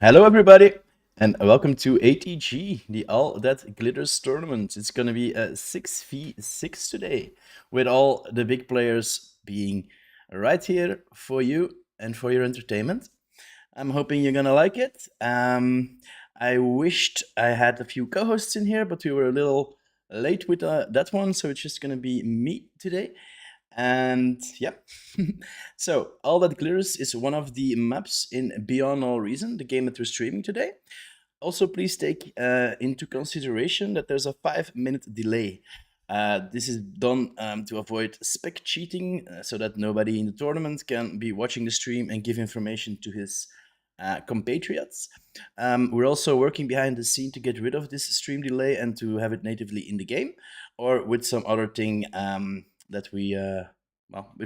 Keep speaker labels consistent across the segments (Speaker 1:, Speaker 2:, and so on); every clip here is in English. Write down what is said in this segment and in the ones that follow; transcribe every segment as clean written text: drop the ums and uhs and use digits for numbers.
Speaker 1: Hello, everybody, and welcome to ATG, the All That Glitters tournament. It's going to be a 6v6 today, with all the big players being right here for you and for your entertainment. I'm hoping you're going to like it. I wished I had a few co hosts in here, but we were a little late with that one, so it's just going to be me today. And yeah, so All That Glitters is one of the maps in Beyond All Reason, the game that we're streaming today. Also, please take into consideration that there's a 5-minute delay. This is done to avoid spec cheating, so that nobody in the tournament can be watching the stream and give information to his compatriots. We're also working behind the scene to get rid of this stream delay and to have it natively in the game, or with some other thing that we're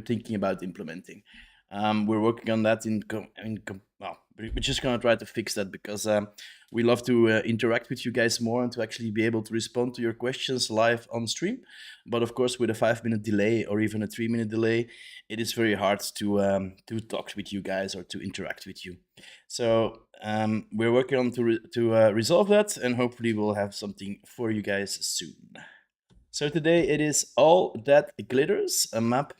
Speaker 1: thinking about implementing. We're working on that we're just gonna try to fix that because we love to interact with you guys more and to actually be able to respond to your questions live on stream. But of course, with a 5-minute delay or even a 3-minute delay, it is very hard to talk with you guys or to interact with you. So we're working on to resolve that, and hopefully we'll have something for you guys soon. So today it is All That Glitters, a map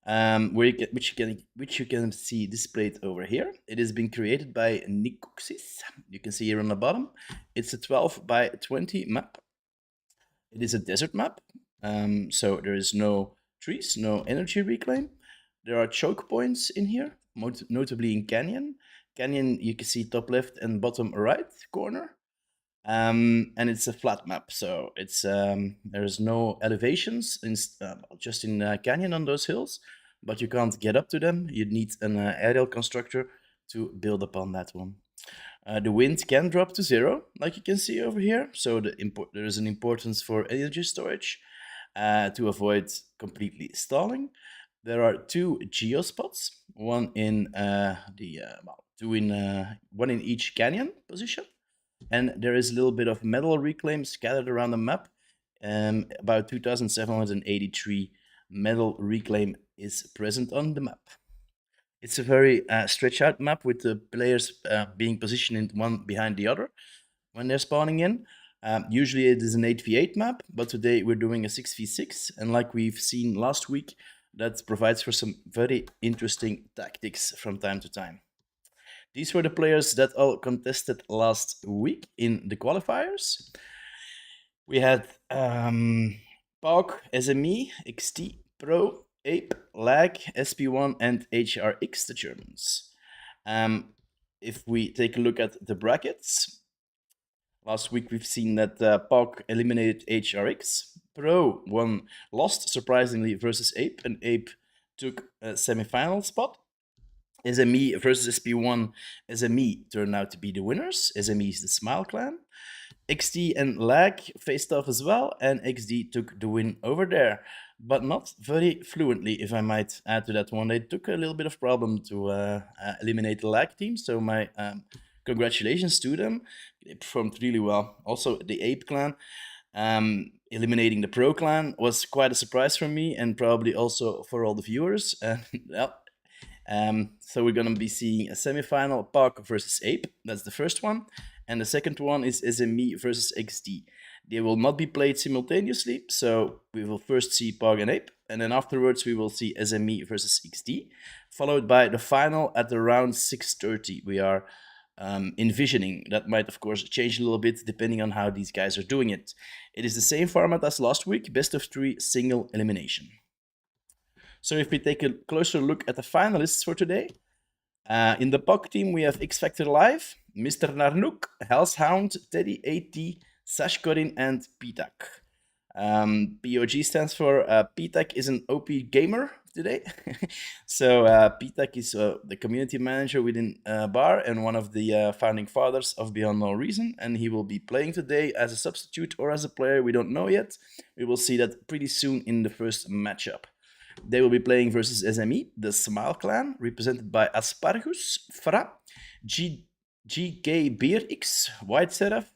Speaker 1: which you can see displayed over here. It has been created by Nikoxis. You can see here on the bottom. It's a 12 by 20 map. It is a desert map, so there is no trees, no energy reclaim. There are choke points in here, notably in Canyon. Canyon, you can see top left and bottom right corner. And it's a flat map, so it's there's no elevations, just in Canyon on those hills, but you can't get up to them. You need an aerial constructor to build upon that one. The wind can drop to 0, like you can see over here, so there is an importance for energy storage to avoid completely stalling. There are 2 geospots, one in one in each canyon position, and there is a little bit of metal reclaim scattered around the map. About 2,783 metal reclaim is present on the map. It's a very stretched out map with the players being positioned one behind the other when they're spawning in. Usually it is an 8v8 map, but today we're doing a 6v6, and like we've seen last week, that provides for some very interesting tactics from time to time. These were the players that all contested last week in the qualifiers. We had POG, SME, XT, Pro, Ape, Lag, SP1, and HRX, the Germans. If we take a look at the brackets, last week we've seen that POG eliminated HRX. Pro lost surprisingly versus Ape, and Ape took a semi-final spot. SME versus SP1, SME turned out to be the winners. SME is the Smile clan. XD and Lag faced off as well, and XD took the win over there, but not very fluently, if I might add to that one. They took a little bit of problem to eliminate the Lag team, so my congratulations to them. They performed really well. Also, the Ape clan, eliminating the Pro clan was quite a surprise for me, and probably also for all the viewers. Well, so we're gonna be seeing a semi-final, POG versus Ape. That's the first one. And the second one is SME versus XD. They will not be played simultaneously, so we will first see POG and Ape, and then afterwards we will see SME versus XD, followed by the final at around 6:30. We are envisioning. That might, of course, change a little bit depending on how these guys are doing it. It is the same format as last week, best of 3, single elimination. So if we take a closer look at the finalists for today, in the POG team we have X Factor Live, Mr. Narnook, Hellshound, Teddy, AT, Sashkorin, and Pitak. POG stands for Pitak is an OP gamer today. So Pitak is the community manager within Bar and one of the founding fathers of Beyond No Reason, and he will be playing today as a substitute or as a player. We don't know yet. We will see that pretty soon in the first matchup. They will be playing versus SME, the Smile clan, represented by Aspargus, Fra, GK Beerx, White Seraph,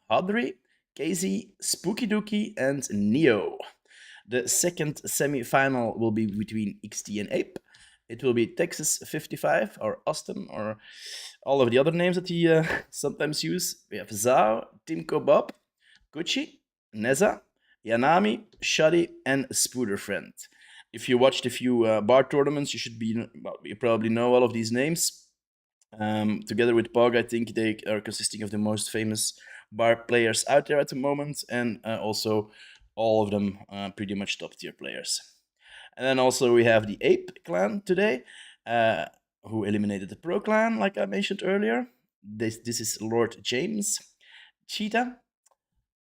Speaker 1: Hadri, KZ, Spooky Dookie, and Neo. The second semi-final will be between XT and Ape. It will be Texas 55 or Austin or all of the other names that he sometimes use. We have Zao, Timko Bob, Gucci, Neza, Yanami, Shadi, and Spooder Friend. If you watched a few bar tournaments, you probably know all of these names. Together with POG, I think they are consisting of the most famous bar players out there at the moment, and also all of them pretty much top tier players. And then also we have the Ape clan today, who eliminated the Pro clan, like I mentioned earlier. This is Lord James, Cheetah,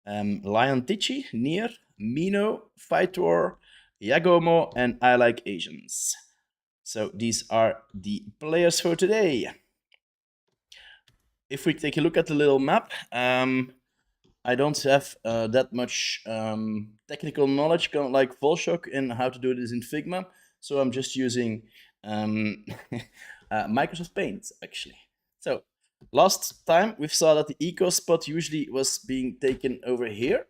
Speaker 1: Lion Tichi, Nier, Mino, Fightor, Yagomo, and I Like Asians. So these are the players for today. If we take a look at the little map, I don't have that much technical knowledge like Volshock in how to do this in Figma, so I'm just using Microsoft Paint, actually. So last time we saw that the eco spot usually was being taken over here.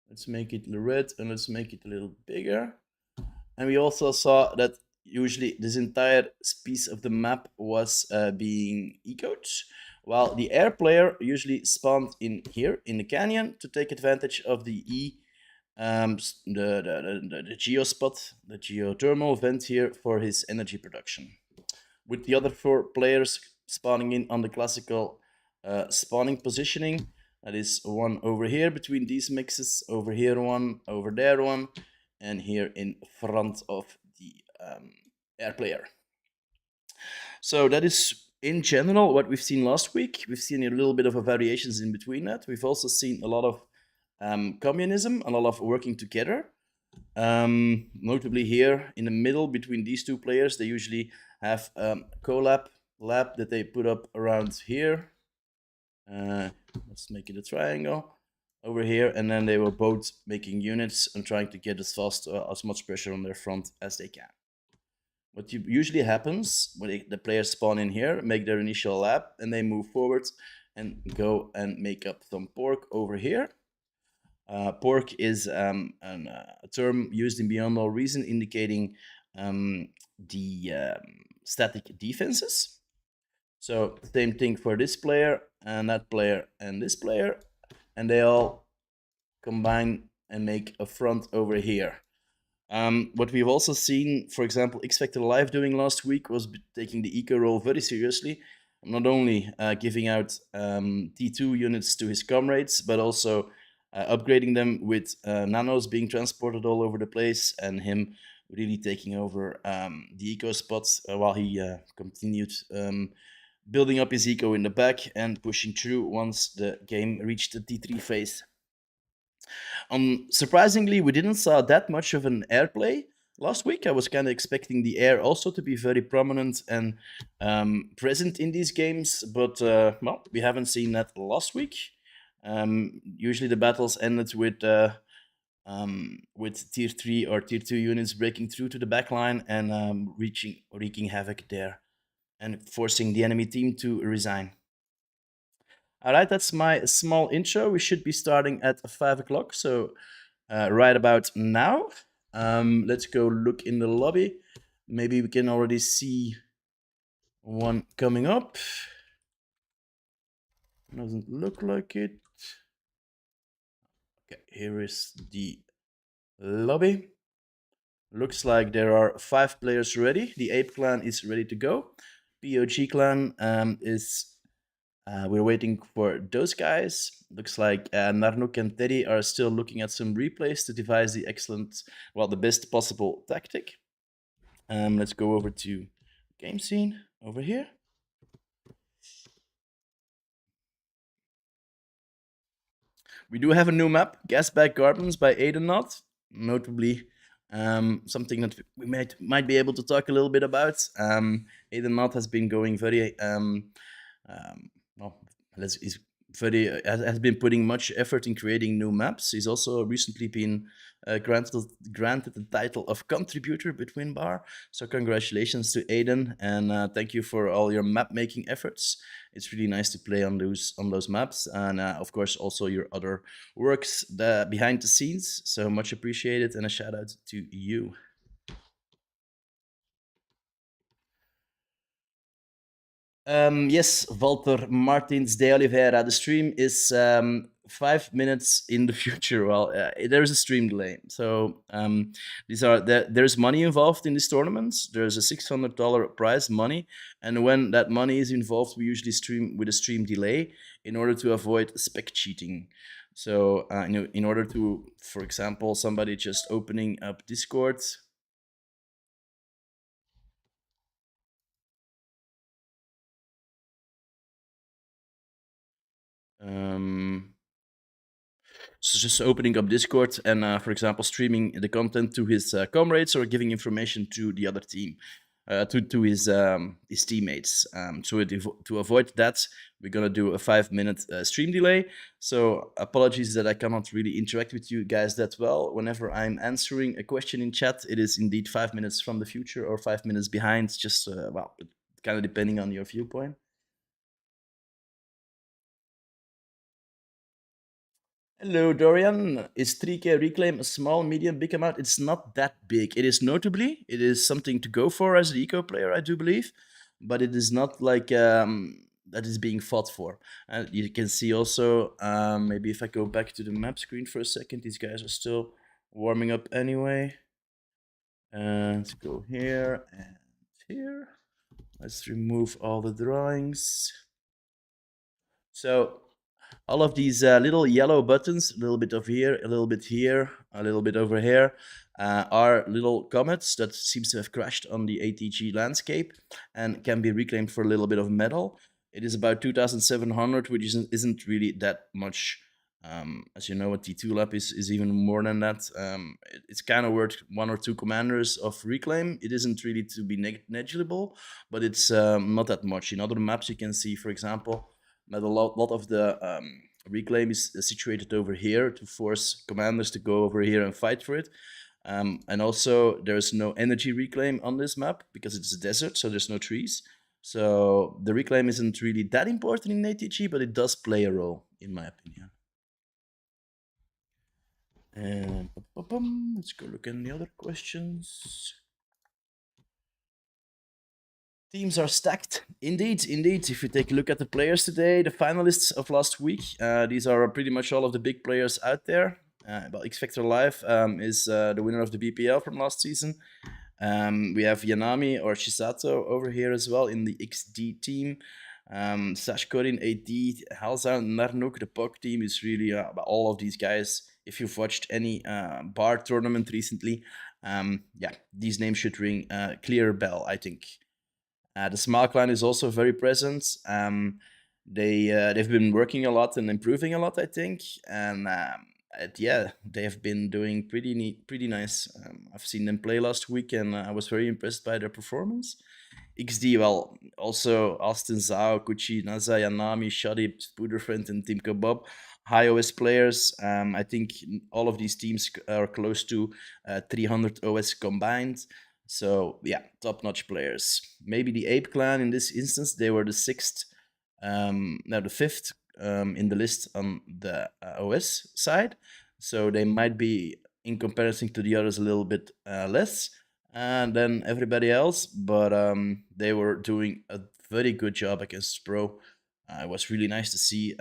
Speaker 1: Let's make it red and let's make it a little bigger. And we also saw that usually this entire piece of the map was being ecoed, while the air player usually spawned in here in the canyon to take advantage of the the geospot, the geothermal vent here for his energy production. With the other four players spawning in on the classical spawning positioning. That is one over here between these mixes, over here one, over there one, and here in front of the air player. So that is in general what we've seen last week. We've seen a little bit of a variations in between that. We've also seen a lot of communism, a lot of working together. Notably here in the middle between these two players, they usually have collab lab that they put up around here. Let's make it a triangle over here, and then they were both making units and trying to get as much pressure on their front as they can. What usually happens when the players spawn in here, make their initial lab, and they move forward and go and make up some pork over here. Pork is a term used in Beyond All Reason indicating the static defenses. So same thing for this player and that player and this player, and they all combine and make a front over here. What we've also seen, for example, X Factor Live doing last week was taking the eco role very seriously, not only giving out T2 units to his comrades, but also upgrading them with nanos being transported all over the place, and him really taking over the eco spots while he continued building up his eco in the back and pushing through once the game reached the T3 phase. Surprisingly, we didn't saw that much of an airplay last week. I was kind of expecting the air also to be very prominent and present in these games, but well, we haven't seen that last week. Usually the battles ended with tier 3 or tier 2 units breaking through to the backline and wreaking havoc there and forcing the enemy team to resign. All right, that's my small intro. We should be starting at 5 o'clock, so right about now. Let's go look in the lobby. Maybe we can already see one coming up. Doesn't look like it. Okay, here is the lobby. Looks like there are 5 players ready. The Ape clan is ready to go. POG clan is we're waiting for those guys. Looks like Narnuk and Teddy are still looking at some replays to devise the best possible tactic. Let's go over to game scene over here. We do have a new map, Gasback Gardens by Aiden. Notably, something that we might be able to talk a little bit about. Aiden has been going very has been putting much effort in creating new maps. He's also recently been granted the title of contributor between bar. So congratulations to Aiden, and thank you for all your map making efforts. It's really nice to play on those maps, and of course also your other works behind the scenes. So much appreciated, and a shout out to you. Yes, Walter Martins de Oliveira. The stream is 5 minutes in the future. Well, there's a stream delay. So there's money involved in this tournament. There's a $600 prize money, and when that money is involved, we usually stream with a stream delay in order to avoid spec cheating. So in order to, for example, somebody just opening up Discord. So just opening up Discord and, for example, streaming the content to his comrades or giving information to the other team, to his teammates. So to avoid that, we're gonna do a 5-minute stream delay. So apologies that I cannot really interact with you guys that well. Whenever I'm answering a question in chat, it is indeed 5 minutes from the future or 5 minutes behind. Just kind of depending on your viewpoint. Hello, Dorian. Is 3K Reclaim a small, medium, big amount? It's not that big. It is something to go for as an eco player, I do believe, but it is not like that is being fought for. And you can see also, maybe if I go back to the map screen for a second, these guys are still warming up anyway. Let's go here and here. Let's remove all the drawings. So all of these little yellow buttons, a little bit over here, a little bit here, a little bit over here, are little comets that seems to have crashed on the ATG landscape and can be reclaimed for a little bit of metal. It is about 2,700, which isn't really that much. As you know, a T2 lab is even more than that. It's kind of worth 1 or 2 commanders of reclaim. It isn't really to be negligible, but it's not that much. In other maps, you can see, for example, that a lot of the reclaim is situated over here to force commanders to go over here and fight for it. And also, there's no energy reclaim on this map because it's a desert, so there's no trees. So the reclaim isn't really that important in ATG, but it does play a role, in my opinion. And let's go look at the other questions. Teams are stacked. Indeed, indeed. If you take a look at the players today, the finalists of last week, these are pretty much all of the big players out there. X Factor Live is the winner of the BPL from last season. We have Yanami or Shisato over here as well in the XD team. Sash Korin, AD, Halzan, Narnuk, the POG team is really all of these guys. If you've watched any bar tournament recently, yeah, these names should ring a clear bell, I think. The Smile Clan is also very present. They've been working a lot and improving a lot, I think, and yeah, they have been doing pretty nice. I've seen them play last week, and I was very impressed by their performance. XD, well, also Austin Zhao, Kuchi, Naza, Yanami, Shadi, Spooderfriend, and Team Kebab, high OS players. I think all of these teams are close to 300 OS combined. So yeah, top-notch players. Maybe the Ape Clan in this instance, they were the the fifth in the list on the OS side. So they might be, in comparison to the others, a little bit less than everybody else, but they were doing a very good job against Pro. It was really nice to see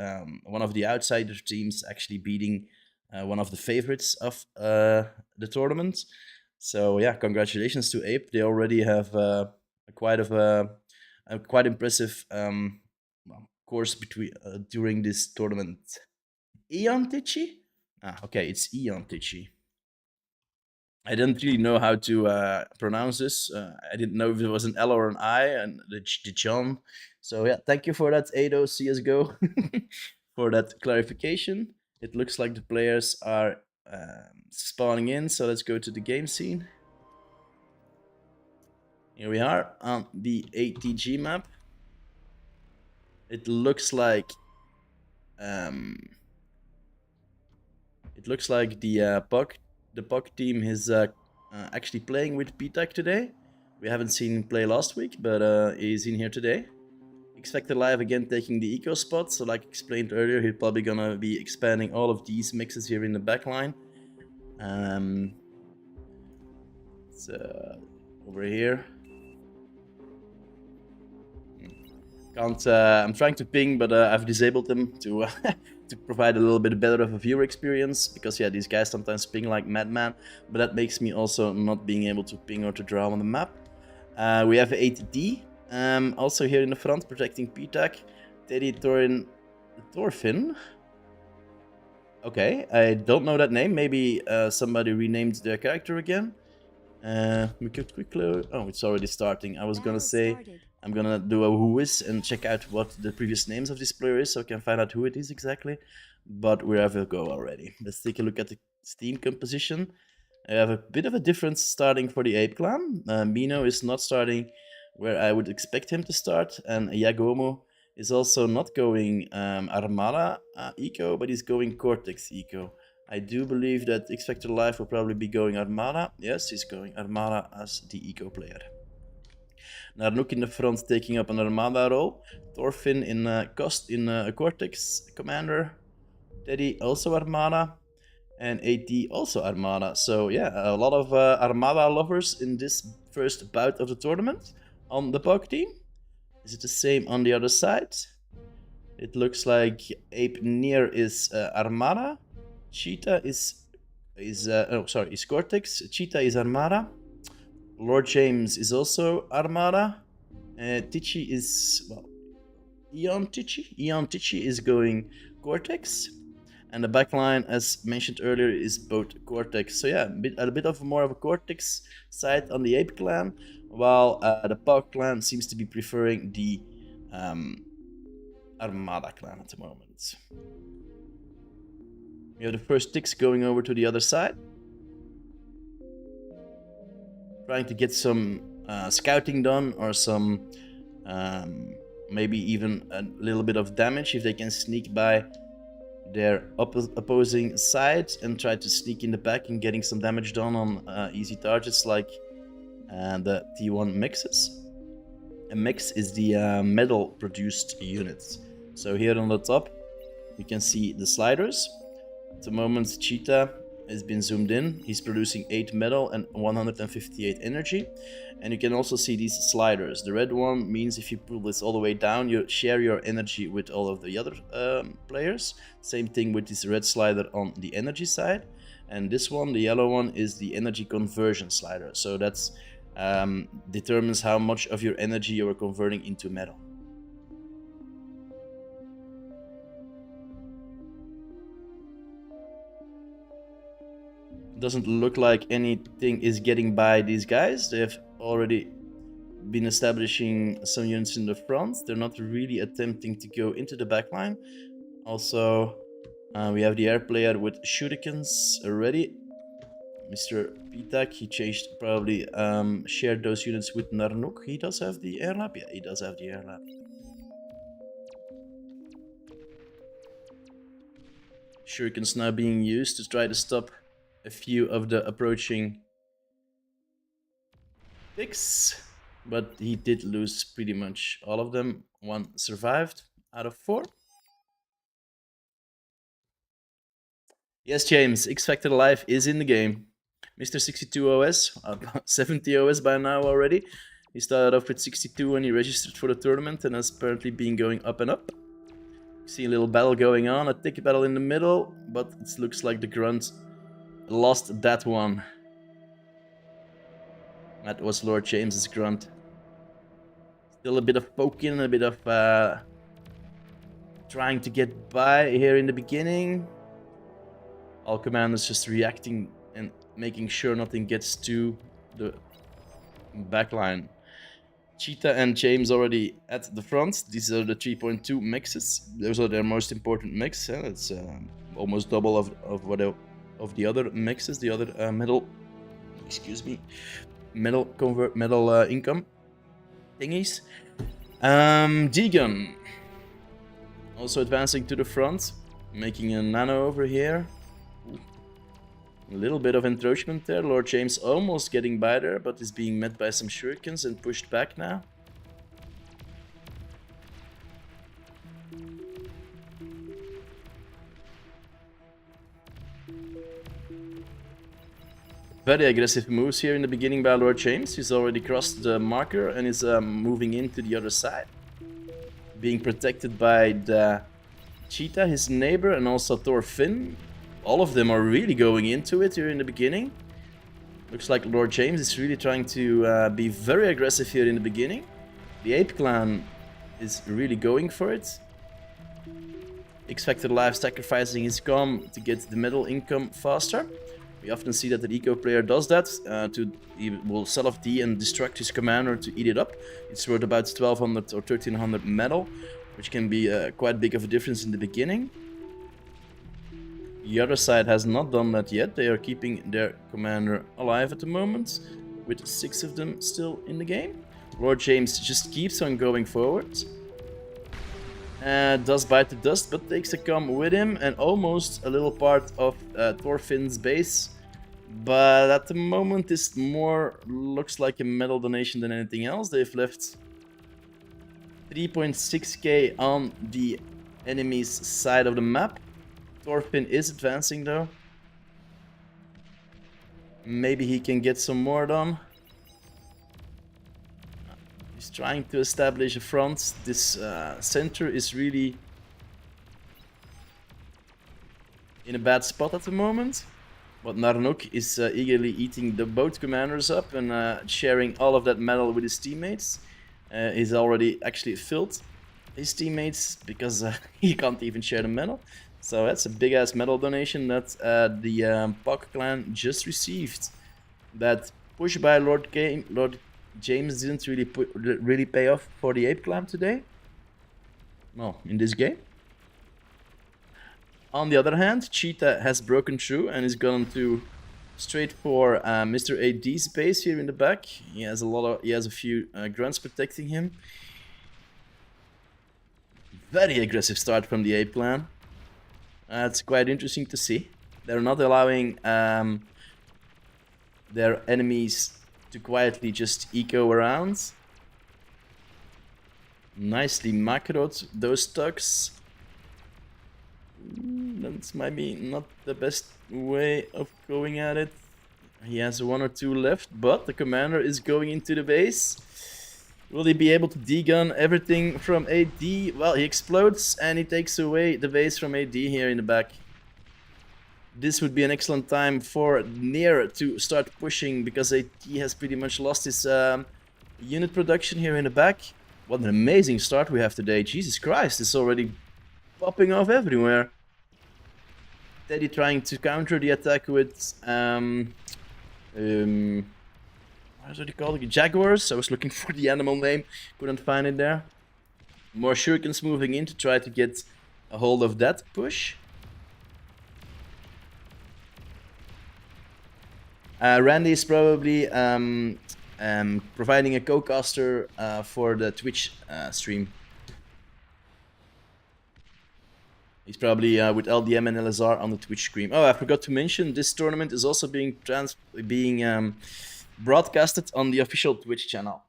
Speaker 1: one of the outsider teams actually beating one of the favorites of the tournament. So yeah, congratulations to Ape. They already have quite impressive course between during this tournament. Eon Tichi? Okay, it's Eon Tichi. I didn't really know how to pronounce this. I didn't know if it was an L or an I, and the John. So yeah, thank you for that, Ado CSGO, for that clarification. It looks like the players are spawning in, so let's go to the game scene. Here we are on the ATG map. It looks like the POG team is actually playing with PTAC today. We haven't seen him play last week, but he's in here today. X Factor Live again taking the eco spot. So like explained earlier, he's probably gonna be expanding all of these mixes here in the backline. So over here. Can't. I'm trying to ping, but I've disabled them to to provide a little bit better of a viewer experience, because yeah, these guys sometimes ping like madman, but that makes me also not being able to ping or to draw on the map. We have ATD also here in the front protecting PTAC. Teddy Thorfinn. Okay, I don't know that name. Maybe somebody renamed their character again. We could quickly. Oh, it's already starting. I was gonna say I'm gonna do a who is and check out what the previous names of this player is, so I can find out who it is exactly. But wherever we go already. Let's take a look at the Steam composition. I have a bit of a difference starting for the Ape Clan. Mino is not starting where I would expect him to start, and Yagomo is also not going Armada Eco, but he's going Cortex Eco. I do believe that X Factor Live will probably be going Armada. Yes, he's going Armada as the eco player. Narnuk in the front taking up an Armada role. Thorfinn in a Cortex commander. Teddy also Armada. And AT also Armada. So yeah, a lot of Armada lovers in this first bout of the tournament on the POG team. Is it the same on the other side? It looks like Ape Near is Armada. Cheetah is is is Cortex. Cheetah is Armada. Lord James is also Armada. Tichy is, well, Eon Tichy is going Cortex. And the backline, as mentioned earlier, is both Cortex. So yeah, a bit of more of a Cortex side on the Ape clan, while the POG clan seems to be preferring the Armada clan at the moment. We have the first ticks going over to the other side, trying to get some scouting done, or some maybe even a little bit of damage if they can sneak by their opposing side and try to sneak in the back and getting some damage done on easy targets like the T1 mixes. A mix is the metal produced units. So here on the top we can see the sliders. At the moment Cheetah has been zoomed in. He's producing 8 metal and 158 energy. And you can also see these sliders. The red one means if you pull this all the way down, you share your energy with all of the other players. Same thing with this red slider on the energy side. And this one, the yellow one, is the energy conversion slider. So that's determines how much of your energy you are converting into metal. Doesn't look like anything is getting by these guys. They have already been establishing some units in the front. They're not really attempting to go into the backline. Also, we have the air player with shurikens already. Mr. Pitak, he changed, probably shared those units with Narnuk. He does have the air lab? Yeah, he does have the air lab. Shurikens now being used to try to stop a few of the approaching picks, but he did lose pretty much all of them. One survived out of 4. Yes, James, X Factor Live is in the game. Mr. 62 OS, 70 OS by now already. He started off with 62 when he registered for the tournament and has apparently been going up and up. See a little battle going on, a tick battle in the middle, but it looks like the Grunt lost that one. That was Lord James's Grunt. Still a bit of poking, a bit of trying to get by here in the beginning. All commanders just reacting and making sure nothing gets to the backline. Cheetah and James already at the front. These are the 3.2 mixes. Those are their most important mix. It's almost double of what of the other mixes, the other metal. Excuse me, metal income thingies. D-Gun also advancing to the front, making a nano over here. Ooh. A little bit of encroachment there. Lord James almost getting by there, but is being met by some shurikens and pushed back now. Very aggressive moves here in the beginning by Lord James. He's already crossed the marker and is moving into the other side. Being protected by the Cheetah, his neighbor, and also Thorfinn. All of them are really going into it here in the beginning. Looks like Lord James is really trying to be very aggressive here in the beginning. The Ape Clan is really going for it. X Factor Live sacrificing his com to get the metal income faster. We often see that the eco player does that. He will sell off D and destruct his commander to eat it up. It's worth about 1200 or 1300 metal, which can be quite big of a difference in the beginning. The other side has not done that yet. They are keeping their commander alive at the moment, with 6 of them still in the game. Lord James just keeps on going forward. Does bite the dust, but takes a com with him, and almost a little part of Thorfinn's base. But at the moment, this more looks like a metal donation than anything else. They've left 3.6k on the enemy's side of the map. Thorfinn is advancing though. Maybe he can get some more done. He's trying to establish a front. This center is really in a bad spot at the moment. But Narnok is eagerly eating the boat commanders up and sharing all of that metal with his teammates. He's already actually filled his teammates because he can't even share the metal. So that's a big-ass metal donation that the POG clan just received. That push by Lord James didn't really pay off for the Ape clan today. Well, in this game. On the other hand, Cheetah has broken through and is going to straight for Mr. AD's base here in the back. He has a few grunts protecting him. Very aggressive start from the Ape clan. It's quite interesting to see. They're not allowing their enemies to quietly just eco around. Nicely macroed those tugs. That's maybe not the best way of going at it. He has 1 or 2 left, but the commander is going into the base. Will he be able to degun everything from AD? Well, he explodes and he takes away the base from AD here in the back. This would be an excellent time for Nier to start pushing because AD has pretty much lost his unit production here in the back. What an amazing start we have today. Jesus Christ, it's already popping off everywhere. Teddy trying to counter the attack with what do you call it? Jaguars. I was looking for the animal name, couldn't find it there. More shurikens moving in to try to get a hold of that push. Randy is probably providing a co-caster for the Twitch stream. He's probably with LDM and LSR on the Twitch stream. Oh, I forgot to mention, this tournament is also being broadcasted on the official Twitch channel.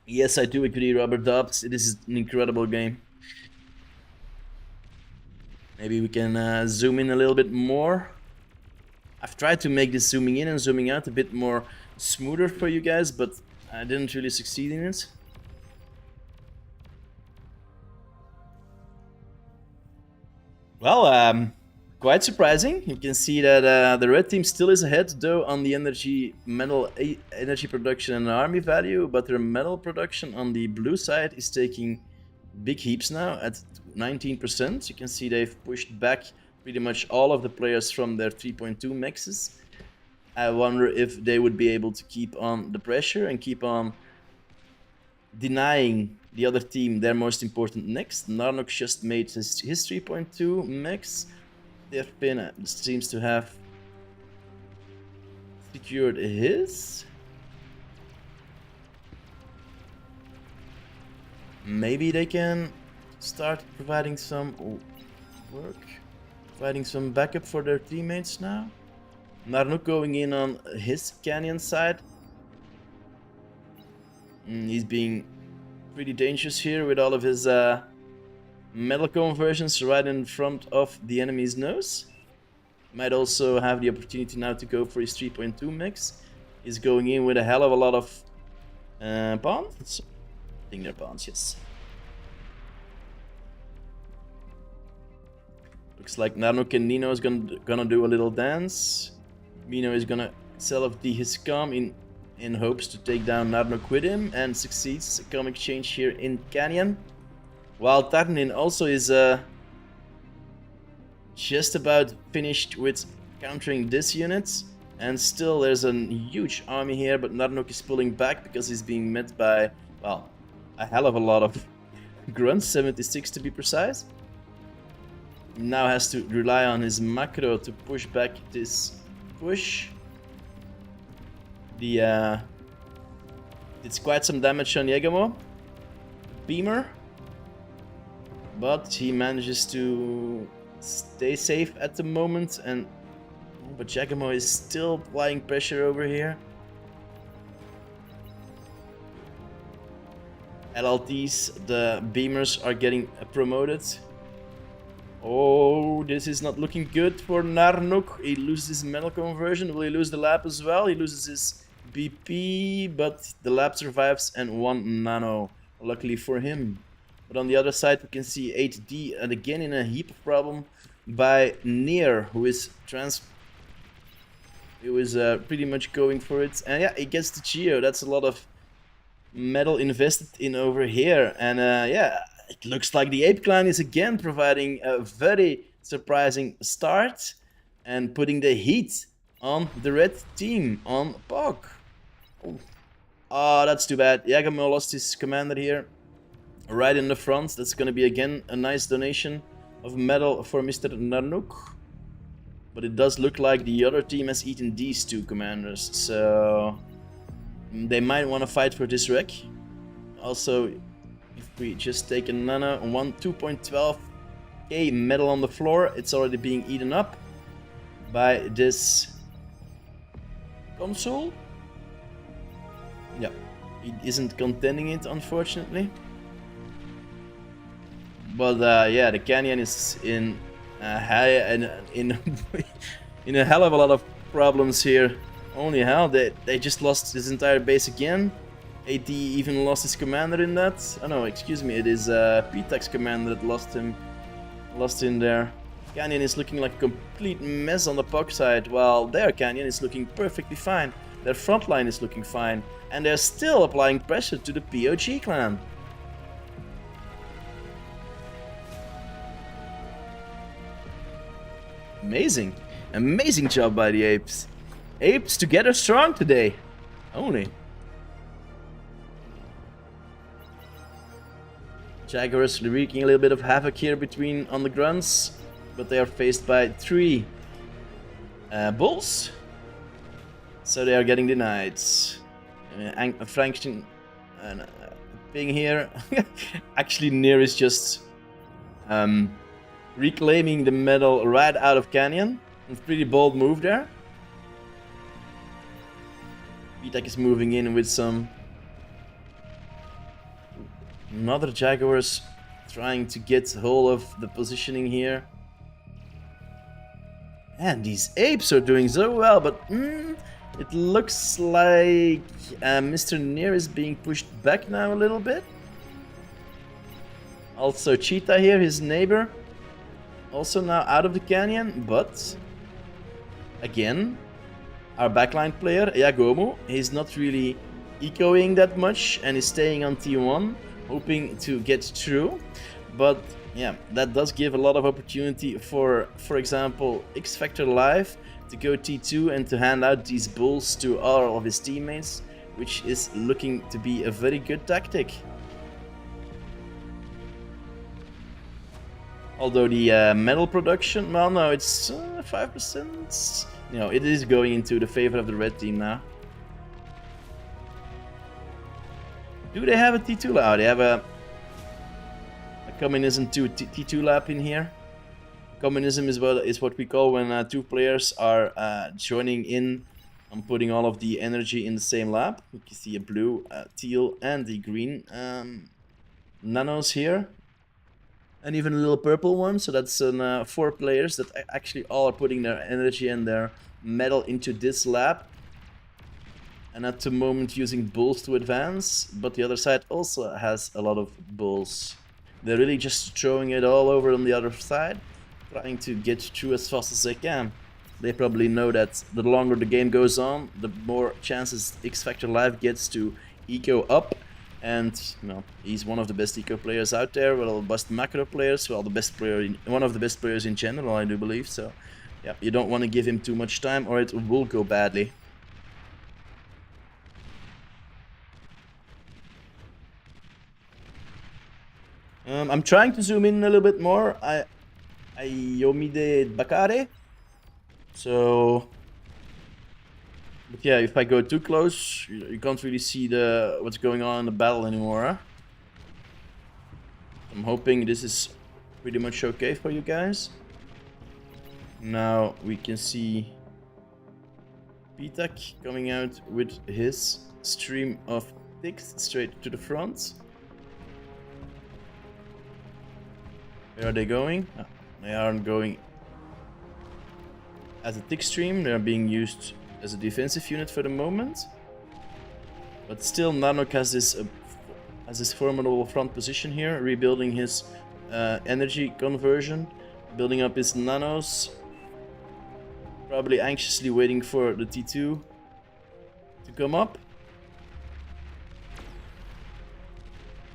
Speaker 1: Yes, I do agree, Robert Dobbs. This is an incredible game. Maybe we can zoom in a little bit more. I've tried to make this zooming in and zooming out a bit more smoother for you guys, but I didn't really succeed in it. Well, quite surprising. You can see that the red team still is ahead, though, on the energy production and army value, but their metal production on the blue side is taking big heaps now at 19%. You can see they've pushed back pretty much all of the players from their 3.2 maxes. I wonder if they would be able to keep on the pressure and keep on denying the other team their most important next. Narnok just made his 3.2 max. Defpin seems to have secured his. Maybe they can start providing some work, providing some backup for their teammates now. Narnok going in on his canyon side. He's being pretty dangerous here with all of his metal conversions right in front of the enemy's nose. Might also have the opportunity now to go for his 3.2 mix. He's going in with a hell of a lot of pawns. I think they're pawns, yes. Looks like Narnok and Nino is gonna do a little dance. Mino is gonna sell off his calm in hopes to take down Narnok with him, and succeeds a calm exchange here in Canyon. While Tarnin also is just about finished with countering this unit, and still there's a huge army here, but Narnok is pulling back because he's being met by, well, a hell of a lot of grunts, 76 to be precise. He now has to rely on his macro to push back this push. It's quite some damage on Yegamo, Beamer, but he manages to stay safe at the moment. But Yegamo is still applying pressure over here. LLTs, the Beamers, are getting promoted. Oh, this is not looking good for Narnok. He loses his metal conversion. Will he lose the lab as well? He loses his BP, but the lab survives, and 1 nano, luckily for him. But on the other side, we can see 8D, and again in a heap of problem by Near, who is pretty much going for it. And yeah, he gets the Geo. That's a lot of metal invested in over here. And yeah, it looks like the Ape Clan is again providing a very surprising start and putting the heat on the red team, on POG. Oh, that's too bad. Yagamo lost his commander here, right in the front. That's going to be again a nice donation of metal for Mr. Nanook. But it does look like the other team has eaten these two commanders, so they might want to fight for this wreck. Also, if we just take a nano, 2.12k metal on the floor, it's already being eaten up by this console. Yeah, he isn't contending it, unfortunately. But yeah, the Canyon is in in a hell of a lot of problems here. Only hell, they just lost his entire base again. AT even lost his commander in that. Oh no, excuse me, it is PTAC's commander that lost him there. Canyon is looking like a complete mess on the POG side, while their Canyon is looking perfectly fine. Their front line is looking fine, and they're still applying pressure to the POG clan. Amazing. Amazing job by the apes. Apes together strong today. Only. Jaguars wreaking a little bit of havoc here on the grunts, but they are faced by 3 bulls. So they are getting denied. Frankston being here. Actually, Near is just reclaiming the metal right out of Canyon. It's a pretty bold move there. PTAC is moving in with some another Jaguars trying to get hold of the positioning here. And these apes are doing so well, but it looks like Mr. Near is being pushed back now a little bit. Also Cheetah here, his neighbor, also now out of the Canyon, but again, our backline player, Yagomu, he's not really ecoing that much and is staying on T1, hoping to get through. But yeah, that does give a lot of opportunity for example, X Factor Live to go T2 and to hand out these bulls to all of his teammates, which is looking to be a very good tactic. Although the metal production, well, no, it's 5%. You know, it is going into the favor of the red team now. Do they have a T2 lab? They have a Communism 2 T2 lab in here. Communism is what we call when 2 players are joining in on putting all of the energy in the same lab. You can see a blue, teal, and the green nanos here. And even a little purple one, so that's 4 players that actually all are putting their energy and their metal into this lab. And at the moment using bulls to advance, but the other side also has a lot of bulls. They're really just throwing it all over on the other side, trying to get through as fast as they can. They probably know that the longer the game goes on, the more chances X Factor Live gets to eco up. And you know, he's one of the best eco players out there, well, best macro players, well, one of the best players in general, I do believe. So, yeah, you don't want to give him too much time, or it will go badly. I'm trying to zoom in a little bit more. Ayomide Bakare. So, but yeah, if I go too close, you can't really see what's going on in the battle anymore. Huh? I'm hoping this is pretty much okay for you guys. Now we can see PTAC coming out with his stream of ticks straight to the front. Where are they going? Oh, they aren't going as a tick stream. They are being used as a defensive unit for the moment. But still, Nanook has this formidable front position here, rebuilding his energy conversion. building up his nanos. Probably anxiously waiting for the T2 to come up.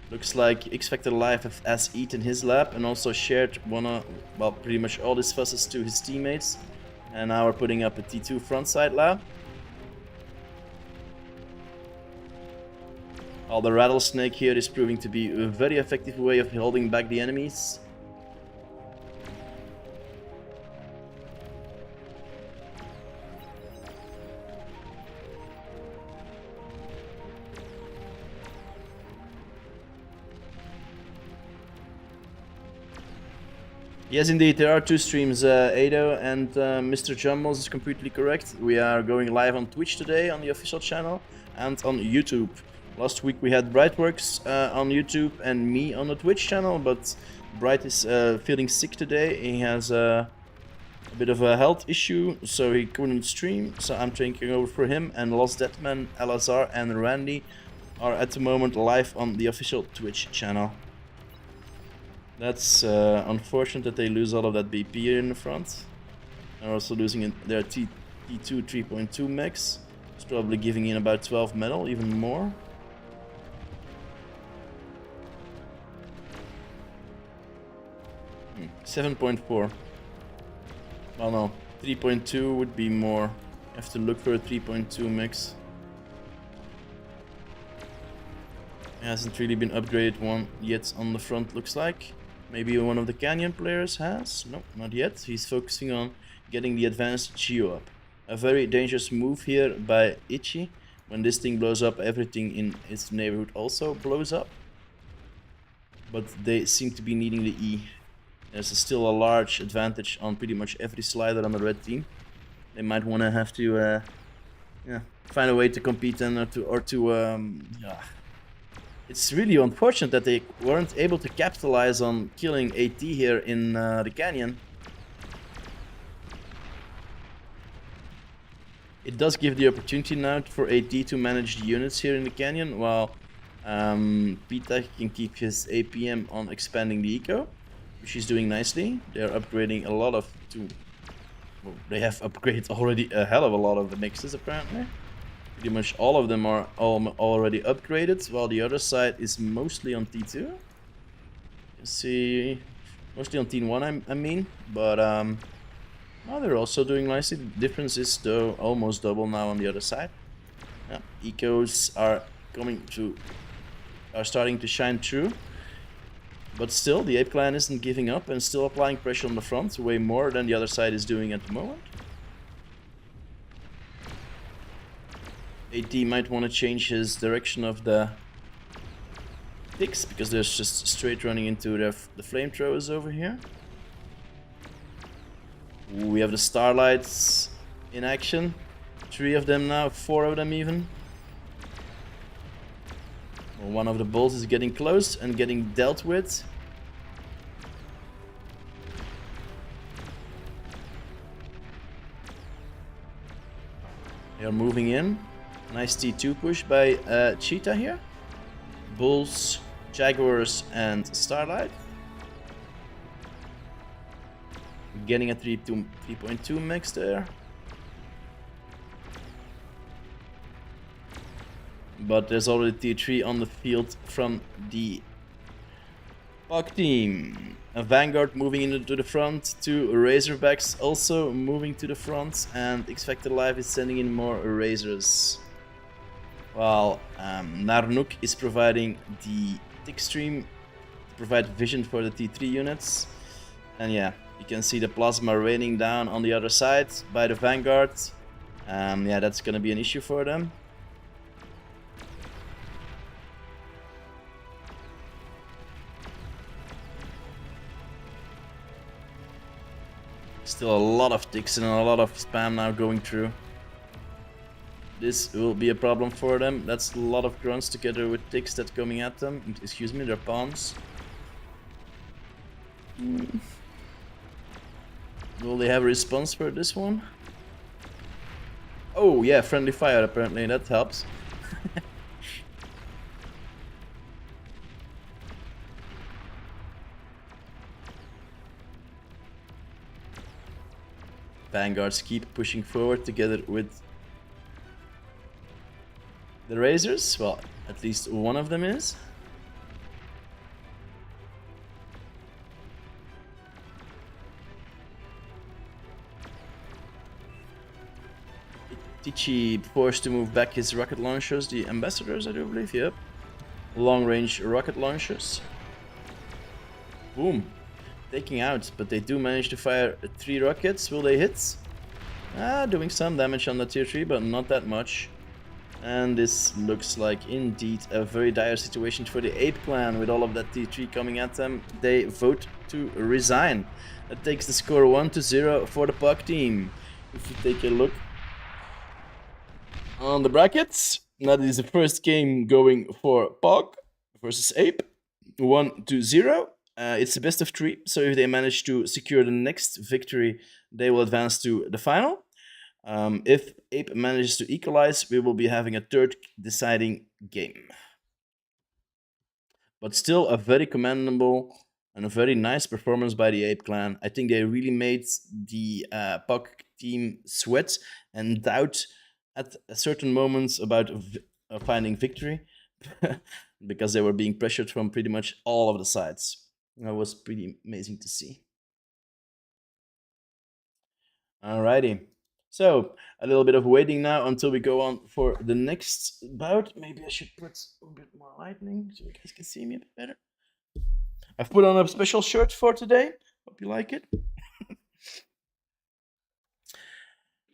Speaker 1: Looks like X-Factor Live has eaten his lab and also shared well, pretty much all his fusses to his teammates. And now we're putting up a T2 frontside lab. While the Rattlesnake here is proving to be a very effective way of holding back the enemies. Yes, indeed, there are two streams, Ado and Mr. Jumbles is completely correct. We are going live on Twitch today on the official channel and on YouTube. Last week we had Brightworks on YouTube and me on the Twitch channel, but Bright is feeling sick today. He has a bit of a health issue, so he couldn't stream, so I'm taking over for him. And Lost Deathman, Alazar and Randy are at the moment live on the official Twitch channel. That's unfortunate that they lose all of that BP here in the front. They're also losing their T2 3.2 mix. It's probably giving in about 12 metal, even more. Hmm, 7.4. Well, no, 3.2 would be more. You have to look for a 3.2 mix. It hasn't really been upgraded one yet on the front, looks like. Maybe one of the Canyon players has? No, not yet. He's focusing on getting the advanced Geo up. A very dangerous move here by Itchy. When this thing blows up, everything in its neighborhood also blows up. But they seem to be needing the E. There's still a large advantage on pretty much every slider on the red team. They might want to have to find a way to compete and It's really unfortunate that they weren't able to capitalize on killing AT here in the canyon. It does give the opportunity now for AT to manage the units here in the canyon, while Pita can keep his APM on expanding the eco, which he's doing nicely. They're upgrading a lot of... Well, they have upgraded already a hell of a lot of the mixes, apparently. Pretty much all of them are already upgraded, while the other side is mostly on T2. You can see, mostly on T1 I mean, but well, they're also doing nicely. The difference is though almost double now on the other side. Yeah, ecos are starting to shine through, but still the Ape Clan isn't giving up and still applying pressure on the front, way more than the other side is doing at the moment. AT might want to change his direction of the ticks, because there's just straight running into the flamethrowers over here. Ooh, we have the Starlights in action. 3 of them now, 4 of them even. Well, one of the bulls is getting close and getting dealt with. They are moving in. Nice T2 push by Cheetah here. Bulls, Jaguars, and Starlight. Getting a 3.2 mix there. But there's already T3 on the field from the POG team. A Vanguard moving into the front, 2 Razorbacks also moving to the front, and X-Factor Live is sending in more Razors. While Narnuk is providing the tick stream to provide vision for the T3 units. And yeah, you can see the plasma raining down on the other side by the Vanguard. Yeah, that's gonna be an issue for them. Still a lot of ticks and a lot of spam now going through. This will be a problem for them. That's a lot of grunts together with ticks that's coming at them. Excuse me, their pawns. Will they have a response for this one? Oh yeah, friendly fire apparently, that helps. Vanguards keep pushing forward together with the Razors. Well, at least one of them is. ATG forced to move back his rocket launchers, the ambassadors, I do believe, yep. Long-range rocket launchers. Boom. Taking out, but they do manage to fire 3 rockets. Will they hit? Doing some damage on the tier 3, but not that much. And this looks like indeed a very dire situation for the Ape clan. With all of that tier 3 coming at them, they vote to resign. That takes the score 1-0 for the POG team. If you take a look on the brackets, that is the first game going for POG versus Ape, 1-0. It's the best of 3, so if they manage to secure the next victory, they will advance to the final. If Ape manages to equalize, we will be having a third deciding game. But still a very commendable and a very nice performance by the Ape clan. I think they really made the POG team sweat and doubt at certain moments about finding victory because they were being pressured from pretty much all of the sides. That was pretty amazing to see. Alrighty. So, a little bit of waiting now until we go on for the next bout. Maybe I should put a bit more lightning so you guys can see me a bit better. I've put on a special shirt for today. Hope you like it.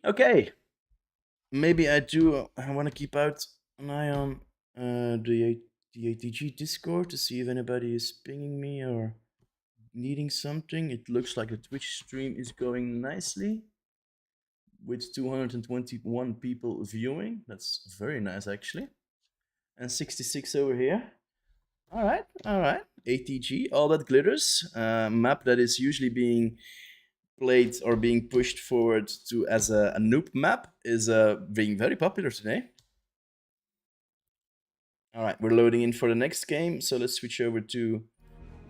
Speaker 1: Okay. Maybe I want to keep out an eye on the ATG Discord to see if anybody is pinging me or needing something. It looks like the Twitch stream is going nicely with 221 people viewing. That's very nice, actually. And 66 over here. All right. ATG, All That Glitters, map that is usually being played or being pushed forward to as a noob map, is being very popular today. All right, we're loading in for the next game, so let's switch over to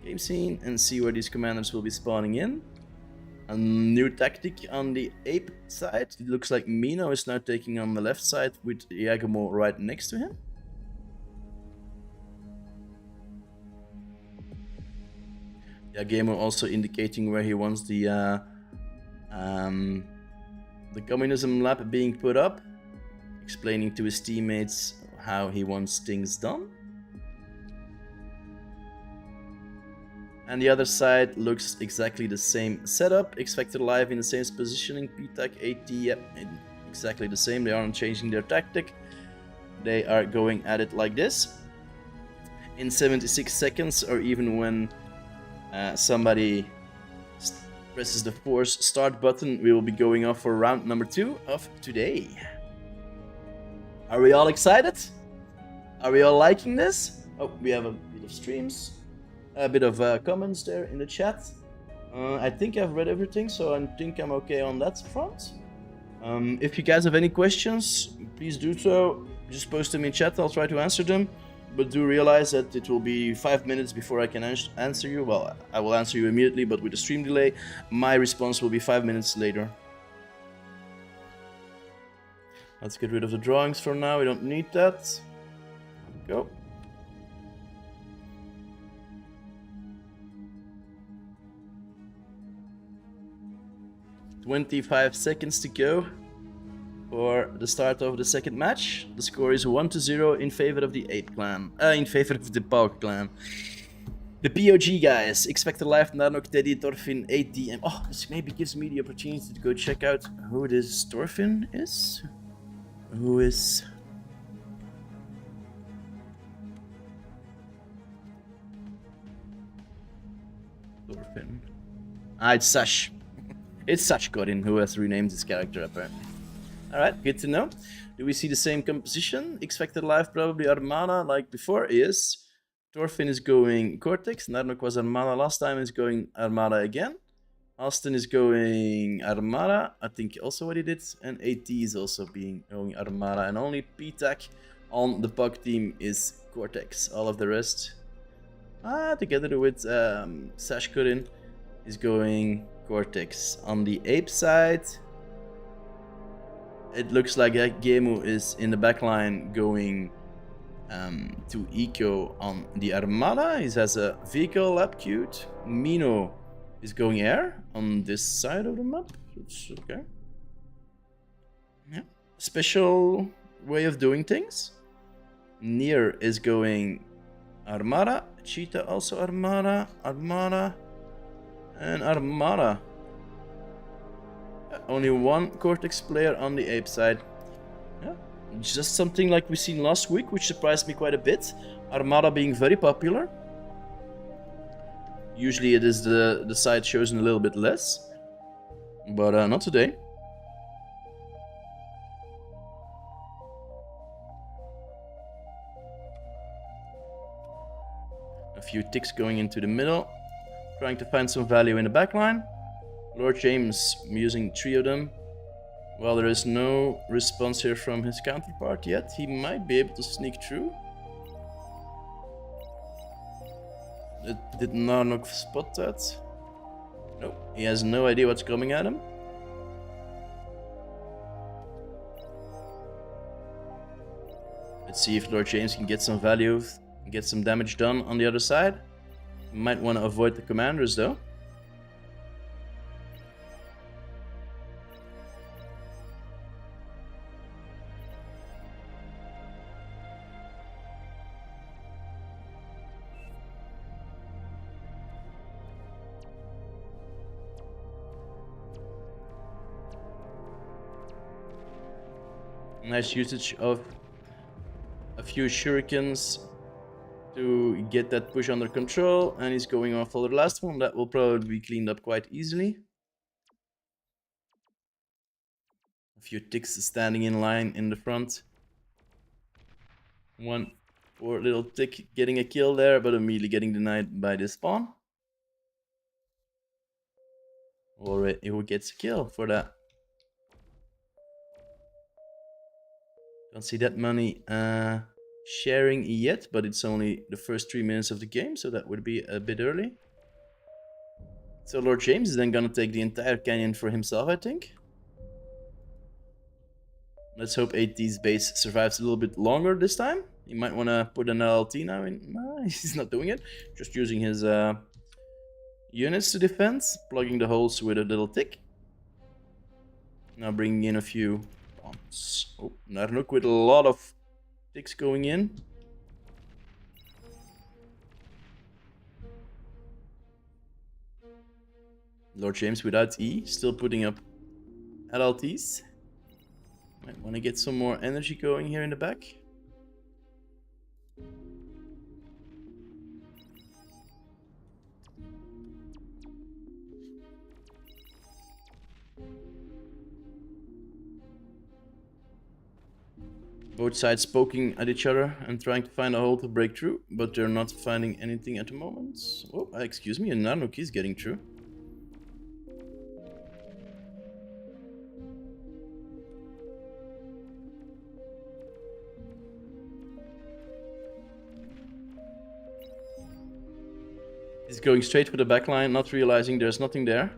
Speaker 1: game scene and see where these commanders will be spawning in. A new tactic on the Ape side. It looks like Mino is now taking on the left side with Yagumo right next to him. Yagumo also indicating where he wants the communism lab being put up, explaining to his teammates how he wants things done. And the other side looks exactly the same setup. Expected Alive in the same positioning. PTAC, AT, yep, exactly the same. They aren't changing their tactic. They are going at it like this. In 76 seconds, or even when somebody presses the force start button, we will be going off for round number 2 of today. Are we all excited? Are we all liking this? Oh, we have a bit of streams. A bit of comments there in the chat. I think I've read everything, so I think I'm okay on that front. If you guys have any questions, please do so. Just post them in chat, I'll try to answer them. But do realize that it will be 5 minutes before I can answer you. Well, I will answer you immediately, but with a stream delay, my response will be 5 minutes later. Let's get rid of the drawings for now, we don't need that. Go. 25 seconds to go for the start of the second match. The score is 1-0 in favor of the Ape clan. In favor of the POG clan. The POG guys, Expected Life, Narnok, Teddy, Thorfinn, AT, oh, this maybe gives me the opportunity to go check out who this Thorfinn is. Who is... Thorfinn. It's Sash. It's Sash Godin who has renamed his character apparently. Alright, good to know. Do we see the same composition? Expected Life, probably Armada like before. Yes. Thorfinn is going Cortex. Narnok was Armada last time, is going Armada again. Austin is going Armada, I think also what he did. And AT is also going Armada. And only PTAC on the POG team is Cortex. All of the rest, together with Sash Godin, is going Cortex. On the Ape side, it looks like Gemu is in the back line going to eco on the Armada. He has a vehicle lab queued. Mino is going air on this side of the map. It's okay. Yeah. Special way of doing things. Nier is going Armada. Cheetah also Armada. Armada. And Armada. Only one Cortex player on the Ape side. Yeah. Just something like we seen last week, which surprised me quite a bit. Armada being very popular. Usually it is the side chosen a little bit less. But not today. A few ticks going into the middle. Trying to find some value in the backline. Lord James using 3 of them. While there is no response here from his counterpart yet, he might be able to sneak through. Did Narnok spot that? Nope, he has no idea what's coming at him. Let's see if Lord James can get some value and get some damage done on the other side. Might want to avoid the commanders though. Nice usage of a few shurikens to get that push under control, and he's going off for the last one. That will probably be cleaned up quite easily. A few ticks standing in line in the front. One poor little tick getting a kill there, but immediately getting denied by the spawn. Alright, who gets a kill for that? Don't see that many sharing yet, but it's only the first 3 minutes of the game, so that would be a bit early. So Lord James is then gonna take the entire canyon for himself, I think. Let's hope AT's base survives a little bit longer this time. He might want to put an LLT now in. No, he's not doing it. Just using his units to defend, plugging the holes with a little tick. Now bringing in a few bombs. Oh, Narnuk with a lot of ticks going in. Lord James without E, still putting up LLTs. Might want to get some more energy going here in the back. Both sides poking at each other and trying to find a hole to break through, but they're not finding anything at the moment. Oh, excuse me, and Nanuk is getting through. He's going straight for the backline, not realizing there's nothing there.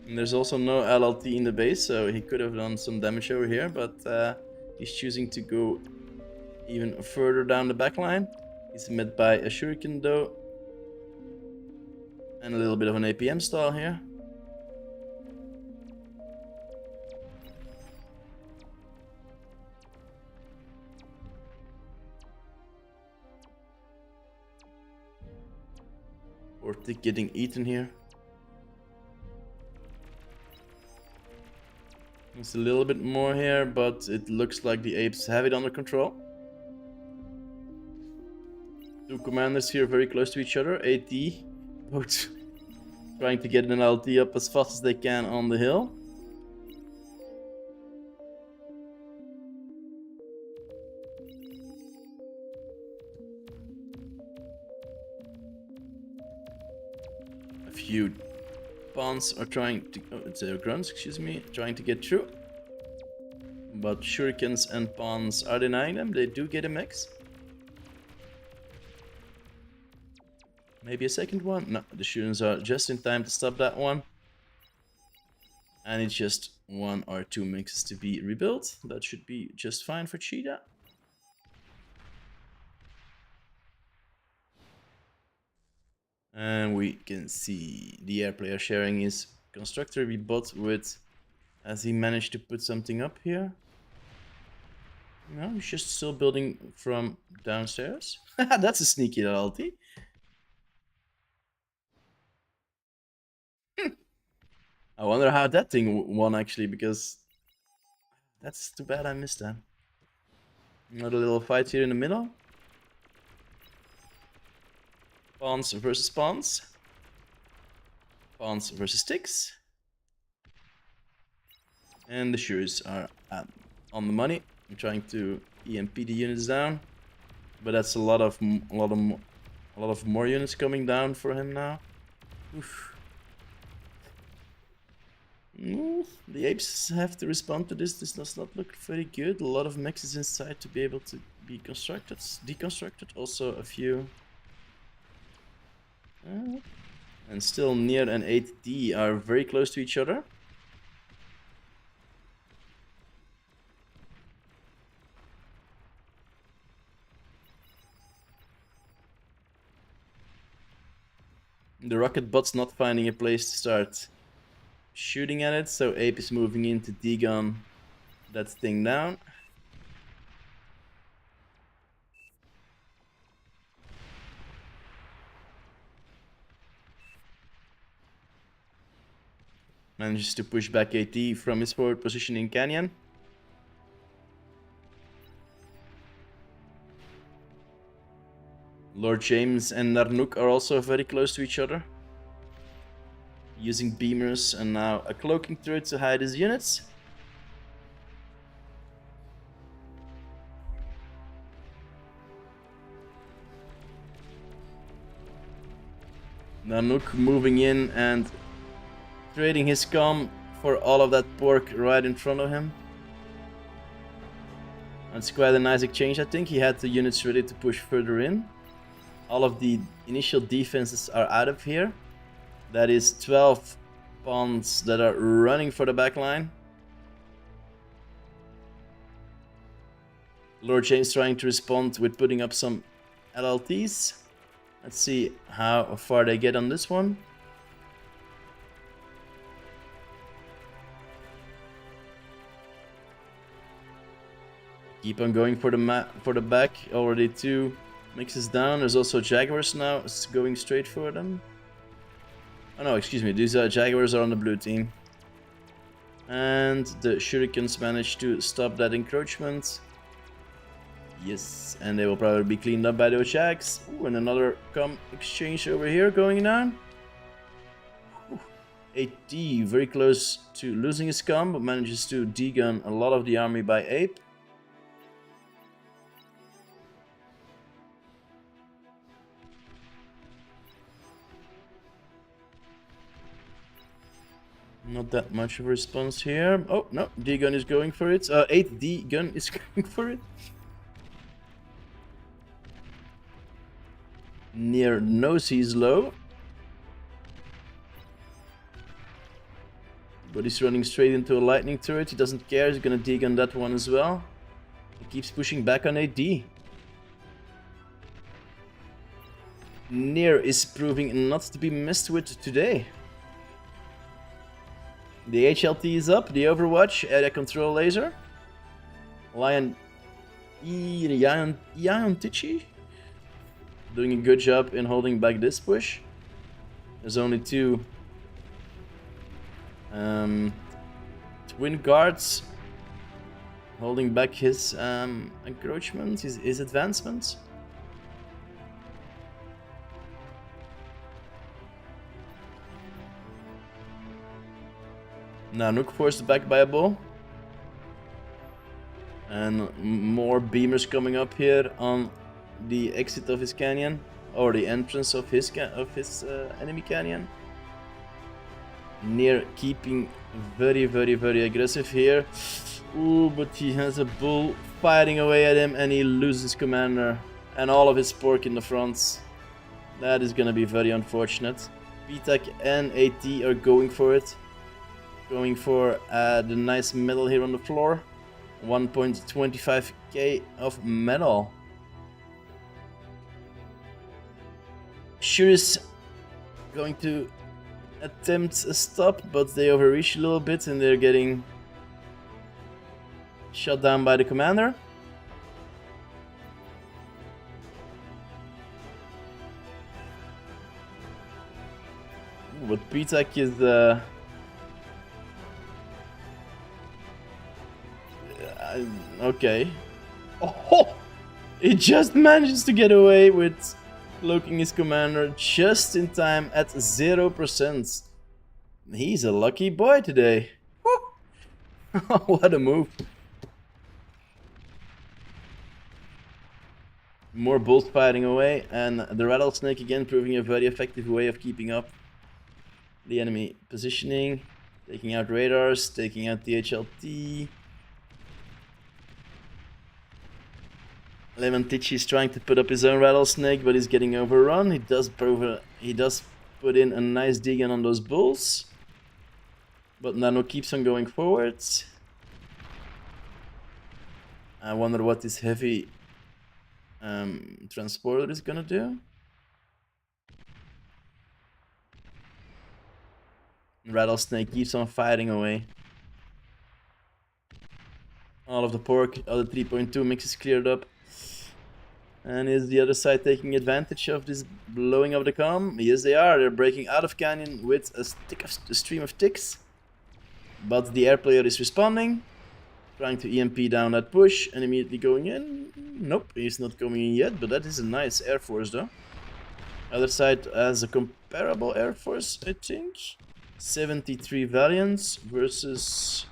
Speaker 1: And there's also no LLT in the base, so he could have done some damage over here, but he's choosing to go even further down the backline. He's met by a shuriken though. And a little bit of an APM stall here. Or Tick getting eaten here. There's a little bit more here, but it looks like the apes have it under control. Two commanders here very close to each other. AT, both trying to get an LT up as fast as they can on the hill. A few pawns are trying to, it's grunts, excuse me, trying to get through. But shurikens and pawns are denying them. They do get a mix. Maybe a second one? No, the shurikens are just in time to stop that one. And it's just 1 or 2 mixes to be rebuilt. That should be just fine for Cheetah. And we can see the air player sharing his constructor we bought with. Has he managed to put something up here? No, he's just still building from downstairs. That's a sneaky loyalty. I wonder how that thing won actually, because that's too bad I missed that. Another little fight here in the middle. Pawns versus pawns. Pawns versus sticks. And the Shures are on the money. I'm trying to EMP the units down, but that's a lot of more units coming down for him now. Oof. The apes have to respond to this. This does not look very good. A lot of mexes inside to be able to be deconstructed. Also a few. And still Near and 8D are very close to each other. The rocket bot's not finding a place to start shooting at it, so Ape is moving in to degun that thing down. Manages to push back AT from his forward position in Canyon. Lord James and Narnook are also very close to each other, using beamers and now a cloaking turret to hide his units. Narnook moving in and trading his comm for all of that pork right in front of him. That's quite a nice exchange, I think. He had the units ready to push further in. All of the initial defenses are out of here. That is 12 pawns that are running for the backline. Lord James trying to respond with putting up some LLTs. Let's see how far they get on this one. Keep on going for the back. Already 2 mixes down. There's also Jaguars now going straight for them. Oh no, excuse me. These Jaguars are on the blue team. And the Shurikens managed to stop that encroachment. Yes, and they will probably be cleaned up by those Jags. Ooh, and another exchange over here going down. Ooh. AT very close to losing his comm, but manages to degun a lot of the army by Ape. Not that much of a response here. Oh, no, D-Gun is going for it. 8D Gun is going for it. Near knows he's low. But he's running straight into a lightning turret. He doesn't care. He's gonna D-Gun that one as well. He keeps pushing back on AD. Near is proving not to be messed with today. The HLT is up, the Overwatch, area control laser. Lion Tichi doing a good job in holding back this push. There's only 2 twin guards holding back his encroachment, his advancements. Now Nook forced back by a bull. And more beamers coming up here on the exit of his canyon, or the entrance of his enemy canyon. Near keeping very aggressive here. Ooh, but he has a bull fighting away at him and he loses commander and all of his pork in the front. That is gonna be very unfortunate. PTAC and AT are going for it. going for the nice metal here on the floor. 1.25k of metal. Sure is going to attempt a stop, but they overreach a little bit and they're getting shot down by the commander. But Pitak is okay. Oh, he just manages to get away with cloaking his commander just in time at 0%. He's a lucky boy today. What a move. More bulls fighting away, and the rattlesnake again proving a very effective way of keeping up the enemy positioning, taking out radars, taking out the HLT. Levantich is trying to put up his own rattlesnake, but he's getting overrun. He does put in a nice dig on those bulls, but Nano keeps on going forwards. I wonder what this heavy transporter is gonna do. Rattlesnake keeps on fighting away. All of the pork, other 3.2 mix is cleared up. And is the other side taking advantage of this blowing of the comm? Yes, they are. They're breaking out of canyon with a stream of ticks. But the air player is responding, trying to EMP down that push and immediately going in. Nope, he's not coming in yet, but that is a nice air force though. Other side has a comparable air force, I think. 73 Valiants versus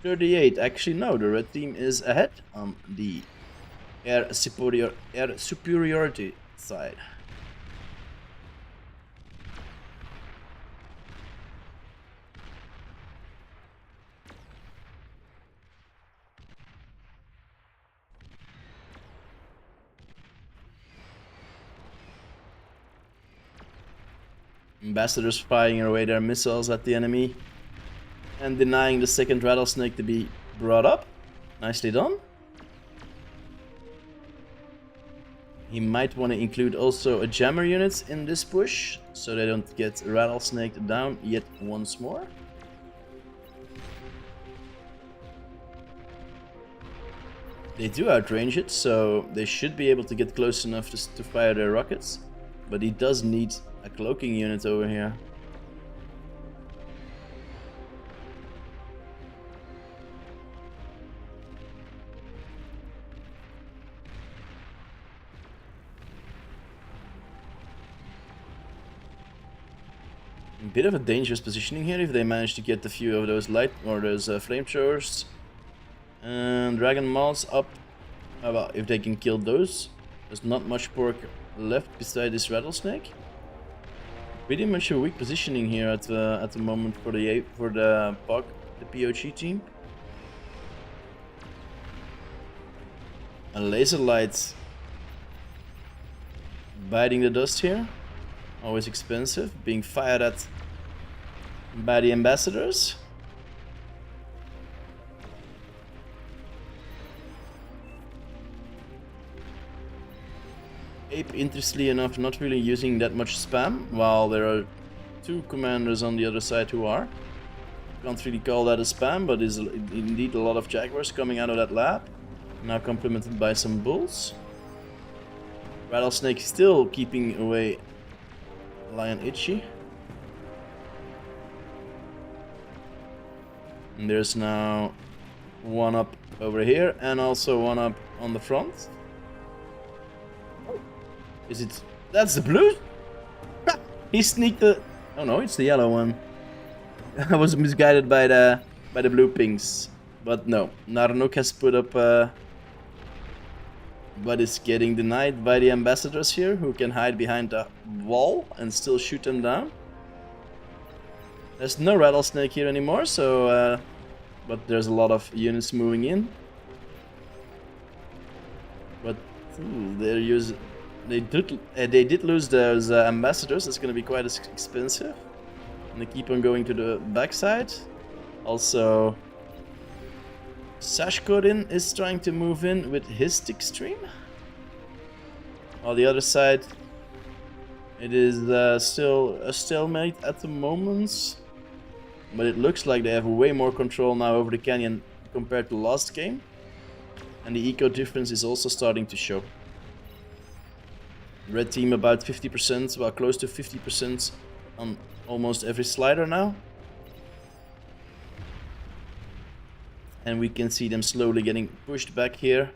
Speaker 1: 38. Actually, no, the red team is ahead on the air superiority side. Ambassadors firing away their missiles at the enemy and denying the second rattlesnake to be brought up. Nicely done. He might want to include also a jammer unit in this push, so they don't get rattlesnaked down yet once more. They do outrange it, so they should be able to get close enough to fire their rockets, but he does need a cloaking unit over here. A bit of a dangerous positioning here if they manage to get a few of those light or those flamethrowers and dragon maws up. Well, if they can kill those, there's not much pork left beside this rattlesnake. Pretty much a weak positioning here at the moment for the POG, the POG team. A laser light biting the dust here, always expensive, being fired at by the ambassadors. Ape, interestingly enough, not really using that much spam, while there are two commanders on the other side who are. Can't really call that a spam, but is indeed a lot of jaguars coming out of that lab. Now complemented by some bulls. Rattlesnake still keeping away Lion Itchy. And there's now one up over here and also one up on the front. Is it? That's the blue? He sneaked the... Oh no, it's the yellow one. I was misguided by the blue pings. But no, Narnuk has put up but is getting denied by the ambassadors here, who can hide behind the wall and still shoot them down. There's no rattlesnake here anymore, so but there's a lot of units moving in. But they did lose those ambassadors. It's going to be quite expensive. And they keep on going to the backside. Also, Sashkodin is trying to move in with his stick stream. On the other side, it is still a stalemate at the moment. But it looks like they have way more control now over the canyon compared to last game. And the eco difference is also starting to show. Red team about 50%, well, close to 50% on almost every slider now. And we can see them slowly getting pushed back here.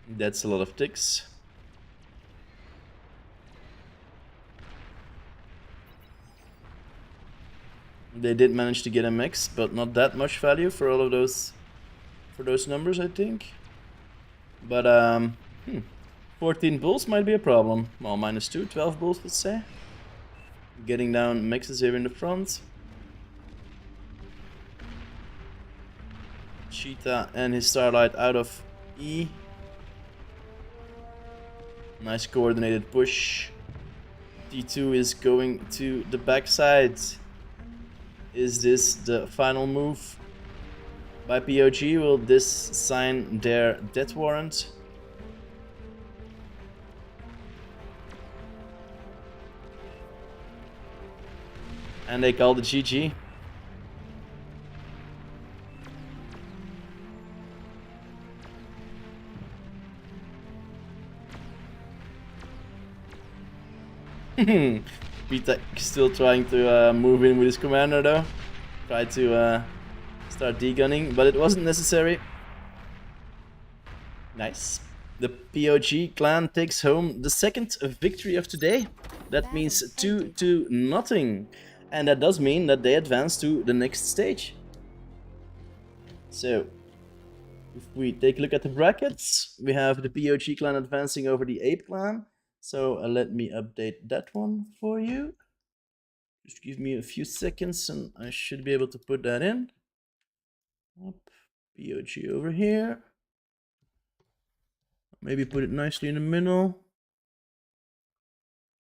Speaker 1: That's a lot of ticks. They did manage to get a mix, but not that much value for all of those, for those numbers, I think. But 14 bulls might be a problem. Well, -2, 12 bulls, let's say. Getting down mixes here in the front. Cheetah and his Starlight out of E. Nice coordinated push. T2 is going to the backside. Is this the final move by POG? Will this sign their death warrant? And they call the GG. Pita still trying to move in with his commander though. Try to start degunning, but it wasn't necessary. Nice. The POG clan takes home the second victory of today. That means 2-0. And that does mean that they advance to the next stage. So, if we take a look at the brackets, we have the POG clan advancing over the Ape clan. So let me update that one for you. Just give me a few seconds and I should be able to put that in. Up, POG over here. Maybe put it nicely in the middle.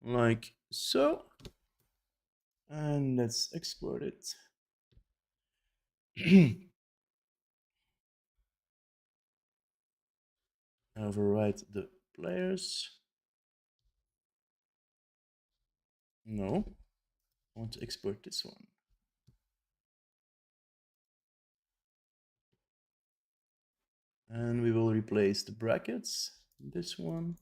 Speaker 1: Like so. And let's export it. Overwrite the players. No, I want to export this one. And we will replace the brackets, this one.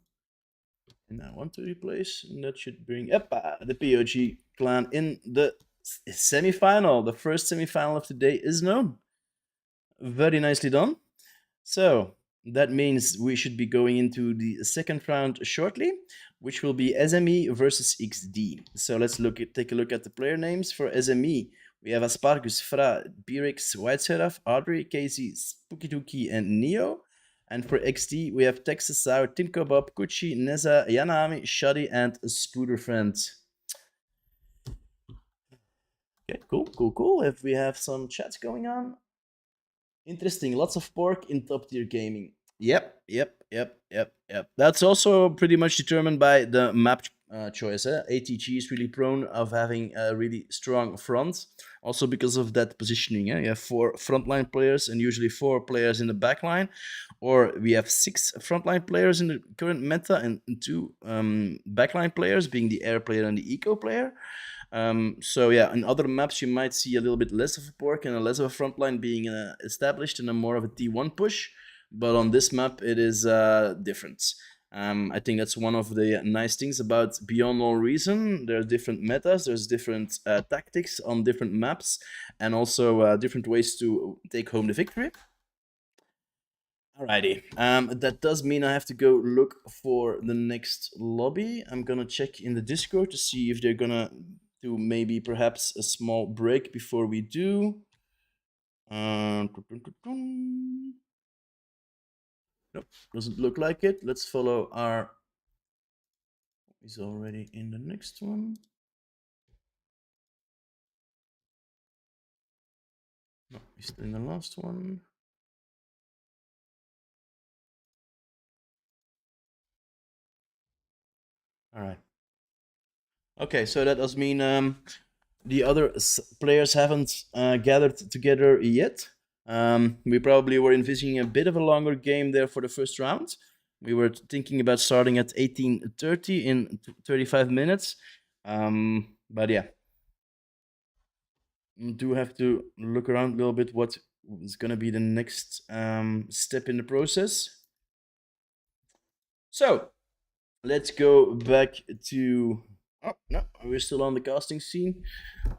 Speaker 1: And I want to replace, and that should bring the POG clan in the semi-final. The first semi-final of the day is known. Very nicely done. So that means we should be going into the second round shortly, which will be SME versus XD. So let's take a look at the player names. For SME, we have Aspargus, Fra, Birix, White Seraph, Audrey, Casey, Spooky Dookie, and Neo. And for XD, we have Texas Sour, Timko Bob, Kuchi, Neza, Yanami, Shoddy, and Spooder Friend. Okay, cool. If we have some chats going on. Interesting, lots of pork in top tier gaming. Yep. That's also pretty much determined by the map choice. ATG is really prone of having a really strong front, also because of that positioning. You have 4 frontline players and usually 4 players in the backline, or we have 6 frontline players in the current meta and 2 backline players, being the air player and the eco player. So yeah, in other maps you might see a little bit less of a pork and a less of a frontline being established and a more of a T1 push. But on this map it is different. I think that's one of the nice things about Beyond All Reason. There's different metas, there's different tactics on different maps, and also different ways to take home the victory. Alrighty, that does mean I have to go look for the next lobby. I'm gonna check in the Discord to see if they're gonna do maybe perhaps a small break before we do. Nope, doesn't look like it. Let's follow our... He's already in the next one. No, he's still in the last one. All right. Okay, so that does mean the other players haven't gathered together yet. We probably were envisioning a bit of a longer game there for the first round. We were thinking about starting at 18:30 in 35 minutes. But yeah, we do have to look around a little bit what is going to be the next step in the process. So let's go back to. Oh, no, we're still on the casting scene.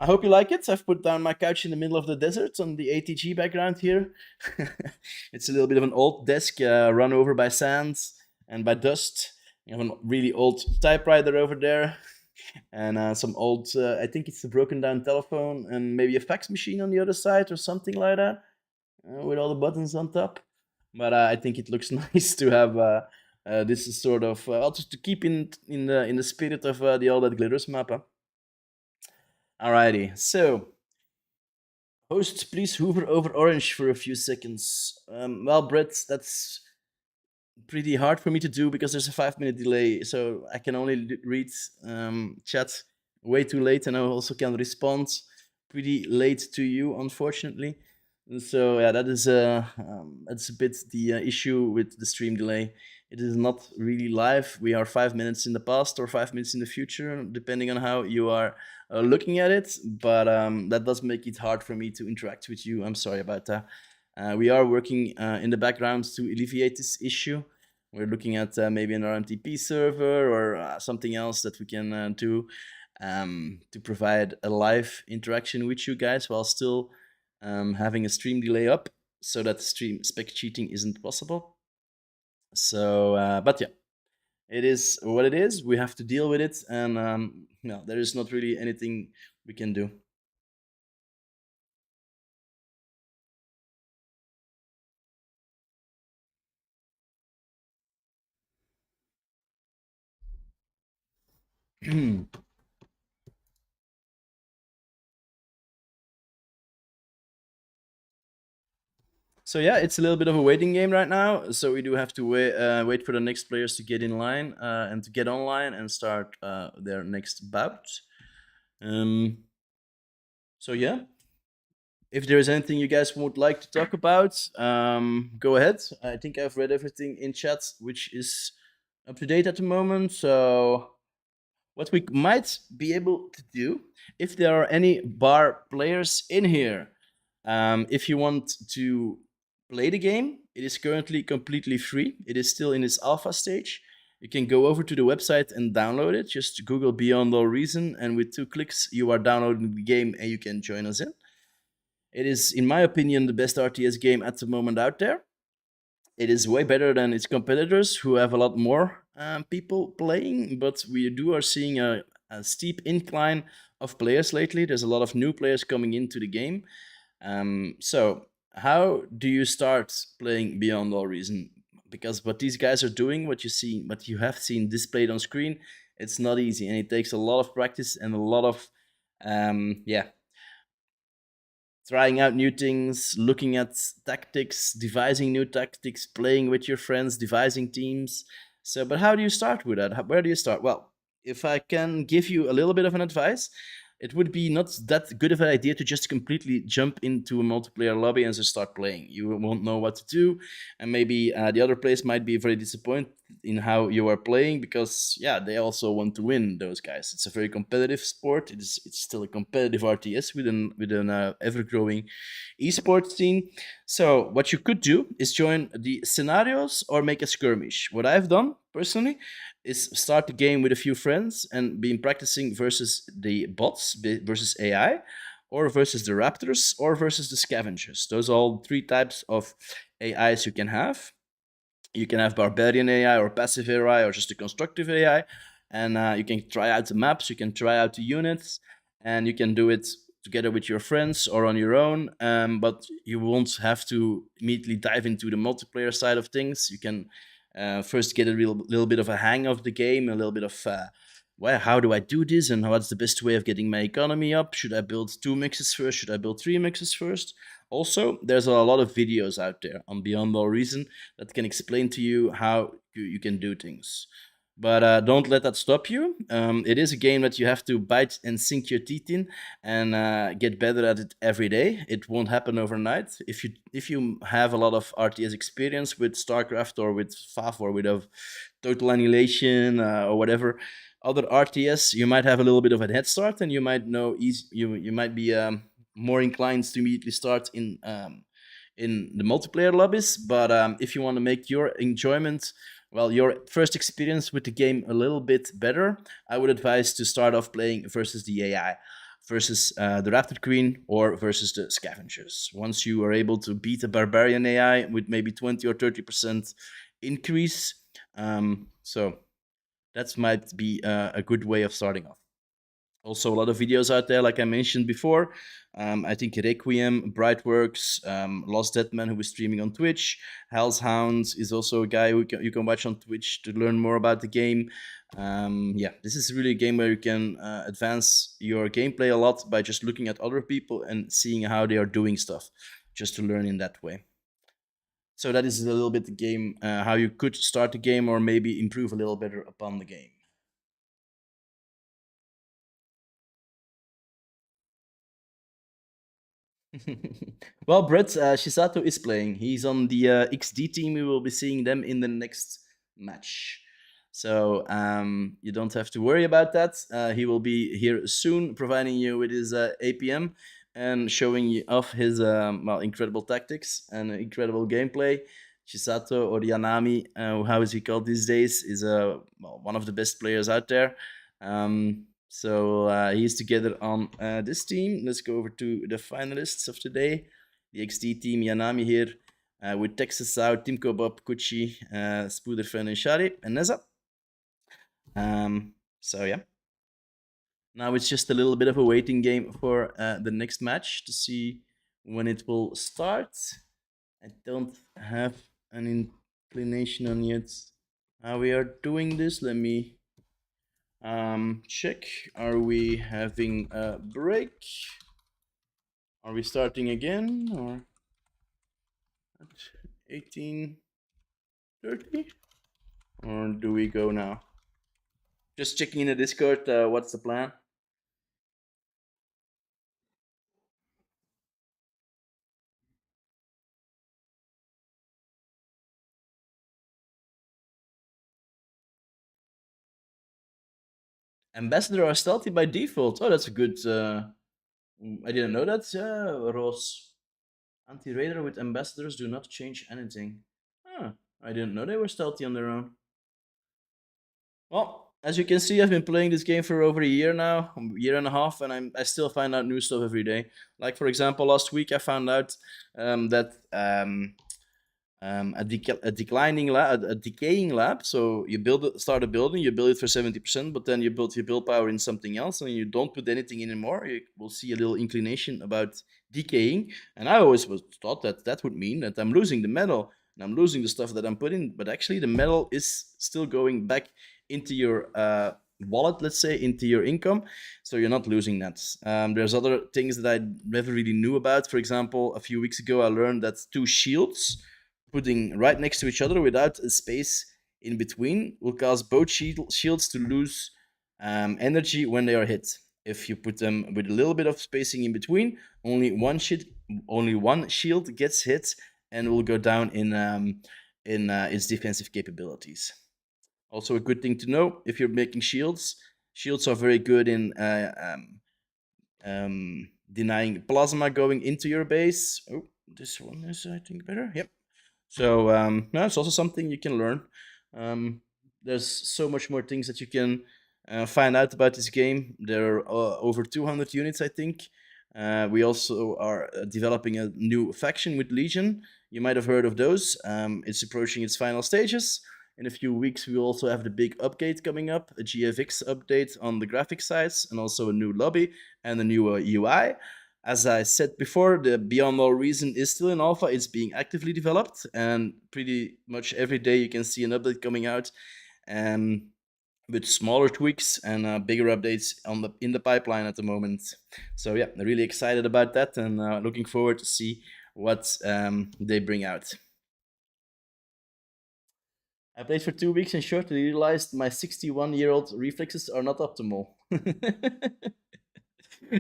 Speaker 1: I hope you like it. I've put down my couch in the middle of the desert on the ATG background here. It's a little bit of an old desk run over by sands and by dust. You have a really old typewriter over there, and some old, I think it's a broken down telephone, and maybe a fax machine on the other side or something like that, with all the buttons on top. But I think it looks nice to have this is sort of also to keep in the spirit of the All That Glitters map. Huh? Alrighty, so hosts, please hover over orange for a few seconds. Well, Brett, that's pretty hard for me to do because there's a 5 minute delay, so I can only read chat way too late, and I also can respond pretty late to you, unfortunately. And so yeah, that's a bit the issue with the stream delay. It is not really live. We are 5 minutes in the past or 5 minutes in the future, depending on how you are looking at it. But that does make it hard for me to interact with you. I'm sorry about that. We are working in the background to alleviate this issue. We're looking at maybe an RMTP server or something else that we can do to provide a live interaction with you guys while still having a stream delay up so that stream spec cheating isn't possible. So, but yeah, it is what it is. We have to deal with it, and no, there is not really anything we can do. So yeah, it's a little bit of a waiting game right now. So we do have to wait for the next players to get in line and to get online and start their next bout. Um, so yeah, if there is anything you guys would like to talk about, go ahead. I think I've read everything in chat, which is up to date at the moment. So what we might be able to do, if there are any bar players in here, if you want to play the game, it is currently completely free. It is still in its alpha stage. You can go over to the website and download it. Just Google Beyond All Reason, and with 2 clicks, you are downloading the game and you can join us in. It is, in my opinion, the best RTS game at the moment out there. It is way better than its competitors, who have a lot more people playing, but we are seeing a steep incline of players lately. There's a lot of new players coming into the game. So, how do you start playing Beyond All Reason? Because what these guys are doing, what you have seen displayed on screen, it's not easy, and it takes a lot of practice and a lot of yeah, trying out new things, looking at tactics, devising new tactics, playing with your friends, devising teams. So, but how do you start with that? Where do you start? Well, if I can give you a little bit of an advice, it would be not that good of an idea to just completely jump into a multiplayer lobby and just start playing. You won't know what to do, and maybe the other players might be very disappointed in how you are playing because yeah, they also want to win. Those guys. It's a very competitive sport. It's still a competitive RTS within ever growing esports scene. So what you could do is join the scenarios or make a skirmish. What I've done personally is start the game with a few friends and been practicing versus the bots, versus AI, or versus the raptors, or versus the scavengers. Those are all 3 types of AIs you can have. You can have barbarian AI or passive AI or just a constructive AI, and you can try out the maps, you can try out the units, and you can do it together with your friends or on your own. But you won't have to immediately dive into the multiplayer side of things. You can first get a little bit of a hang of the game, a little bit of well, how do I do this, and what's the best way of getting my economy up? Should I build 2 mixes first? Should I build 3 mixes first? Also, there's a lot of videos out there on Beyond All Reason that can explain to you how you can do things. But don't let that stop you. It is a game that you have to bite and sink your teeth in, and get better at it every day. It won't happen overnight. If you have a lot of RTS experience with StarCraft or with FAF or with Total Annihilation or whatever other RTS, you might have a little bit of a head start, and you might know you might be more inclined to immediately start in the multiplayer lobbies. But if you want to make your enjoyment, well, your first experience with the game a little bit better, I would advise to start off playing versus the AI, versus the Raptor Queen, or versus the Scavengers. Once you are able to beat a Barbarian AI with maybe 20 or 30% increase, so that might be a good way of starting off. Also, a lot of videos out there, like I mentioned before. I think Requiem, Brightworks, Lost Deadman, who is streaming on Twitch. Hell's Hounds is also a guy you can watch on Twitch to learn more about the game. Yeah, this is really a game where you can advance your gameplay a lot by just looking at other people and seeing how they are doing stuff, just to learn in that way. So that is a little bit the game, how you could start the game or maybe improve a little better upon the game. Well, Brett, Shisato is playing. He's on the XD team. We will be seeing them in the next match. So you don't have to worry about that. He will be here soon, providing you with his APM and showing you off his well, incredible tactics and incredible gameplay. Shisato, or Yanami, how is he called these days, is well, one of the best players out there. So he's together on this team. Let's go over to the finalists of today. The XT team, Yanami here, with Texas out, Timko, Bob, Kuchi, Spooderfen, and Shari, and Neza. So yeah. Now it's just a little bit of a waiting game for the next match to see when it will start. I don't have an inclination on yet how we are doing this. Let me check. Are we having a break? Are we starting again or at 18:30? Or do we go now? Just checking in the Discord. What's the plan? Ambassador are stealthy by default. Oh, that's a good. I didn't know that. Ross. Anti-radar with ambassadors do not change anything. Huh. I didn't know they were stealthy on their own. Well, as you can see, I've been playing this game for over a year now, a year and a half, and I still find out new stuff every day. Like for example, last week I found out that a declining lab, a decaying lab. So you start a building, you build it for 70%, but then you build your build power in something else, and you don't put anything in anymore. You will see a little inclination about decaying, and I always thought that that would mean that I'm losing the metal and I'm losing the stuff that I'm putting, but actually the metal is still going back into your wallet, let's say, into your income, so you're not losing that. There's other things that I never really knew about. For example, a few weeks ago I learned that two shields putting right next to each other without a space in between will cause both shields to lose energy when they are hit. If you put them with a little bit of spacing in between, only one shield gets hit and will go down in its defensive capabilities. Also, a good thing to know if you're making shields. Shields are very good in denying plasma going into your base. Oh, this one is, I think, better. Yep. So no, it's also something you can learn. Um, there's so much more things that you can find out about this game. There are over 200 units, I think. We also are developing a new faction with Legion. You might have heard of those. It's approaching its final stages. In a few weeks, we will also have the big update coming up, a GFX update on the graphic sides, and also a new lobby and a new UI. As I said before, the Beyond All Reason is still in alpha. It's being actively developed, and pretty much every day you can see an update coming out, with smaller tweaks and bigger updates in the pipeline at the moment. So yeah, really excited about that, and looking forward to see what they bring out. I played for 2 weeks and shortly realized my 61-year-old reflexes are not optimal.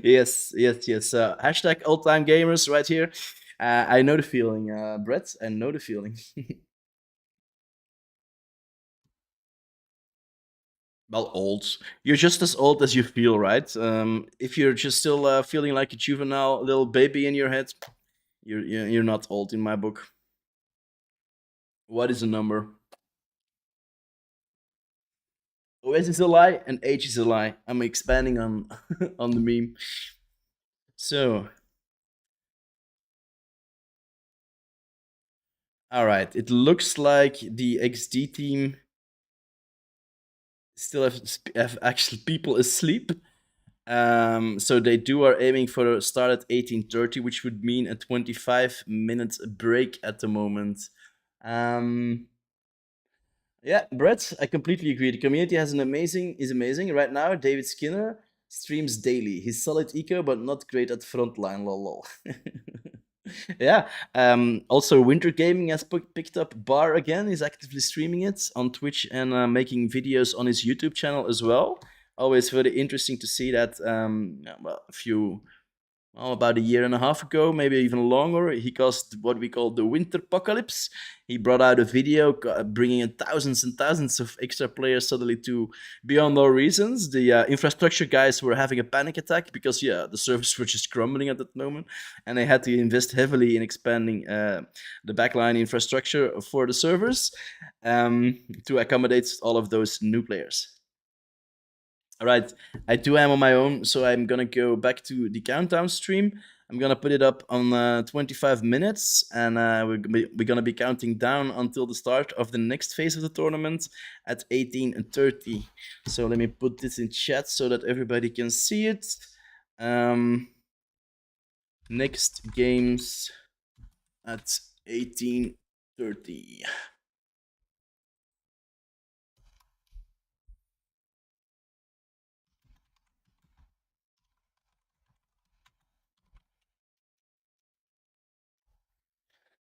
Speaker 1: Yes, yes, yes. Hashtag old time gamers right here. I know the feeling, Brett. I know the feeling. Well, old. You're just as old as you feel, right? If you're just still feeling like a juvenile little baby in your head, you're not old in my book. What is a number? OS is a lie and age is a lie. I'm expanding on on the meme. So, all right. It looks like the XD team still have actual people asleep. So they are aiming for a start at 18:30, which would mean a 25 minutes break at the moment. Um, yeah, Brett, I completely agree. The community is amazing right now. David Skinner streams daily. He's solid eco, but not great at frontline. Lol, lol. Yeah. Also, Winter Gaming has picked up Bar again. He's actively streaming it on Twitch and making videos on his YouTube channel as well. Always very interesting to see that. Yeah, well, a few about a year and a half ago, maybe even longer, he caused what we call the winter apocalypse. He brought out a video bringing in thousands and thousands of extra players suddenly to beyond all reasons. The infrastructure guys were having a panic attack because, yeah, the servers were just crumbling at that moment, and they had to invest heavily in expanding the backline infrastructure for the servers to accommodate all of those new players. All right, I do am on my own, so I'm gonna go back to the countdown stream. I'm gonna put it up on 25 minutes, and we're gonna be counting down until the start of the next phase of the tournament at 18:30. So let me put this in chat so that everybody can see it. Next games at 18:30.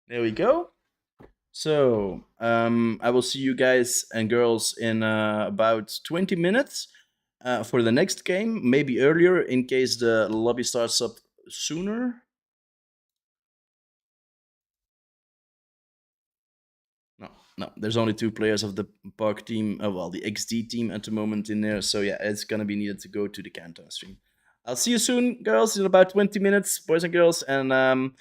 Speaker 1: There we go. So I will see you guys and girls in about 20 minutes for the next game, maybe earlier in case the lobby starts up sooner. No, no, there's only two players of the Park team, well, the XD team at the moment in there. So yeah, it's gonna be needed to go to the countdown stream. I'll see you soon, girls, in about 20 minutes, boys and girls, and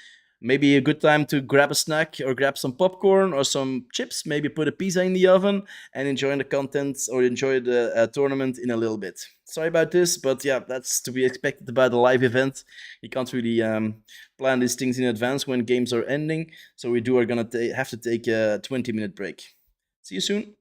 Speaker 1: maybe a good time to grab a snack or grab some popcorn or some chips, maybe put a pizza in the oven and enjoy the content or enjoy the tournament in a little bit. Sorry about this, but yeah, that's to be expected about a live event. You can't really plan these things in advance when games are ending, so we are gonna have to take a 20-minute break. See you soon.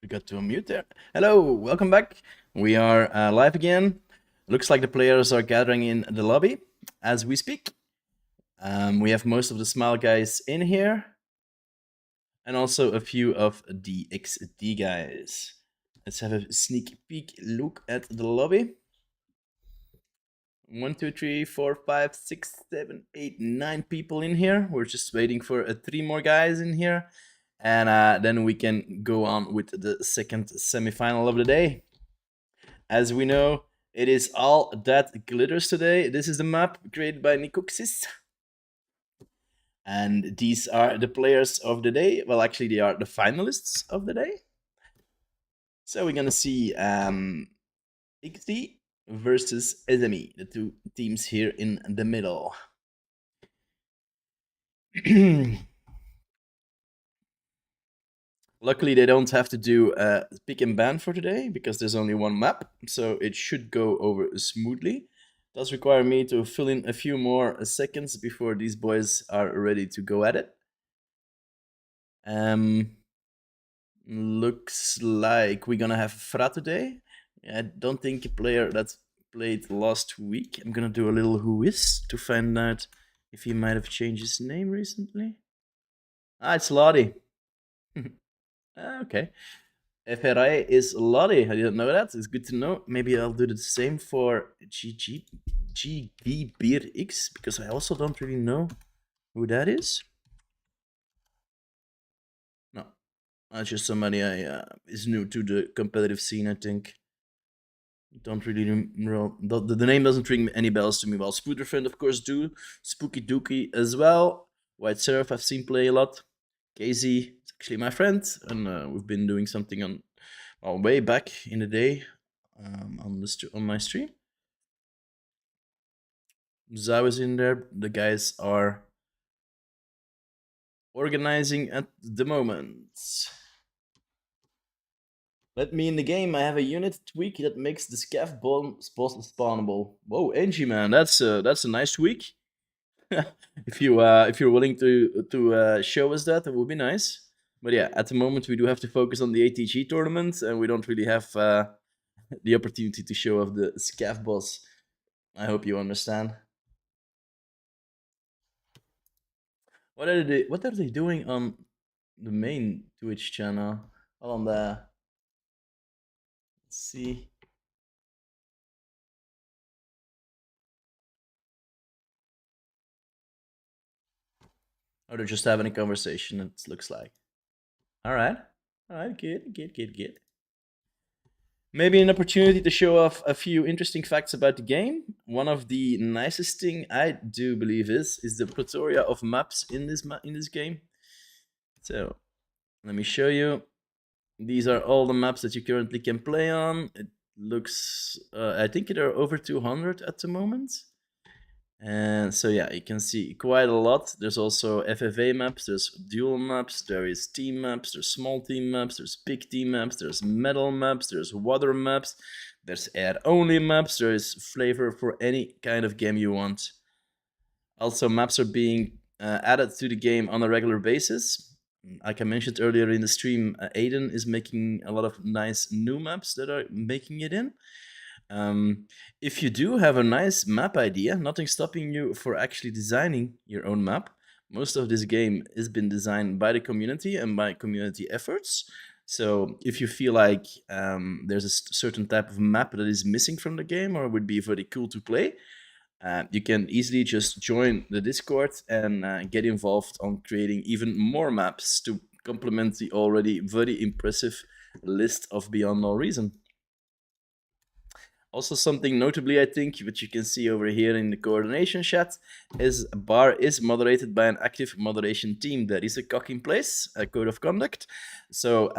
Speaker 1: We got to unmute there. Hello, welcome back. We are live again. Looks like the players are gathering in the lobby as we speak. We have most of the Smile guys in here, and also a few of the XD guys. Let's have a sneak peek look at the lobby. 1, 2, 3, 4, 5, 6, 7, 8, 9 people in here. We're just waiting for 3 more guys in here. And then we can go on with the second semifinal of the day. As we know, it is all that glitters today. This is the map created by Nikoxis. And these are the players of the day. Well, actually, they are the finalists of the day. So we're gonna see XD versus SME, the two teams here in the middle. Luckily, they don't have to do pick and ban for today because there's only one map, so it should go over smoothly. It does require me to fill in a few more seconds before these boys are ready to go at it. Looks like we're gonna have Fra today. I don't think a player that played last week. I'm gonna do a little who is to find out if he might have changed his name recently. Ah, it's Lottie. Okay. FRI is Lottie. I didn't know that. It's good to know. Maybe I'll do the same for GD Beer X because I also don't really know who that is. No, that's just somebody I is new to the competitive scene. I think. Don't really know. The name doesn't ring any bells to me. Well, Spooderfriend, of course, do. Spooky Dookie as well. White Seraph, I've seen play a lot. Casey is actually my friend, and we've been doing something on, well, way back in the day on my stream. Zao is in there. The guys are organizing at the moment. Let me in the game. I have a unit tweak that makes the scav bomb spawnable. Whoa, Angie, man, that's a nice tweak. If you're willing to show us that, it would be nice. But yeah, at the moment we do have to focus on the ATG tournament, and we don't really have the opportunity to show off the scav boss. I hope you understand. What are they doing on the main Twitch channel? Well, on the, let's see. Oh, they're just having a conversation. It looks like. All right, good. Maybe an opportunity to show off a few interesting facts about the game. One of the nicest thing I do believe is the plethora of maps in this game. So let me show you. These are all the maps that you currently can play on. It looks, I think there are over 200 at the moment. And so yeah, you can see quite a lot. There's also FFA maps, there's dual maps, there is team maps, there's small team maps, there's big team maps, there's metal maps, there's water maps, there's air only maps, there is flavor for any kind of game you want. Also, maps are being added to the game on a regular basis. Like I mentioned earlier in the stream, Aiden is making a lot of nice new maps that are making it in. If you do have a nice map idea, nothing stopping you for actually designing your own map. Most of this game has been designed by the community and by community efforts. So if you feel like there's a certain type of map that is missing from the game or would be very cool to play, you can easily just join the Discord and get involved on creating even more maps to complement the already very impressive list of Beyond No Reason. Also, something notably, I think, which you can see over here in the coordination chat, is bar is moderated by an active moderation team. There is a cock in place, a code of conduct. So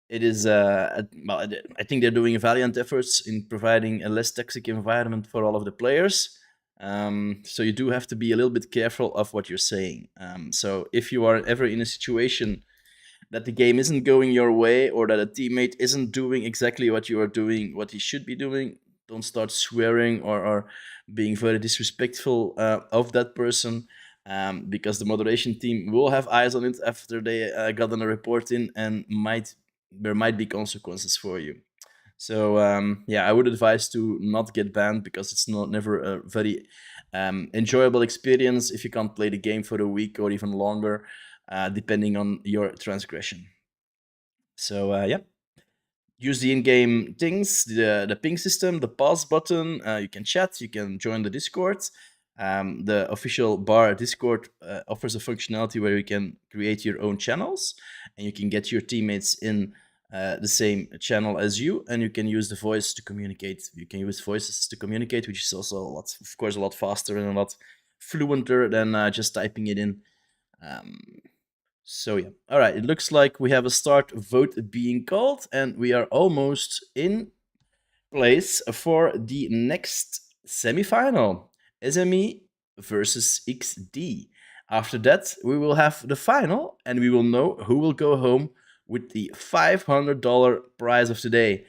Speaker 1: it is, well, I think they're doing valiant efforts in providing a less toxic environment for all of the players. So you do have to be a little bit careful of what you're saying. So if you are ever in a situation that the game isn't going your way or that a teammate isn't doing exactly what you are doing, what he should be doing, don't start swearing or being very disrespectful of that person, because the moderation team will have eyes on it after they gotten a report in and might there might be consequences for you. So yeah, I would advise to not get banned because it's never a very enjoyable experience if you can't play the game for a week or even longer, depending on your transgression. So yeah, use the in-game things, the ping system, the pause button. You can chat, you can join the Discord. The official bar Discord offers a functionality where you can create your own channels, and you can get your teammates in the same channel as you, and you can use the voice to communicate. You can use voices to communicate, which is also a lot, of course, a lot faster and a lot fluenter than just typing it in. Um, so yeah, all right. It looks like we have a start vote being called, and we are almost in place for the next semifinal: SME versus XD. After that, we will have the final, and we will know who will go home with the $500 prize of today.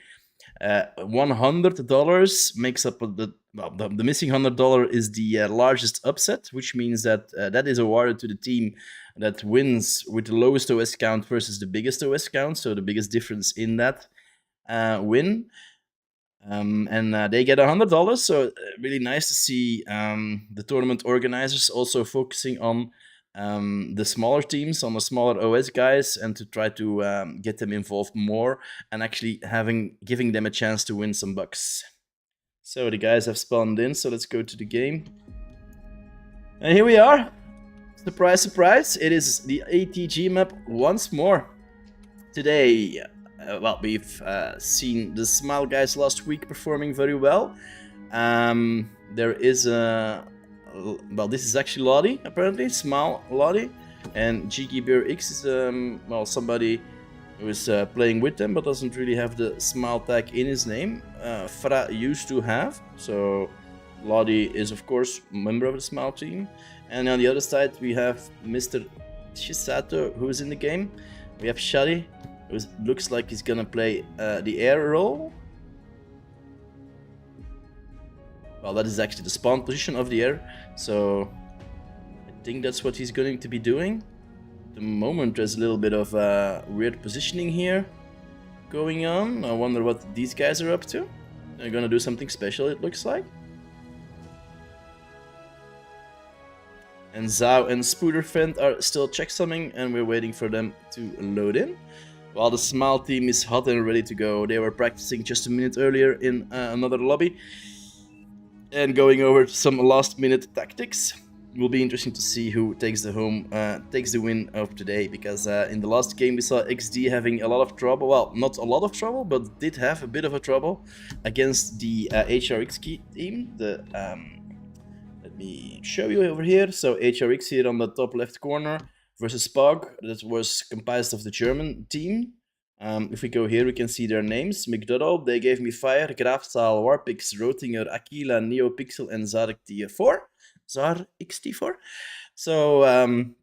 Speaker 1: $100 makes up the missing $100 is the largest upset, which means that that is awarded to the team that wins with the lowest OS count versus the biggest OS count. So the biggest difference in that win. And they get $100. So really nice to see the tournament organizers also focusing on the smaller teams, on the smaller OS guys, and to try to get them involved more and actually giving them a chance to win some bucks. So the guys have spawned in, so let's go to the game. And here we are. Surprise, surprise! It is the ATG map once more. Today, well, we've seen the Smile guys last week performing very well. There is a... Well, this is actually Lottie, apparently. Smile Lottie. And Jiggy Bear X is, well, somebody who is playing with them, but doesn't really have the Smile tag in his name. Fra used to have, so Lottie is, of course, a member of the Smile team. And on the other side, we have Mr. Shisato, who's in the game. We have Shadi, who looks like he's gonna play the air role. Well, that is actually the spawn position of the air, so I think that's what he's going to be doing. At the moment, there's a little bit of weird positioning here going on. I wonder what these guys are up to. They're gonna do something special, it looks like. And Zhao and Spooderfend are still checksumming, and we're waiting for them to load in. While the Smile team is hot and ready to go. They were practicing just a minute earlier in another lobby and going over some last-minute tactics. It will be interesting to see who takes the win of today, because in the last game we saw XD having a lot of trouble. Well, not a lot of trouble, but did have a bit of a trouble against the HRX team. Let me show you over here. So HRX here on the top left corner versus POG, that was comprised of the German team. If we go here, we can see their names. McDonald, They Gave Me Fire, Graafzaal, Warpix, Rotinger, Aquila, NeoPixel, and ZarXT4. So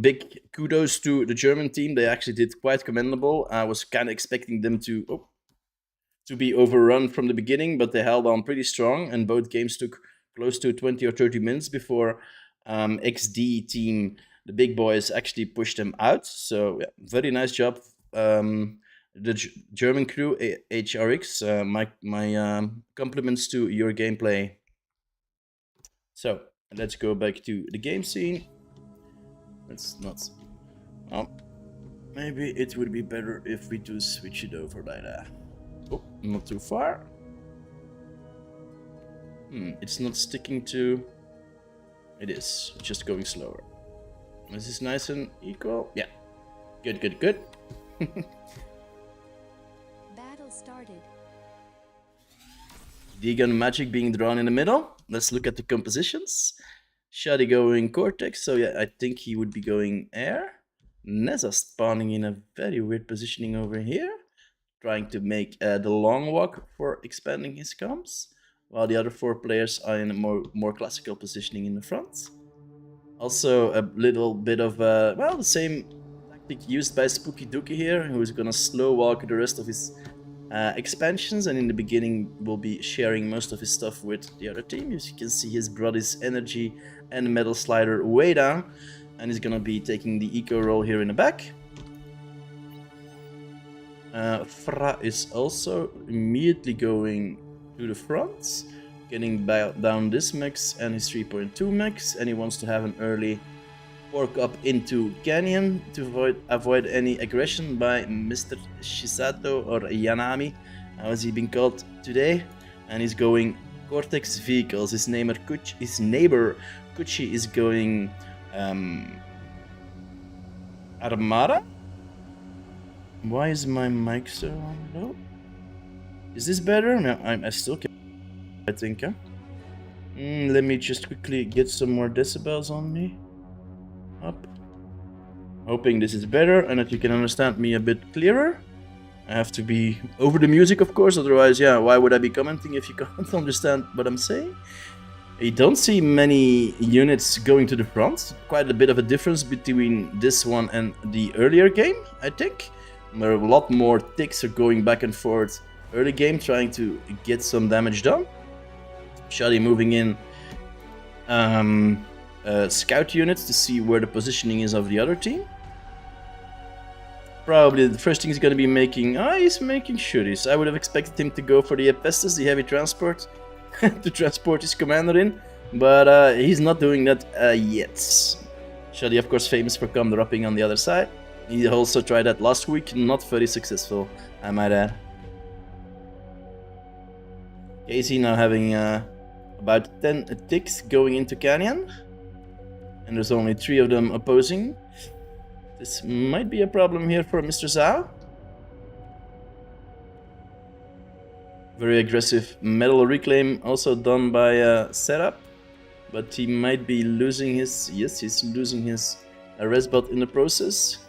Speaker 1: big kudos to the German team. They actually did quite commendable. I was kind of expecting them to be overrun from the beginning, but they held on pretty strong, and both games took close to 20 or 30 minutes before XD team, the big boys, actually pushed them out. So yeah, very nice job, the German crew, HRX. My compliments to your gameplay. So let's go back to the game scene. Let's not... Oh, maybe it would be better if we do switch it over like that. Oh, not too far. It's not sticking to... It is, just going slower. Is this nice and equal? Yeah. Good, good, good.
Speaker 2: Battle started.
Speaker 1: D-Gun Magic being drawn in the middle. Let's look at the compositions. Shadi going Cortex, so yeah, I think he would be going air. Neza spawning in a very weird positioning over here, trying to make the long walk for expanding his comms, while the other 4 players are in a more classical positioning in the front. Also a little bit of, well, the same tactic used by Spooky Dookie here, who's gonna slow walk the rest of his expansions, and in the beginning will be sharing most of his stuff with the other team. As you can see, his brought his energy and metal slider way down, and he's gonna be taking the eco roll here in the back. Fra is also immediately going to the front, getting down this mix and his 3.2 mix, and he wants to have an early fork up into Canyon to avoid any aggression by Mr. Shisato or Yanami, how has he been called today? And he's going Cortex Vehicles. His neighbor Kuchi is going Armada? Why is my mic so low? Is this better? No, I still can't. I think, huh? Let me just quickly get some more decibels on me. Up. Hoping this is better and that you can understand me a bit clearer. I have to be over the music, of course, otherwise, yeah, why would I be commenting if you can't understand what I'm saying? You don't see many units going to the front. Quite a bit of a difference between this one and the earlier game, I think. Where a lot more ticks are going back and forth early game, trying to get some damage done. Shoddy moving in scout units to see where the positioning is of the other team. Probably the first thing he's going to be making... he's making shooties. I would have expected him to go for the Epestus, the heavy transport, to transport his commander in. But he's not doing that yet. Shoddy, of course, famous for come dropping on the other side. He also tried that last week, not very successful, I might add. Casey now having about 10 ticks going into Canyon. And there's only 3 of them opposing. This might be a problem here for Mr. Zhao. Very aggressive metal reclaim also done by Setup. But he might be losing his... Yes, he's losing his res bot in the process.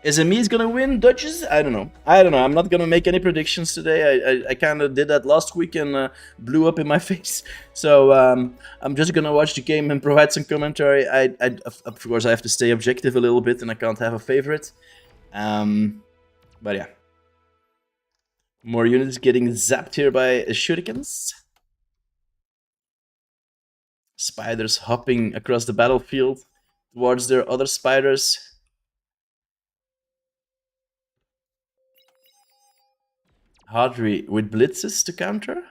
Speaker 1: SME is gonna win Dodges? I don't know. I'm not gonna make any predictions today. I kind of did that last week and blew up in my face. So I'm just gonna watch the game and provide some commentary. Of course, I have to stay objective a little bit and I can't have a favorite. But yeah. More units getting zapped here by shurikens. Spiders hopping across the battlefield towards their other spiders. Hadri with blitzes to counter.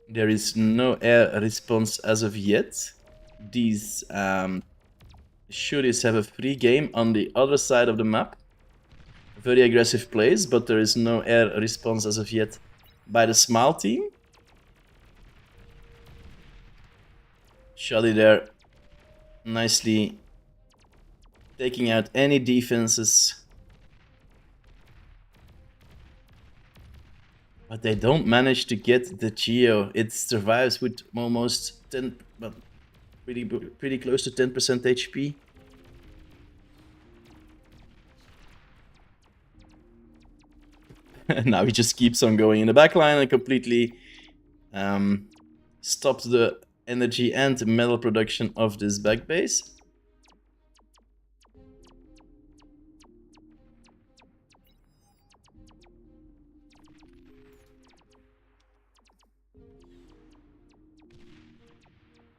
Speaker 1: There is no air response as of yet. These shooties have a free game on the other side of the map. Very aggressive plays, but there is no air response as of yet by the Smile team. Shoddy there nicely taking out any defenses. But they don't manage to get the Geo. It survives with almost 10, well, pretty close to 10% HP. Now he just keeps on going in the backline and completely stops the energy and metal production of this back base.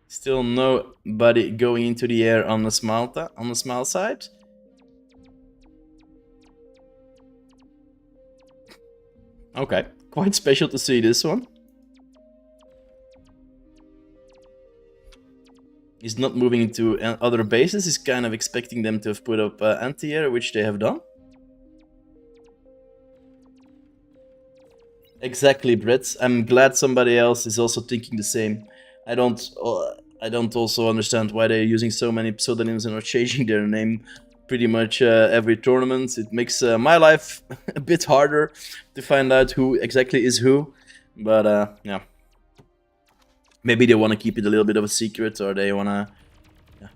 Speaker 1: Still nobody going into the air on the Smile side. Okay, quite special to see this one. He's not moving into other bases, he's kind of expecting them to have put up anti-air, which they have done. Exactly, Brett. I'm glad somebody else is also thinking the same. I don't also understand why they're using so many pseudonyms and are changing their name pretty much every tournament. It makes my life a bit harder to find out who exactly is who. But yeah. Maybe they want to keep it a little bit of a secret, or they want to... Yeah.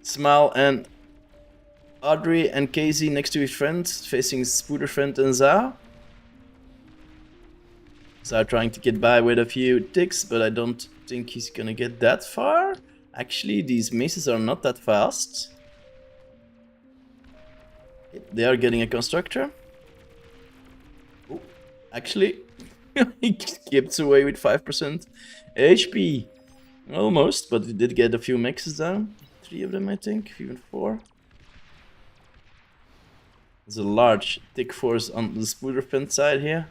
Speaker 1: Smile and Audrey and Casey next to his friend, facing Spooderfriend and Za. So trying to get by with a few ticks, but I don't think he's gonna get that far. Actually, these maces are not that fast. They are getting a constructor. Oh, actually, he skips away with 5% HP. Almost, but he did get a few mixes down. 3 of them, I think, even 4. There's a large tick force on the Spooder fence side here.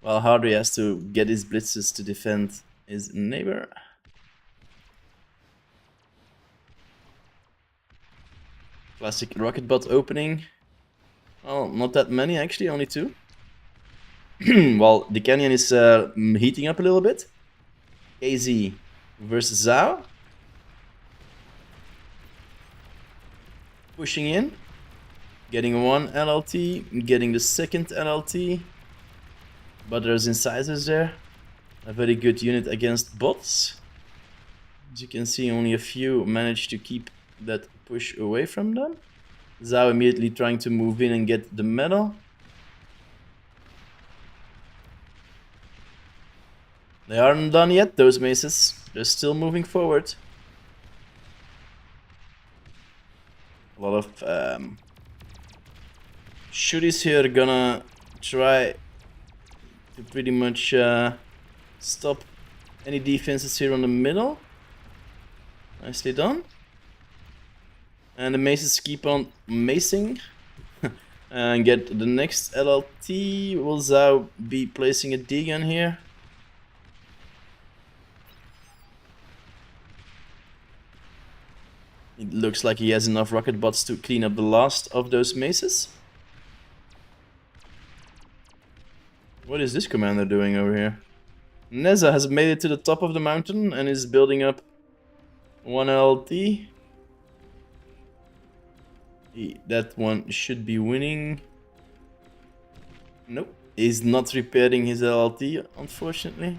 Speaker 1: While Hardy has to get his blitzes to defend his neighbor. Classic rocket bot opening. Well, not that many actually, only 2. While the canyon is heating up a little bit. KZ versus Zhao. Pushing in. Getting 1 LLT, getting the second LLT. But there's incisors there. A very good unit against bots. As you can see, only a few managed to keep that push away from them. Zhao immediately trying to move in and get the medal. They aren't done yet, those maces. They're still moving forward. A lot of shooties here gonna try to pretty much stop any defenses here on the middle. Nicely done. And the maces keep on macing. And get the next LLT. Will Zhao be placing a D-gun here? It looks like he has enough rocket bots to clean up the last of those maces. What is this commander doing over here? Neza has made it to the top of the mountain and is building up 1 LT. That one should be winning. Nope, he's not repairing his LT, unfortunately.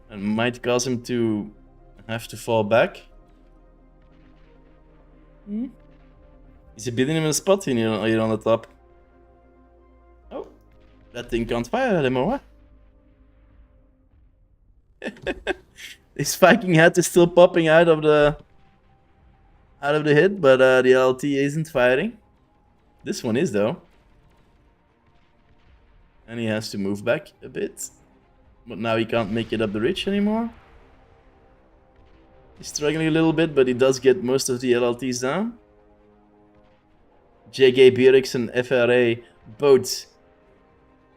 Speaker 1: And might cause him to have to fall back. He's beating him in a spot here on the top. Oh, that thing can't fire anymore. His Viking head is still popping out of the hit, but the LT isn't firing. This one is though. And he has to move back a bit. But now he can't make it up the ridge anymore. He's struggling a little bit, but he does get most of the LLTs down. JK Birix and FRA both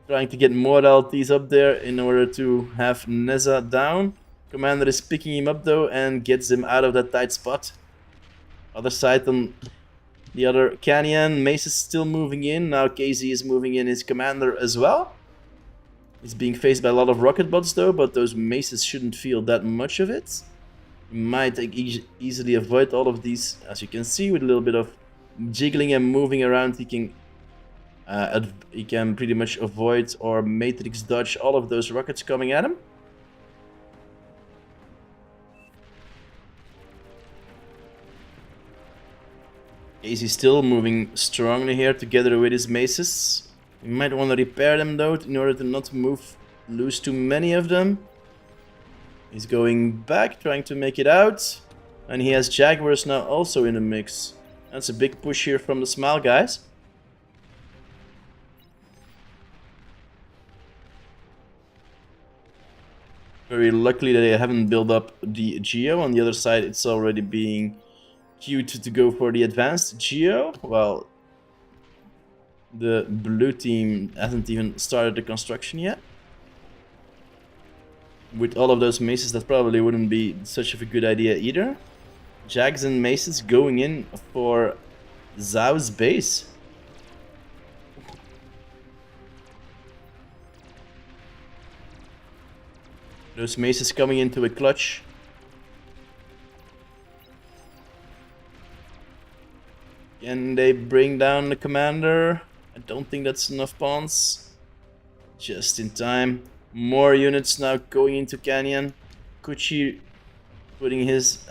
Speaker 1: trying to get more LLTs up there in order to have Neza down. Commander is picking him up though and gets him out of that tight spot. Other side on the other canyon, Mace is still moving in. Now KZ is moving in his commander as well. He's being faced by a lot of rocket bots though, but those maces shouldn't feel that much of it. He might easily avoid all of these, as you can see, with a little bit of jiggling and moving around. He can pretty much avoid or matrix dodge all of those rockets coming at him. KZ still moving strongly here together with his maces. You might want to repair them though, in order to not lose too many of them. He's going back, trying to make it out. And he has Jaguars now also in the mix. That's a big push here from the Smile guys. Very luckily that they haven't built up the Geo. On the other side, it's already being queued to go for the advanced Geo. Well, the blue team hasn't even started the construction yet. With all of those maces, that probably wouldn't be such of a good idea either. Jags and maces going in for Zhao's base. Those maces coming into a clutch. Can they bring down the commander? I don't think that's enough pawns. Just in time. More units now going into Canyon. Kuchi putting his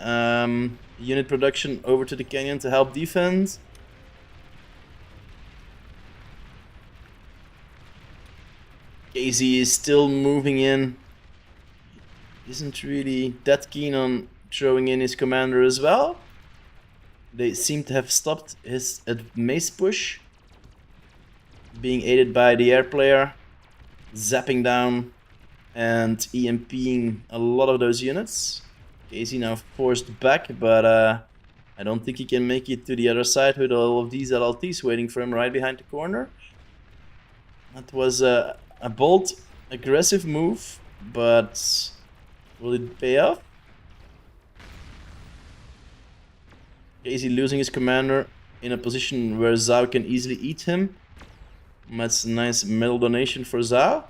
Speaker 1: unit production over to the Canyon to help defend. Casey is still moving in. Isn't really that keen on throwing in his commander as well. They seem to have stopped his mace push, being aided by the air player, zapping down and EMPing a lot of those units. Casey now forced back, but I don't think he can make it to the other side with all of these LLTs waiting for him right behind the corner. That was a bold, aggressive move, but will it pay off? Casey losing his commander in a position where Zhao can easily eat him. That's a nice metal donation for Zhao.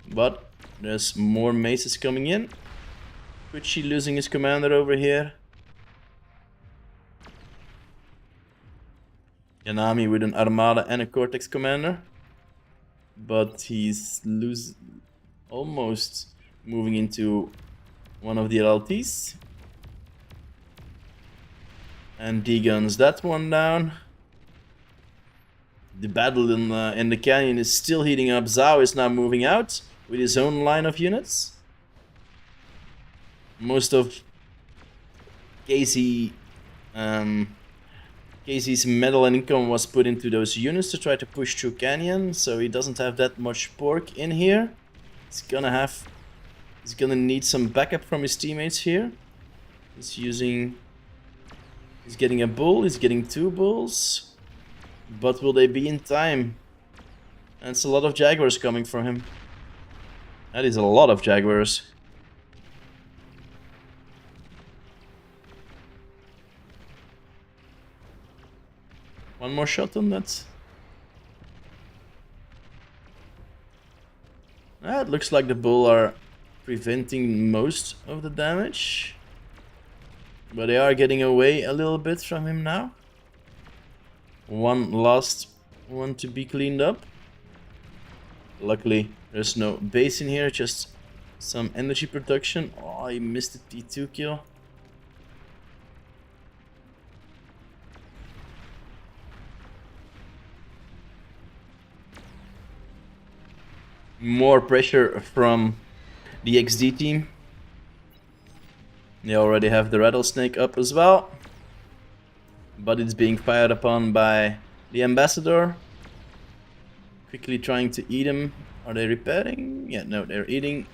Speaker 1: But there's more maces coming in. Twitchy losing his commander over here. Yanami with an Armada and a Cortex commander. But he's almost moving into one of the LLTs. And D-guns that one down. The battle in the canyon is still heating up. Zhao is now moving out with his own line of units. Most of Casey's metal and income was put into those units to try to push through canyon, so he doesn't have that much pork in here. He's gonna need some backup from his teammates here. He's getting a bull, he's getting 2 bulls. But will they be in time? That's a lot of Jaguars coming for him. That is a lot of Jaguars. One more shot on that. It looks like the bull are preventing most of the damage. But they are getting away a little bit from him now. One last one to be cleaned up. Luckily, there's no base in here, just some energy production. Oh, he missed the T2 kill. More pressure from the XD team. They already have the rattlesnake up as well. But it's being fired upon by the ambassador. Quickly trying to eat him. Are they repairing? Yeah, no, they're eating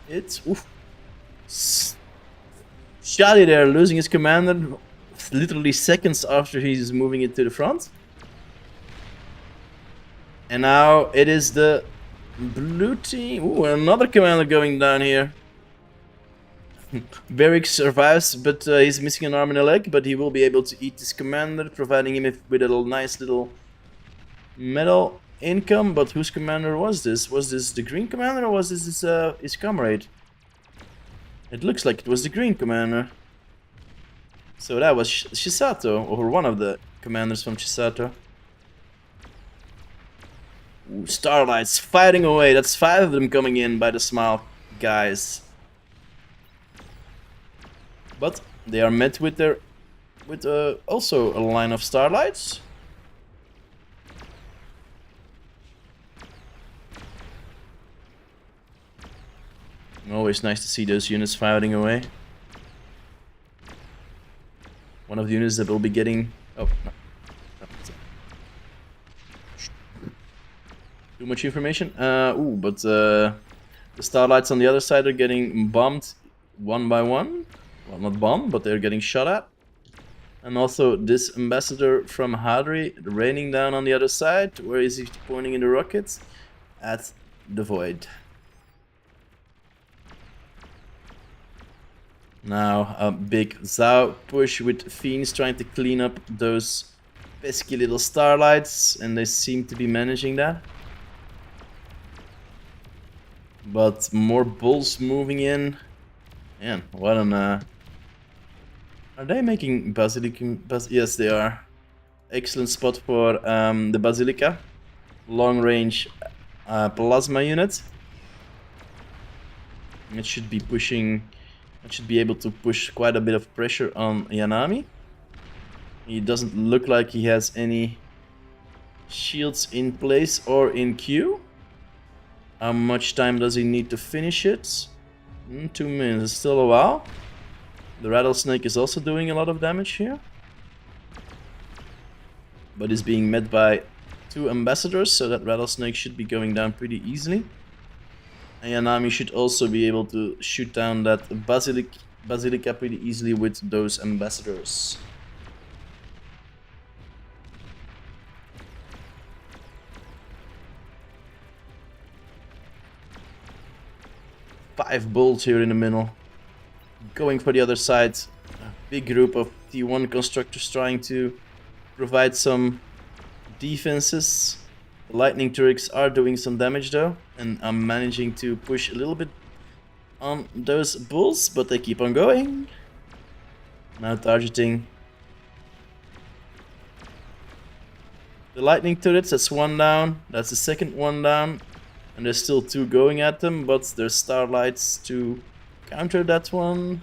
Speaker 1: it. Oof. Shadi there, losing his commander literally seconds after he's moving it to the front. And now it is the blue team. Ooh, another commander going down here. Beric survives, but he's missing an arm and a leg, but he will be able to eat this commander, providing him with a nice little metal income. But whose commander was this? Was this the green commander or was this his comrade? It looks like it was the green commander. So that was Shisato, or one of the commanders from Shisato. Ooh, Starlights fighting away. That's 5 of them coming in by the smile guys. But they are met with also a line of Starlights. Always nice to see those units fighting away. One of the units that will be getting... Oh, no. Too much information. But the Starlights on the other side are getting bombed one by one. Well, not bombed, but they're getting shot at. And also this ambassador from Hadri raining down on the other side. Where is he pointing in the rockets? At the void. Now a big Zhao push with Fiends trying to clean up those pesky little Starlights. And they seem to be managing that. But more bulls moving in. Man, what an... Are they making Basilica? Yes, they are. Excellent spot for the Basilica. Long range plasma unit. It should be pushing... It should be able to push quite a bit of pressure on Yanami. He doesn't look like he has any shields in place or in queue. How much time does he need to finish it? 2 minutes, it's still a while. The rattlesnake is also doing a lot of damage here. But is being met by 2 ambassadors, so that rattlesnake should be going down pretty easily. And Yanami should also be able to shoot down that basilica pretty easily with those ambassadors. Five bulls here in the middle. Going for the other side. A big group of T1 constructors trying to provide some defenses. The lightning turrets are doing some damage though, and I'm managing to push a little bit on those bulls, but they keep on going. Now targeting the lightning turrets. That's 1 down. That's the second 1 down. And there's still 2 going at them, but there's starlights to counter that one.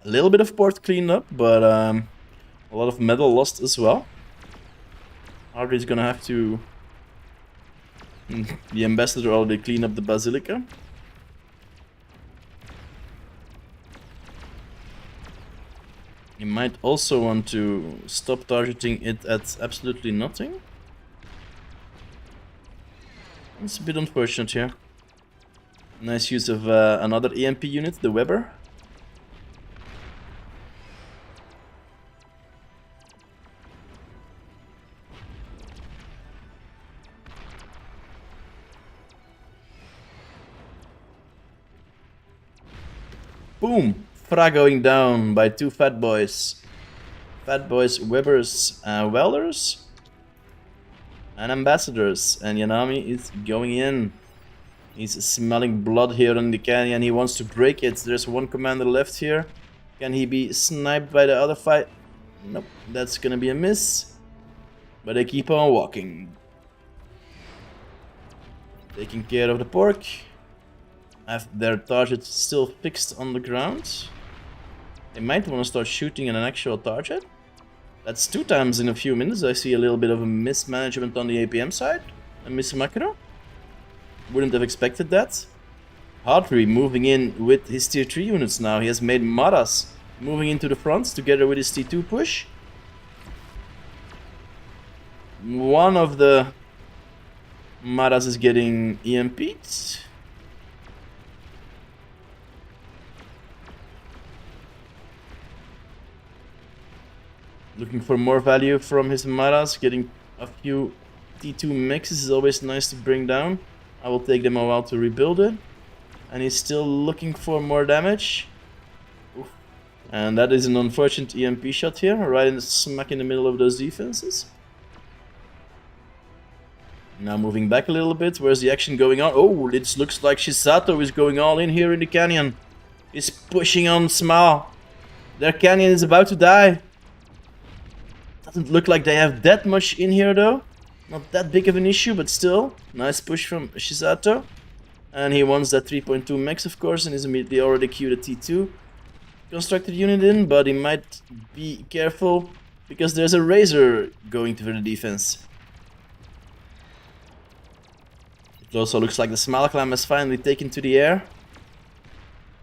Speaker 1: A little bit of port cleaned up, but a lot of metal lost as well. Hardy's gonna have to... The ambassador already cleaned up the basilica. You might also want to stop targeting it at absolutely nothing. It's a bit unfortunate here. Nice use of another EMP unit, the Weber. Boom! Fra going down by 2 fat boys. Fat boys, Webers, welders, and ambassadors. And Yanami is going in. He's smelling blood here in the canyon. He wants to break it. There's 1 commander left here. Can he be sniped by the other fight? Nope, that's gonna be a miss. But they keep on walking. Taking care of the pork. Have their target still fixed on the ground. They might want to start shooting at an actual target. That's 2 times in a few minutes. I see a little bit of a mismanagement on the APM side. A mismacro. Wouldn't have expected that. Hartry moving in with his tier 3 units now. He has made Maras moving into the front together with his T2 push. One of the Maras is getting EMP'd. Looking for more value from his Maras. Getting a few T2 mixes is always nice to bring down. I will take them a while to rebuild it. And he's still looking for more damage. Oof. And that is an unfortunate EMP shot here, right in the smack in the middle of those defenses. Now moving back a little bit. Where's the action going on? Oh, it looks like Shisato is going all in here in the canyon. He's pushing on Small. Their canyon is about to die. Doesn't look like they have that much in here though. Not that big of an issue, but still. Nice push from Shisato. And he wants that 3.2 max, of course, and is immediately already queued a T2 constructed unit in, but he might be careful because there's a Razor going for the defense. It also looks like the Small Clam has finally taken to the air.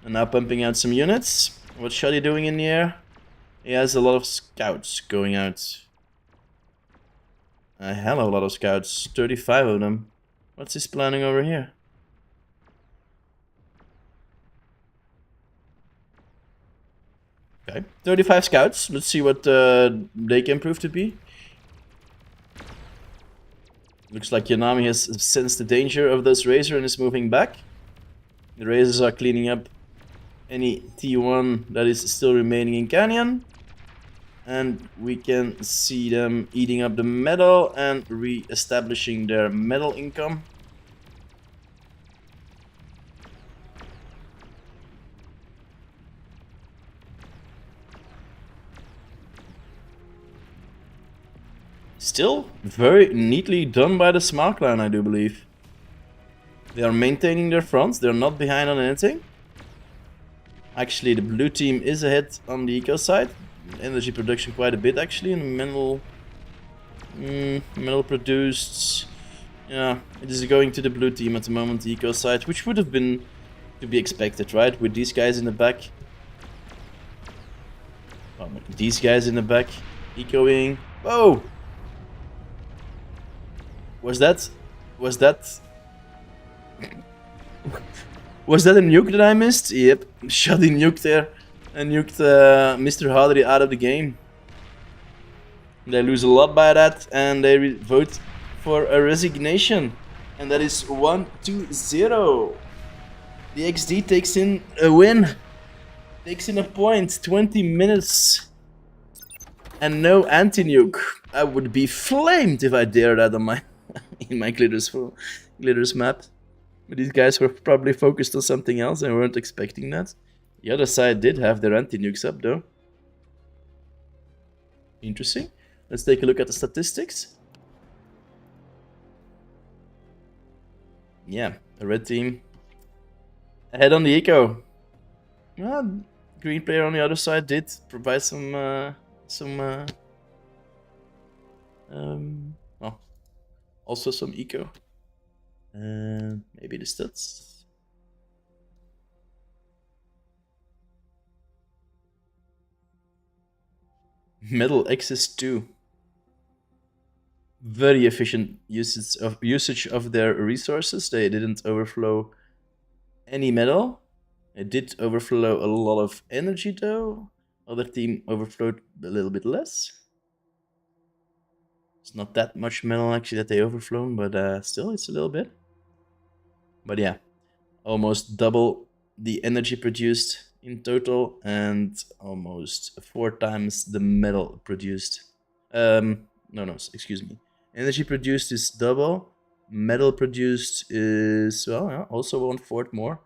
Speaker 1: And now pumping out some units. What's Shoddy doing in the air? He has a lot of scouts going out. A hell of a lot of scouts. 35 of them. What's his planning over here? Okay, 35 scouts. Let's see what they can prove to be. Looks like Yanami has sensed the danger of this Razor and is moving back. The Razors are cleaning up any T1 that is still remaining in Canyon. And we can see them eating up the metal and re-establishing their metal income. Still very neatly done by the Small Clan, I do believe. They are maintaining their fronts, they're not behind on anything. Actually, the blue team is ahead on the eco side. Energy production quite a bit actually, and Metal produced. Yeah, it is going to the blue team at the moment, the eco side, which would have been to be expected, right? With these guys in the back. Oh, these guys in the back, ecoing. Whoa! Was that was that a nuke that I missed? Yep, shoddy nuke there, and nuked Mr. Hardy out of the game. They lose a lot by that, and they vote for a resignation, and that is 1-0. The XD takes in a win, takes in a point. 20 minutes, and no anti-nuke. I would be flamed if I dared that on my in my glitters map. But these guys were probably focused on something else and weren't expecting that. The other side did have their anti-nukes up though. Interesting. Let's take a look at the statistics. Yeah, the red team ahead on the eco. Well, green player on the other side did provide well, also some eco. Maybe the stats. Metal XS2. Very efficient usage of their resources. They didn't overflow any metal. It did overflow a lot of energy though. Other team overflowed a little bit less. It's not that much metal actually that they overflown, but still it's a little bit. But yeah, almost double the energy produced in total and almost 4 times the metal produced. No, excuse me. Energy produced is double. Metal produced is, well, yeah, also 1/4 more.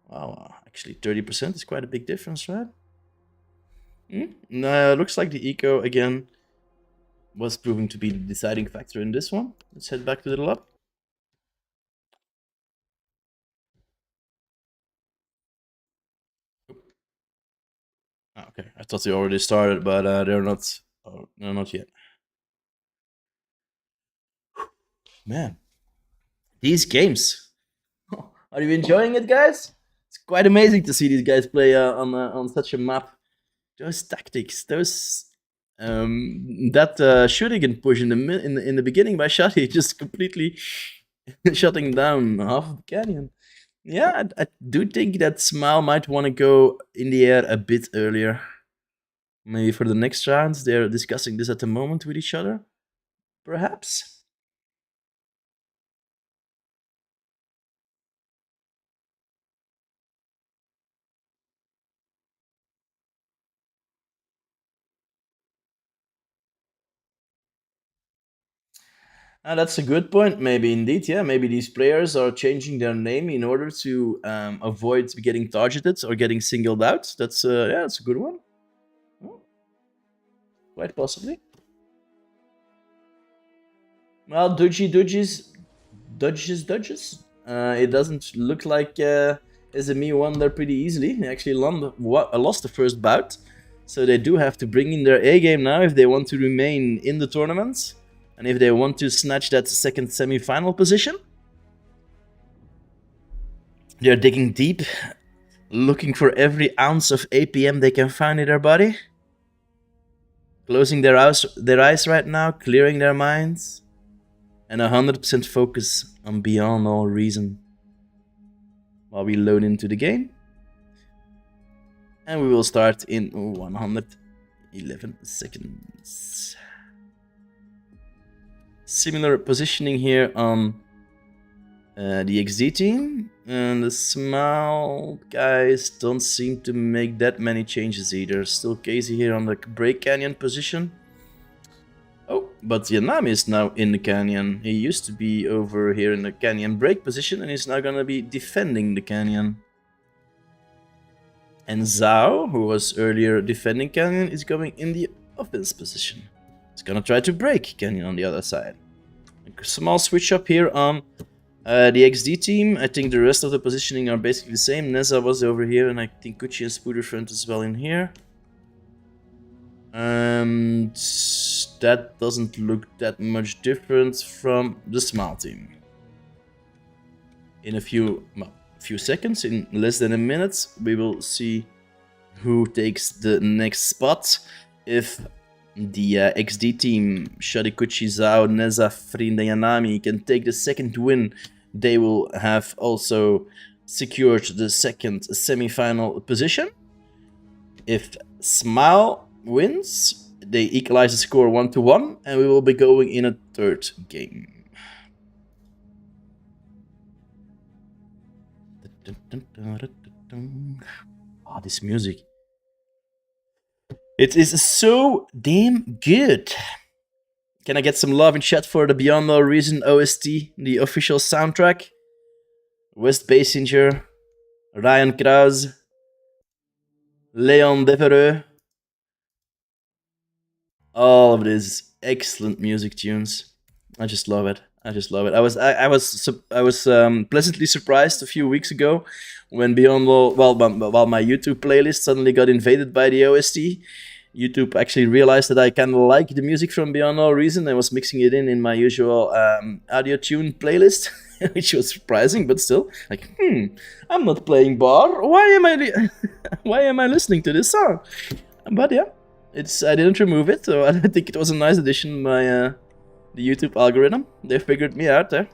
Speaker 1: Wow, actually 30% is quite a big difference, right? No, looks like the eco again was proving to be the deciding factor in this one. Let's head back to the lab. Okay, I thought they already started, but they're not. Oh, no, not yet. Man, these games. Are you enjoying it, guys? It's quite amazing to see these guys play on such a map. Those tactics, those that shooting and push in the beginning by Shadi, just completely shutting down half of the canyon. Yeah, I do think that Smile might want to go in the air a bit earlier. Maybe for the next rounds, they're discussing this at the moment with each other. Perhaps. That's a good point. Maybe indeed, yeah. Maybe these players are changing their name in order to avoid getting targeted or getting singled out. That's yeah, that's a good one. Oh, quite possibly. Well, dodges. It doesn't look like SME won there pretty easily. They actually lost the first bout, so they do have to bring in their A game now if they want to remain in the tournament. And if they want to snatch that second semi-final position. They're digging deep, looking for every ounce of APM they can find in their body. Closing their eyes right now, clearing their minds. And 100% focus on beyond all reason. While we load into the game. And we will start in 111 seconds. Similar positioning here on the XD team, and the Smile guys don't seem to make that many changes either. Still Casey here on the break canyon position. Oh, but Yanami is now in the canyon. He used to be over here in the canyon break position, and he's now gonna be defending the canyon. And Zhao, who was earlier defending canyon, is going in the offense position. He's gonna try to break canyon on the other side. A small switch up here on the XD team. I think the rest of the positioning are basically the same. Neza was over here, and I think Gucci and Spooderfront as well in here. And that doesn't look that much different from the small team. In a few seconds, in less than a minute, we will see who takes the next spot. If the XD team, Sharikuchi, Zhao, Neza, Frinda, Yanami, can take the second win, they will have also secured the second semi-final position. If Smile wins, they equalize the score 1-1, and we will be going in a third game. Oh, this music. It is so damn good. Can I get some love in chat for the Beyond No Reason OST, the official soundtrack? West Basinger, Ryan Kraus, Leon Devereux. All of these excellent music tunes. I just love it. I just love it. I was pleasantly surprised a few weeks ago when Beyond Law, while my YouTube playlist suddenly got invaded by the OST. YouTube actually realized that I kind of like the music from Beyond All Reason and was mixing it in my usual audio tune playlist, which was surprising, but still, like, I'm not playing bar. Why am I listening to this song? But yeah, I didn't remove it, so I think it was a nice addition by the YouTube algorithm. They figured me out there.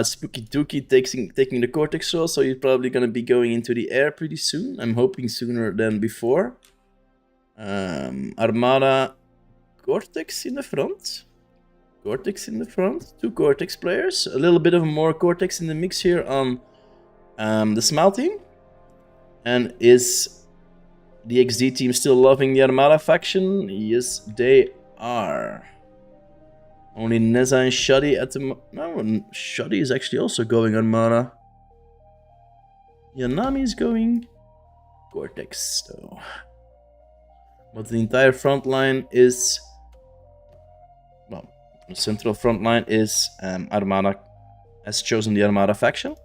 Speaker 1: Spooky Dookie taking the Cortex role, so he's probably gonna be going into the air pretty soon. I'm hoping sooner than before. Armada, Cortex in the front. Cortex in the front. 2 Cortex players. A little bit of more Cortex in the mix here on the Smile team. And is the XD team still loving the Armada faction? Yes, they are. Only Neza and Shoddy at the no, Shoddy is actually also going Armada. Yanami is going Cortex, though. But the entire front line is... Well, the central front line is Armada, has chosen the Armada faction.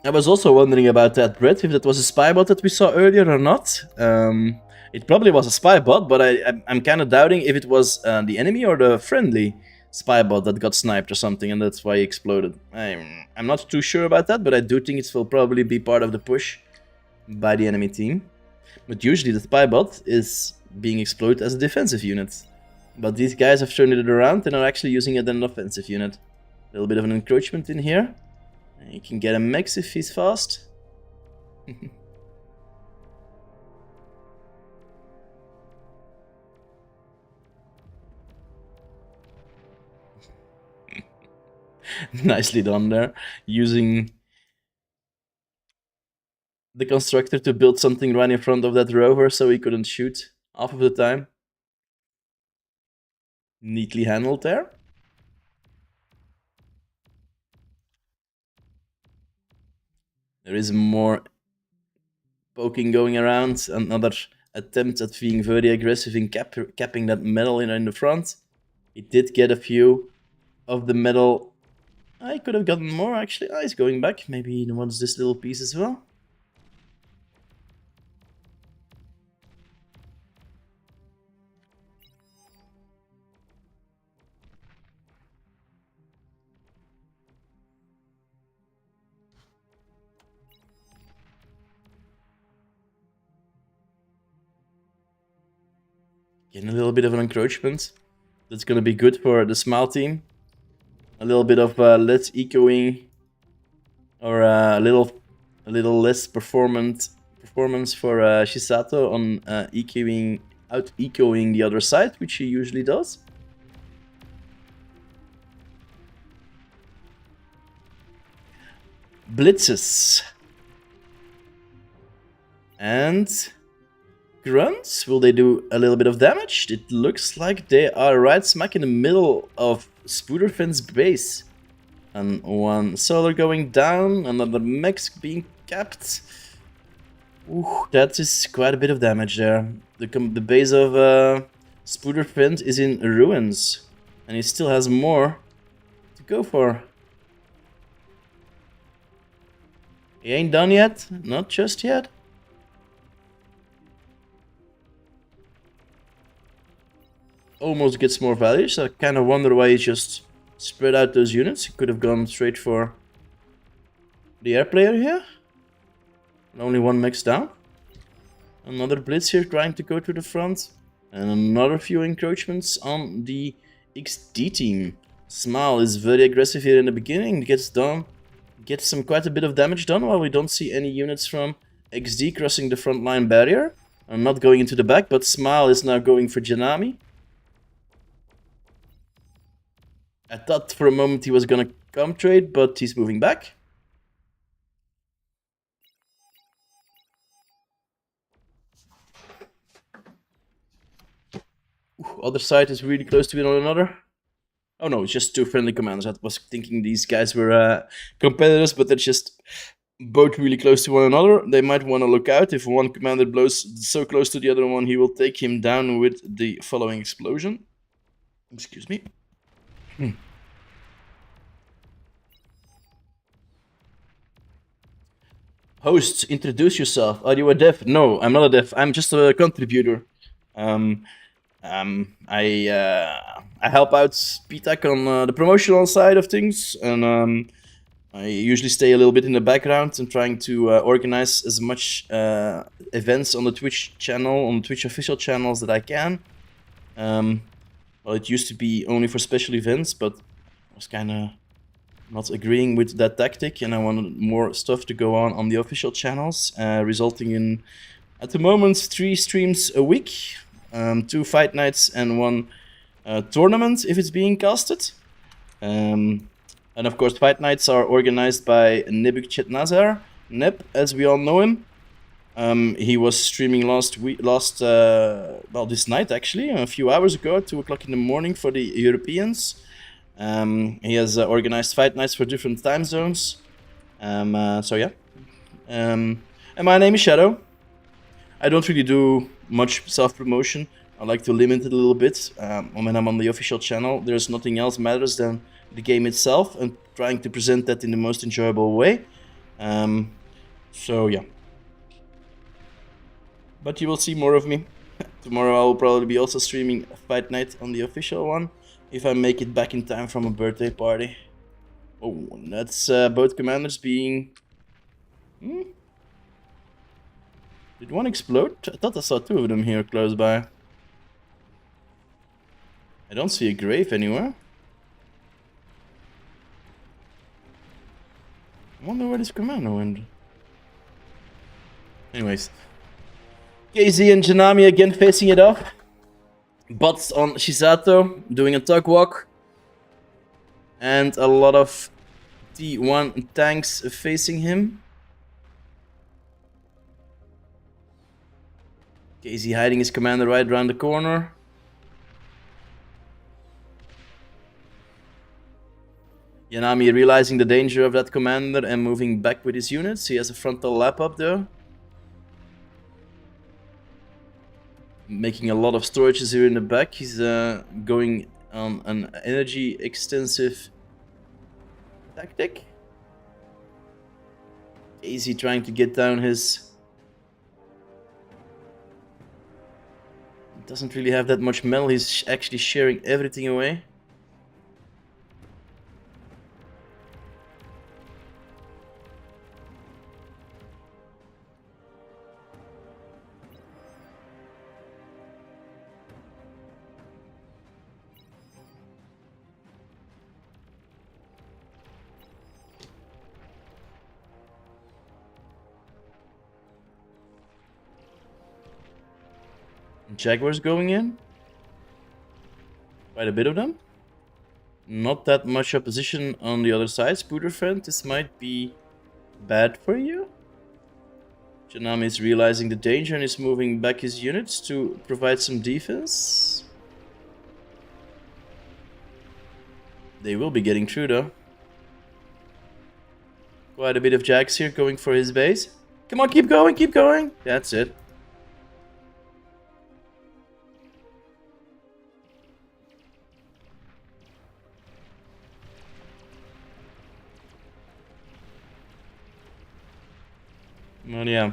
Speaker 1: I was also wondering about that, Brett, if that was a spy bot that we saw earlier or not. It probably was a spy bot, but I'm kind of doubting if it was the enemy or the friendly spy bot that got sniped or something, and that's why he exploded. I'm not too sure about that, but I do think it will probably be part of the push by the enemy team. But usually the spy bot is being exploited as a defensive unit. But these guys have turned it around and are actually using it as an offensive unit. A little bit of an encroachment in here. You can get a mech if he's fast. Nicely done there. Using the constructor to build something right in front of that rover so he couldn't shoot half of the time. Neatly handled there. There is more poking going around. Another attempt at being very aggressive in capping that metal in the front. He did get a few of the metal. I could have gotten more, actually. He's going back. Maybe he wants this little piece as well. Getting a little bit of an encroachment. That's going to be good for the Smile team. A little bit of less echoing, or a little less performance for Shisato on out echoing the other side, which he usually does. Blitzes and grunts. Will they do a little bit of damage? It looks like they are right smack in the middle of Spooderfin's base. And one solar going down, another mech being capped. Ooh, that is quite a bit of damage there. The base of Spooderfin is in ruins. And he still has more to go for. He ain't done yet. Not just yet. Almost gets more value, so I kind of wonder why he just spread out those units. He could have gone straight for the air player here. And only one mix down. Another blitz here trying to go to the front. And another few encroachments on the XD team. Smile is very aggressive here in the beginning. Gets quite a bit of damage done while we don't see any units from XD crossing the front line barrier. I'm not going into the back, but Smile is now going for Janami. I thought for a moment he was gonna come trade, but he's moving back. Ooh, other side is really close to one another. Oh no, it's just two friendly commanders. I was thinking these guys were competitors, but they're just both really close to one another. They might want to look out. If one commander blows so close to the other one, he will take him down with the following explosion. Excuse me. Host, introduce yourself. Are you a dev? No, I'm not a dev. I'm just a contributor. I help out PTAC on the promotional side of things, and I usually stay a little bit in the background and trying to organize as much events on the Twitch channel, on the Twitch official channels that I can. Well, it used to be only for special events, but I was kind of not agreeing with that tactic, and I wanted more stuff to go on the official channels, resulting in, at the moment, 3 streams a week, 2 fight nights and 1 tournament if it's being casted. And of course, fight nights are organized by Nebuk Chetnazar, Neb, as we all know him. He was streaming this night actually, a few hours ago, at 2 o'clock in the morning for the Europeans. He has organized fight nights for different time zones. So yeah. And my name is Shadow. I don't really do much self-promotion. I like to limit it a little bit. When I'm on the official channel, there's nothing else matters than the game itself and trying to present that in the most enjoyable way. So yeah. But you will see more of me. Tomorrow I will probably be also streaming a fight night on the official one, if I make it back in time from a birthday party. Oh, and that's both commanders being... Did one explode? I thought I saw 2 of them here close by. I don't see a grave anywhere. I wonder where this commander went. Anyways. KZ and Janami again facing it off. Bots on Shizato, doing a tug walk. And a lot of T1 tanks facing him. KZ hiding his commander right around the corner. Yanami realizing the danger of that commander and moving back with his units. He has a frontal lap up though. Making a lot of storages here in the back. He's going on an energy extensive tactic. Easy trying to get down his... Doesn't really have that much metal. He's actually sharing everything away. Jaguars going in. Quite a bit of them. Not that much opposition on the other side. Spooter friend, this might be bad for you. Janami is realizing the danger and is moving back his units to provide some defense. They will be getting through though. Quite a bit of Jags here going for his base. Come on, keep going, keep going. That's it. Well, yeah.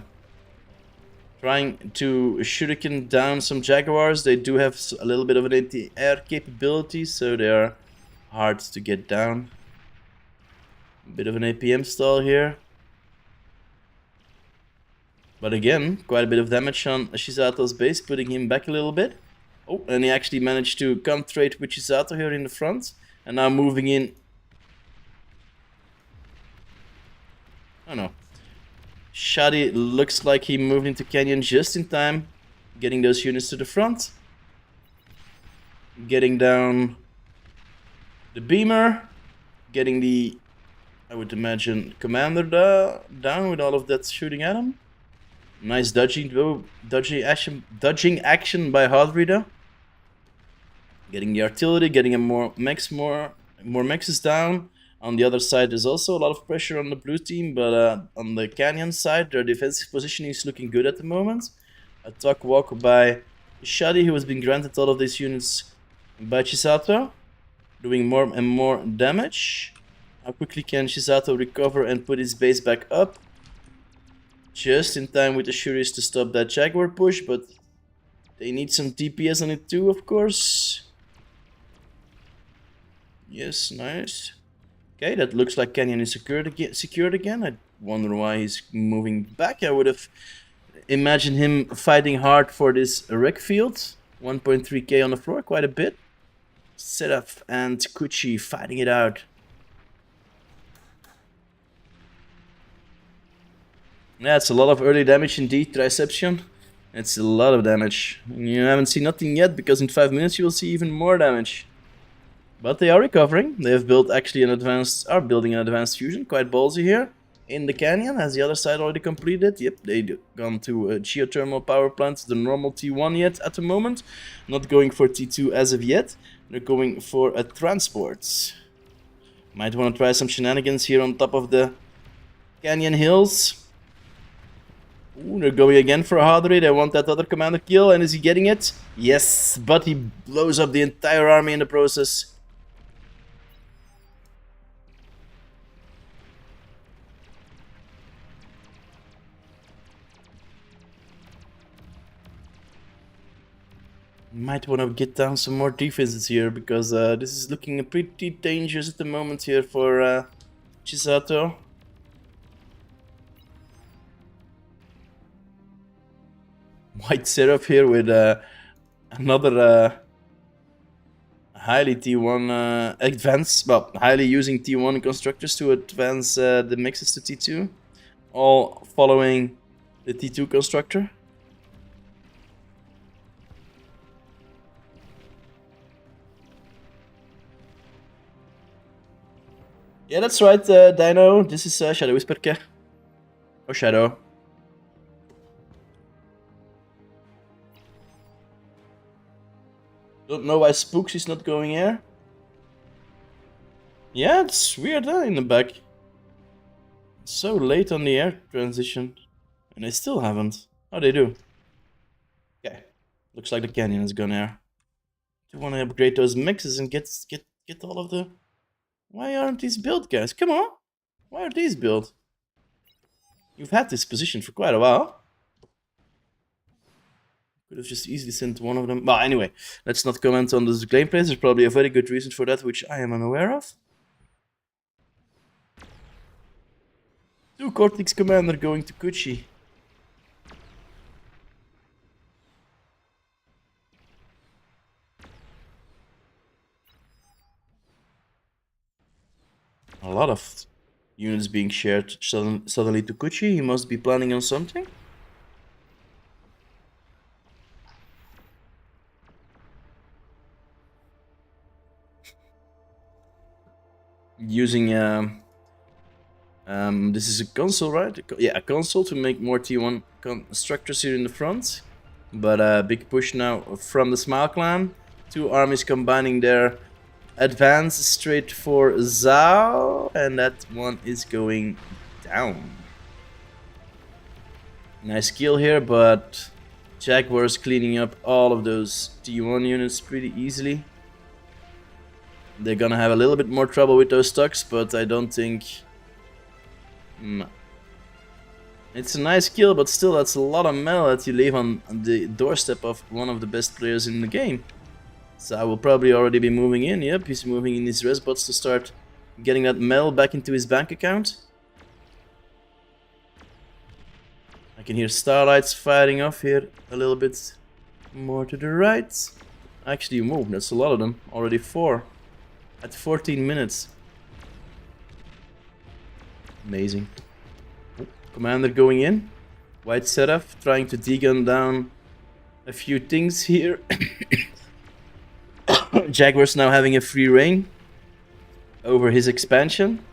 Speaker 1: Trying to shuriken down some Jaguars. They do have a little bit of an anti-air capability, so they are hard to get down. A bit of an APM stall here. But again, quite a bit of damage on Shisato's base, putting him back a little bit. Oh, and he actually managed to come trade with Shisato here in the front. And now moving in. Oh no. Shadi looks like he moved into Canyon just in time. Getting those units to the front. Getting down the beamer. Getting the, I would imagine, commander down with all of that shooting at him. Nice dodging action by Hadrida. Getting the artillery, getting a more mexes down. On the other side, there's also a lot of pressure on the blue team, but on the Canyon side, their defensive positioning is looking good at the moment. A tuck walk by Shadi, who has been granted all of these units by Chisato, doing more and more damage. How quickly can Chisato recover and put his base back up? Just in time with the Shuris to stop that Jaguar push, but they need some DPS on it too, of course. Yes, nice. Okay, that looks like Canyon is secured again. I wonder why he's moving back. I would have imagined him fighting hard for this wreck field. 1.3k on the floor, quite a bit. Seraph and Kuchi fighting it out. Yeah, it's a lot of early damage indeed, Triception. It's a lot of damage. You haven't seen nothing yet, because in 5 minutes you will see even more damage. But they are recovering. They have built actually are building an advanced fusion, quite ballsy here. In the Canyon, has the other side already completed? Yep, they've gone to a geothermal power plant, the normal T1 yet at the moment. Not going for T2 as of yet. They're going for a transport. Might want to try some shenanigans here on top of the Canyon hills. Ooh, they're going again for a Hadri. They want that other commander kill, and is he getting it? Yes, but he blows up the entire army in the process. Might want to get down some more defenses here, because this is looking pretty dangerous at the moment here for Chisato. White Seraph here with another highly T1 highly using T1 constructors to advance the mixes to T2, all following the T2 constructor. Yeah, that's right, Dino. This is Shadow Whisperke. Or Shadow. Don't know why Spooks is not going here. Yeah, it's weird, huh, in the back. So late on the air transition. And they still haven't. Oh, they do. Okay. Looks like the Canyon has gone air. Do you want to upgrade those mixes and get all of the... Why aren't these built, guys? Come on! Why are these built? You've had this position for quite a while. Could have just easily sent one of them. Well, anyway, let's not comment on those gameplays. There's probably a very good reason for that, which I am unaware of. 2 Cortex Commander going to Kuchi. A lot of units being shared suddenly to Kuchi. He must be planning on something. Using this is a console, right? Yeah, a console to make more T1 structures here in the front. But big push now from the Smile Clan. 2 armies combining their advance straight for Zhao, and that one is going down. Nice kill here, but Jaguar's cleaning up all of those T1 units pretty easily. They're gonna have a little bit more trouble with those stocks, but I don't think... It's a nice kill, but still that's a lot of metal that you leave on the doorstep of one of the best players in the game. So I will probably already be moving in. Yep, he's moving in his res bots to start getting that metal back into his bank account. I can hear starlights firing off here a little bit more to the right. Actually, move. That's a lot of them. Already 4 at 14 minutes. Amazing. Commander going in. White Seraph trying to degun down a few things here. Jaguar's now having a free reign over his expansion.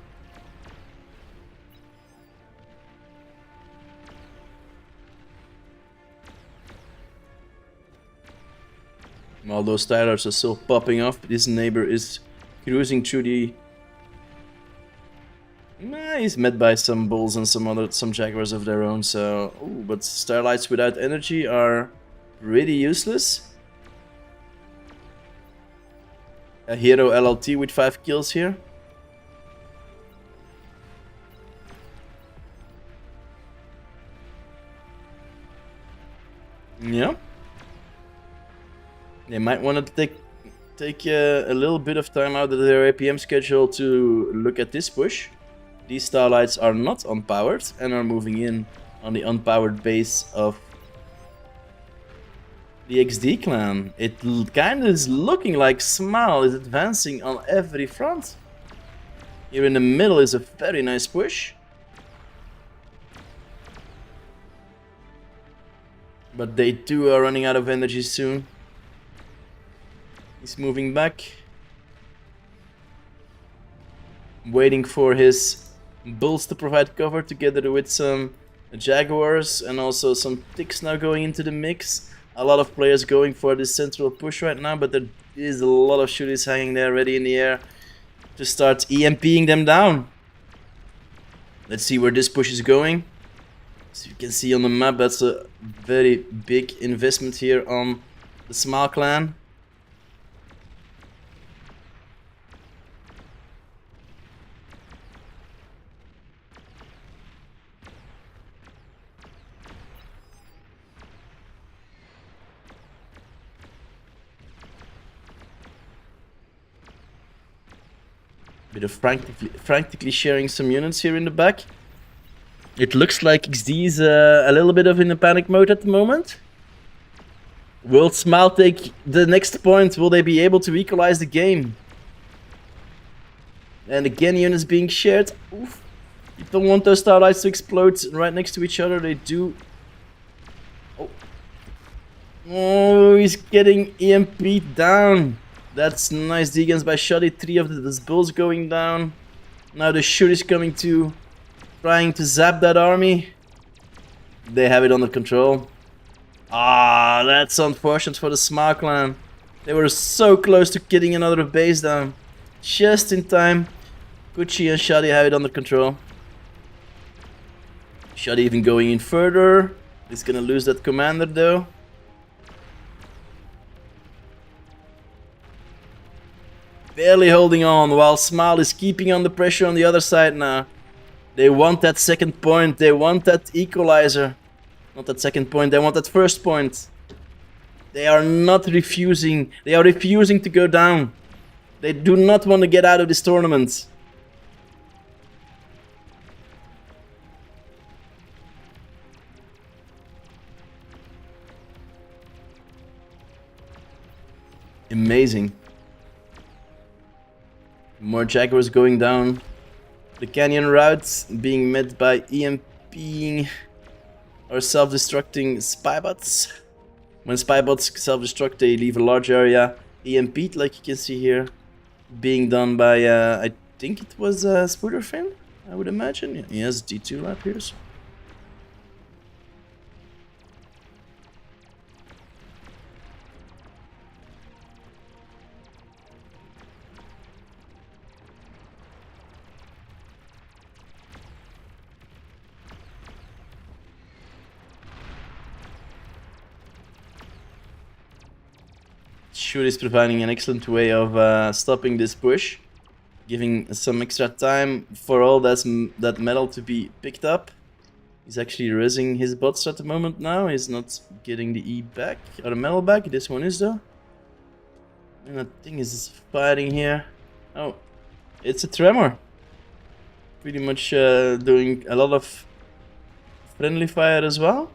Speaker 1: While those tires are still popping off, this neighbor is cruising through the... he's met by some bulls and some jaguars of their own, so... Ooh, but starlights without energy are pretty useless. A hero LLT with 5 kills here. Yeah. They might want to take a little bit of time out of their APM schedule to look at this push. These starlights are not unpowered and are moving in on the unpowered base of the XD clan. It kind of is looking like Smile is advancing on every front. Here in the middle is a very nice push. But they too are running out of energy soon. He's moving back. Waiting for his bulls to provide cover together with some jaguars and also some ticks now going into the mix. A lot of players going for this central push right now, but there is a lot of shooters hanging there ready in the air to start EMPing them down. Let's see where this push is going. So you can see on the map, that's a very big investment here on the Smile clan. Bit of frantically sharing some units here in the back. It looks like XD is a little bit of in a panic mode at the moment. Will Smile take the next point? Will they be able to equalize the game? And again, units being shared. Oof. You don't want those starlights to explode right next to each other. They do. Oh, he's getting EMP'd down. That's nice deguns by Shoddy. 3 of the bulls going down. Now the shoot is coming to, trying to zap that army. They have it under control. Ah, that's unfortunate for the Smile clan. They were so close to getting another base down. Just in time. Gucci and Shoddy have it under control. Shoddy even going in further. He's gonna lose that commander though. Barely holding on while Smile is keeping on the pressure on the other side now. They want that second point. They want that equalizer. Not that second point. They want that first point. They are not refusing. They are refusing to go down. They do not want to get out of this tournament. Amazing. More jaguars going down the canyon route, being met by EMPing or self-destructing spybots. When spybots self-destruct, they leave a large area EMP'd, like you can see here, being done by, I think it was Spooderfin, I would imagine. Yes, D2 lab here. So. Shoot is providing an excellent way of stopping this push, giving some extra time for all that metal to be picked up. He's actually raising his bots at the moment now. He's not getting the E back, or the metal back. This one is though. And I think he's fighting here. Oh, it's a tremor. Pretty much doing a lot of friendly fire as well.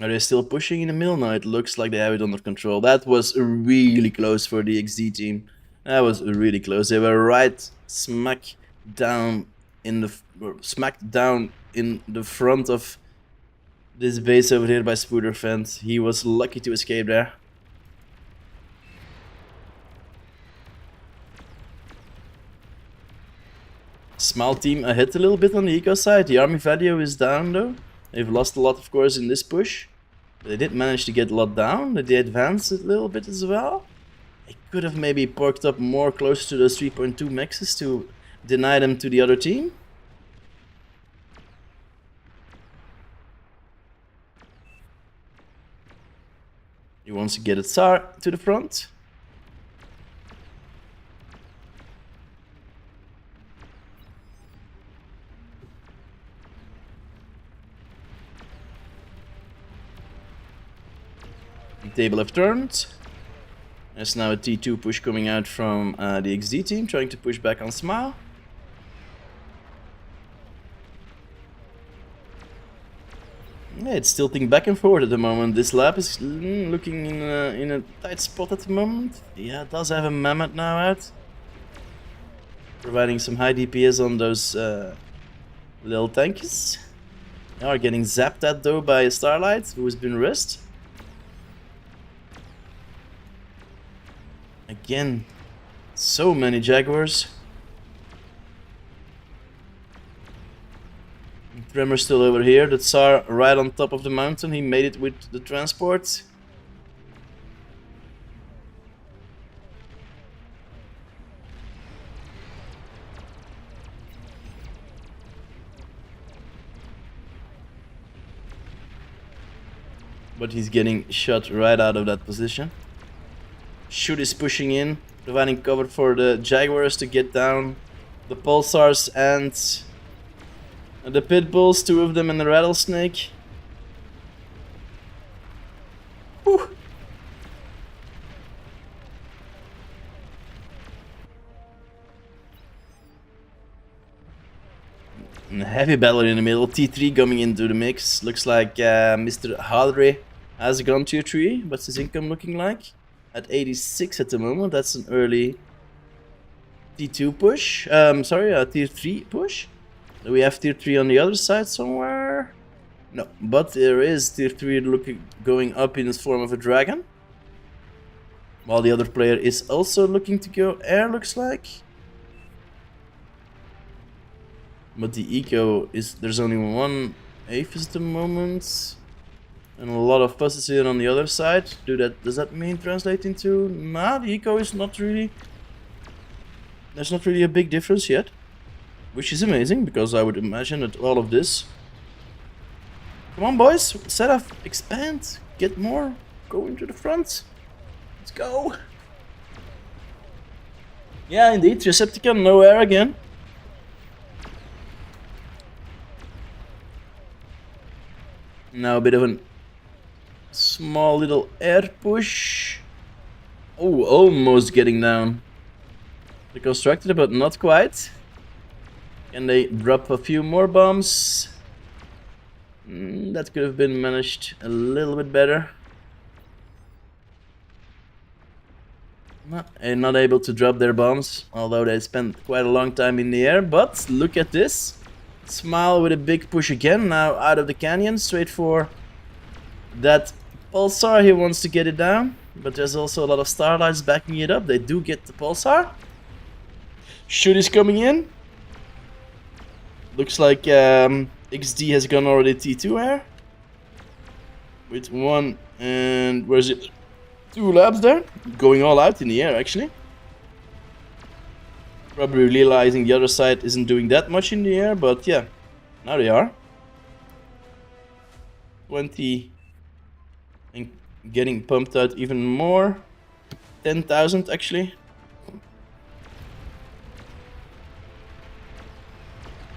Speaker 1: Are they still pushing in the middle? No, it looks like they have it under control. That was really close for the XD team. That was really close. They were right smack down in the front of this base over here by Spooder Fence. He was lucky to escape there. Small team ahead a little bit on the eco side. The army value is down though. They've lost a lot, of course, in this push. They did manage to get a lot down. They did advance a little bit as well. They could have maybe parked up more close to those 3.2 maxes to deny them to the other team. He wants to get a Tsar to the front. The table have turned. There's now a T2 push coming out from the XD team, trying to push back on Smile. Yeah, it's tilting back and forward at the moment. This lab is looking in a tight spot at the moment. Yeah, it does have a Mammoth now out. Providing some high DPS on those little tankies. They are getting zapped at though by Starlight, who has been risked. Again, so many Jaguars. Tremor still over here. The Tsar right on top of the mountain. He made it with the transport. But he's getting shot right out of that position. Shoot is pushing in, providing cover for the Jaguars to get down the Pulsars and the Pitbulls, two of them in the Rattlesnake. Whew. And a heavy battle in the middle. T3 coming into the mix. Looks like Mr. Hadre has gone tier 3. What's his income looking like? At 86 at the moment. That's an early T2 push. Sorry, a tier 3 push. Do we have tier 3 on the other side somewhere? No, but there is tier 3 going up in the form of a dragon. While the other player is also looking to go air, looks like. But the eco is, there's only one Aphis at the moment. And a lot of fusses here on the other side. Does that mean translate into? Nah, the eco is not really. There's not really a big difference yet. Which is amazing, because I would imagine that all of this... Come on boys, set up, expand, get more, go into the front. Let's go. Yeah, indeed, Recepticon, no air again. Now a bit of a small little air push. Oh, almost getting down. Reconstructed, but not quite. Can they drop a few more bombs? That could have been managed a little bit better. And not able to drop their bombs, although they spent quite a long time in the air. But look at this. Smile with a big push again, now out of the canyon, straight for that Pulsar. He wants to get it down, but there's also a lot of Starlights backing it up. They do get the Pulsar. Shoot is coming in. Looks like XD has gone already T2 air. With one and where's it? 2 labs there. Going all out in the air actually. Probably realizing the other side isn't doing that much in the air, but yeah. Now they are. 20 and getting pumped out even more. 10,000 actually.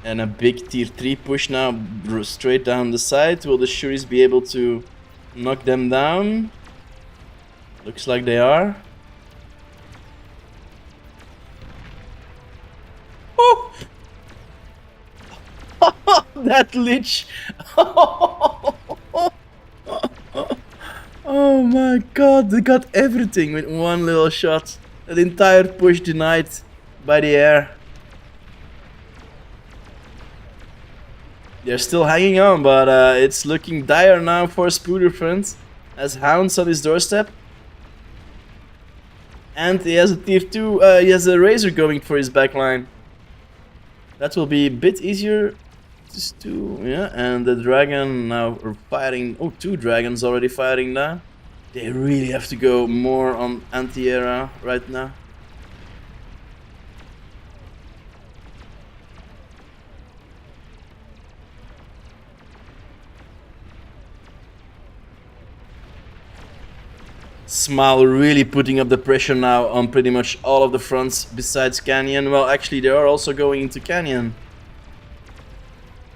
Speaker 1: And a big tier 3 push now straight down the side. Will the Shuris be able to knock them down? Looks like they are. Oh! That Lich! Oh my god, they got everything with one little shot. That entire push denied by the air. They're still hanging on, but it's looking dire now for Spooderfront. As Hound's on his doorstep. And he has a tier 2, he has a Razor going for his backline. That will be a bit easier. Just two, yeah, and the dragon now are firing. Oh, 2 dragons already firing now. They really have to go more on anti-air right now. Smile really putting up the pressure now on pretty much all of the fronts besides Canyon. Well, actually, they are also going into Canyon.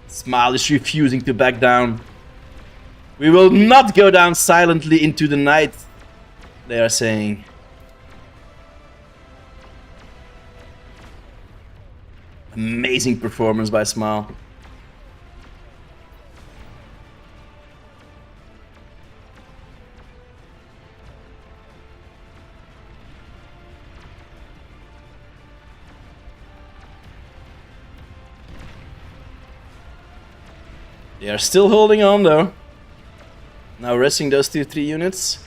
Speaker 1: Smile is refusing to back down. We will not go down silently into the night, they are saying. Amazing performance by Smile. They are still holding on though. Now resting those tier 3 units.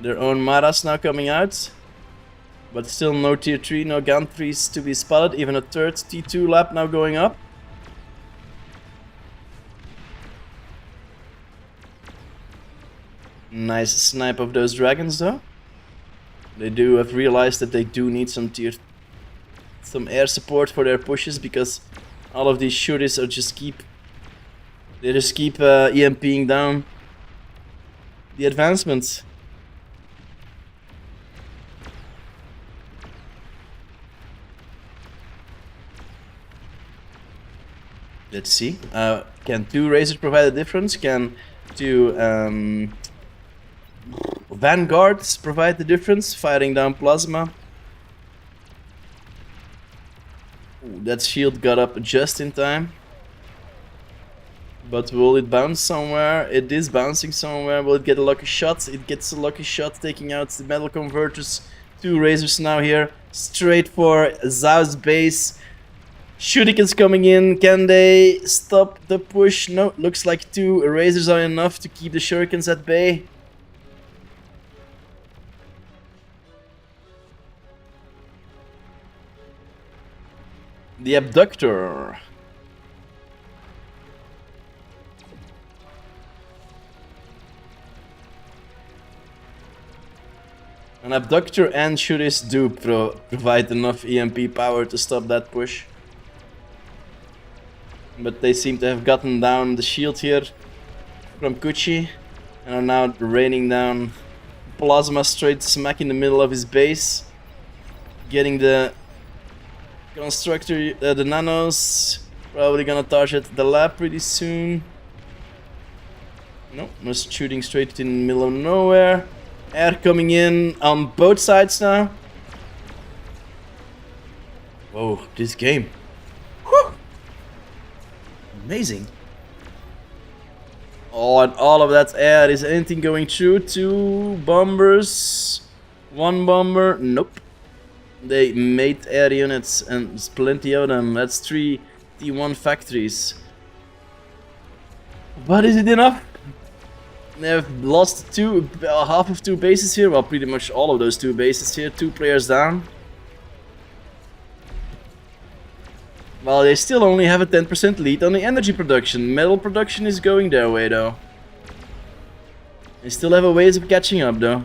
Speaker 1: Their own Maras now coming out. But still no tier 3, no gun 3s to be spotted. Even a third T2 lap now going up. Nice snipe of those dragons though. They do have realized that they do need some air support for their pushes, because all of these shooters are just keep EMPing down the advancements. Let's see. Can 2 Razors provide a difference? Can 2 Vanguards provide the difference? Firing down Plasma. Ooh, that shield got up just in time. But will it bounce somewhere? It is bouncing somewhere. Will it get a lucky shot? It gets a lucky shot, taking out the metal converters. 2 Razors now here. Straight for Zhao's base. Shurikens coming in. Can they stop the push? No, looks like 2 Razors are enough to keep the Shurikens at bay. The Abductor. An Abductor and Shuris do provide enough EMP power to stop that push. But they seem to have gotten down the shield here from Kuchi and are now raining down Plasma straight smack in the middle of his base. Getting the constructor, the nanos, probably gonna target the lab pretty soon. No, just shooting straight in the middle of nowhere. Air coming in on both sides now. Whoa, this game. Whew. Amazing. Oh, and all of that air. Is anything going through? 2 bombers. 1 bomber. Nope. They made air units and there's plenty of them. That's 3 T1 factories. But is it enough? They've lost half of 2 bases here. Well, pretty much all of those 2 bases here. 2 players down. Well, they still only have a 10% lead on the energy production. Metal production is going their way though. They still have a ways of catching up though.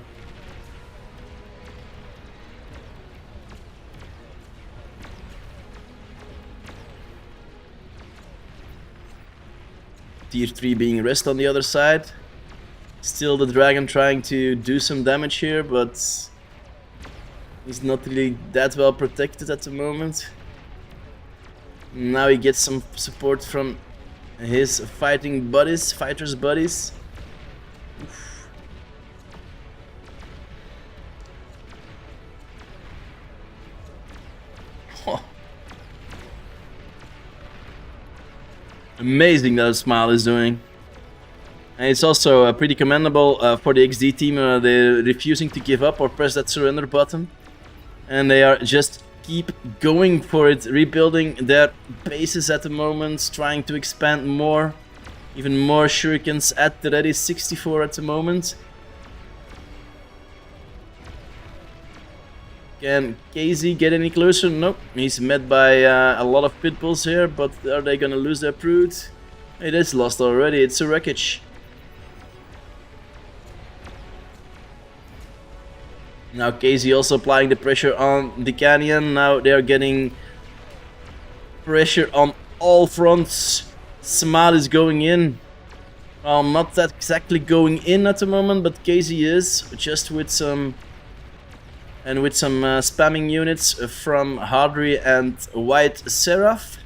Speaker 1: Tier 3 being rest on the other side. Still the dragon trying to do some damage here, but He's not really that well protected at the moment. Now he gets some support from his fighters buddies. Oh, amazing that Smile is doing. And it's also pretty commendable for the XD team. They're refusing to give up or press that surrender button. And they are just keep going for it, rebuilding their bases at the moment, trying to expand more. Even more shurikens at the ready, 64 at the moment. Can KZ get any closer? Nope. He's met by a lot of pitbulls here, but are they gonna lose their brood? It is lost already, it's a wreckage. Now KZ also applying the pressure on the canyon. Now they are getting pressure on all fronts. Smart is going in. Well, not that exactly going in at the moment, but KZ is, just with some spamming units from Hardry and White Seraph.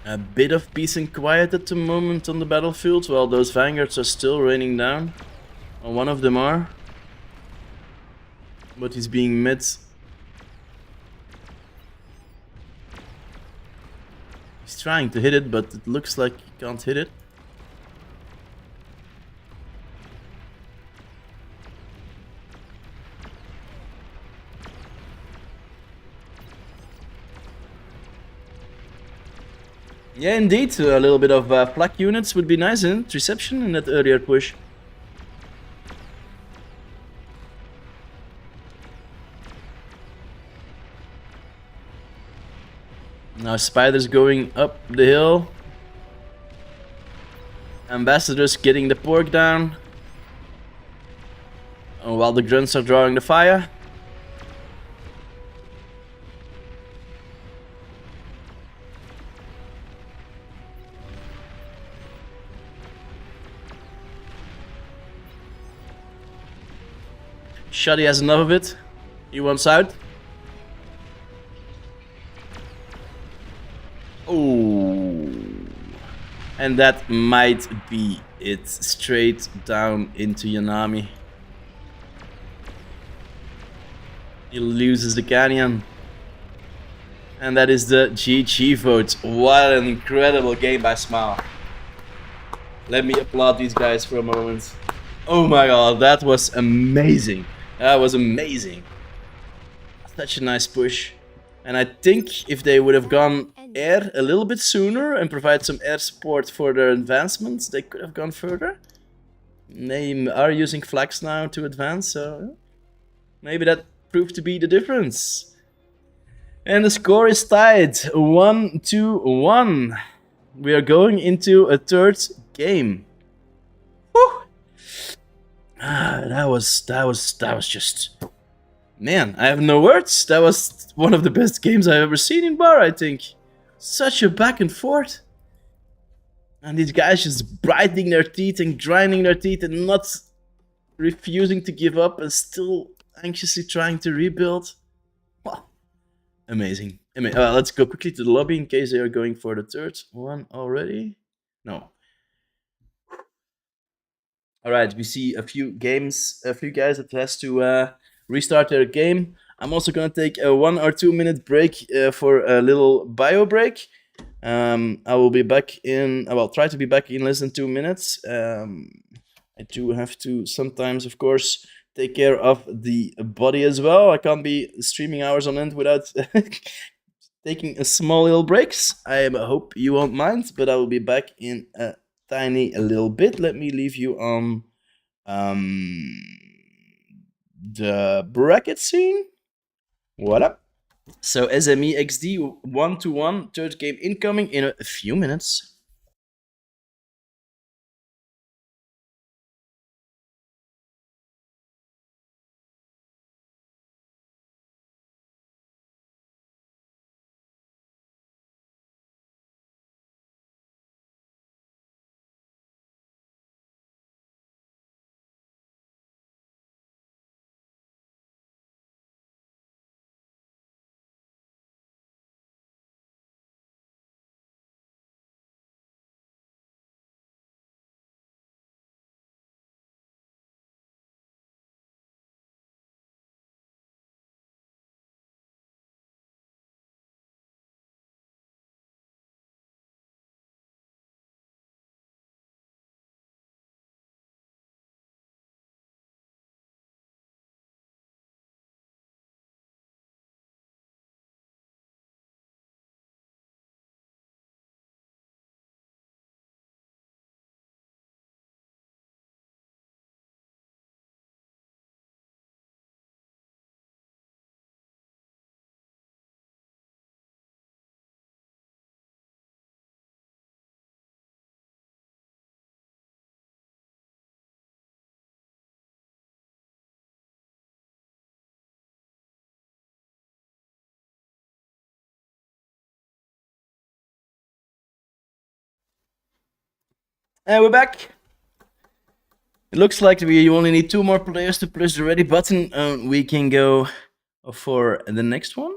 Speaker 1: A bit of peace and quiet at the moment on the battlefield, while those vanguards are still raining down. Well, one of them are. But he's being met. He's trying to hit it, but it looks like he can't hit it. Yeah, indeed, a little bit of flak units would be nice in reception in that earlier push. Now Spider's going up the hill. Ambassador's getting the pork down. While the grunts are drawing the fire. Shuddy has enough of it. He wants out. Oh. And that might be it. Straight down into Yanami. He loses the canyon. And that is the GG vote. What an incredible game by Smile. Let me applaud these guys for a moment. Oh my god, that was amazing. That was amazing. Such a nice push. And I think if they would have gone air a little bit sooner and provide some air support for their advancements, they could have gone further. They are using flags now to advance, so maybe that proved to be the difference. And the score is tied 1-1. We are going into a third game. Whew. That was just, man, I have no words. That was one of the best games I've ever seen in bar, I think. Such a back and forth. And these guys just brightening their teeth and grinding their teeth and not refusing to give up and still anxiously trying to rebuild. Wow. Amazing. Let's go quickly to the lobby in case they are going for the third one already. No. All right, we see a few guys that has to restart their game. I'm also gonna take a 1 or 2 minute break for a little bio break. I will be back in. I will try to be back in less than 2 minutes. I do have to sometimes, of course, take care of the body as well. I can't be streaming hours on end without taking a small little breaks. I hope you won't mind, but I will be back in a tiny little bit. Let me leave you on the bracket scene. What up? So SME XD 1-1, third game incoming in a few minutes. And we're back. It looks like we only need 2 more players to press the ready button. We can go for the next one.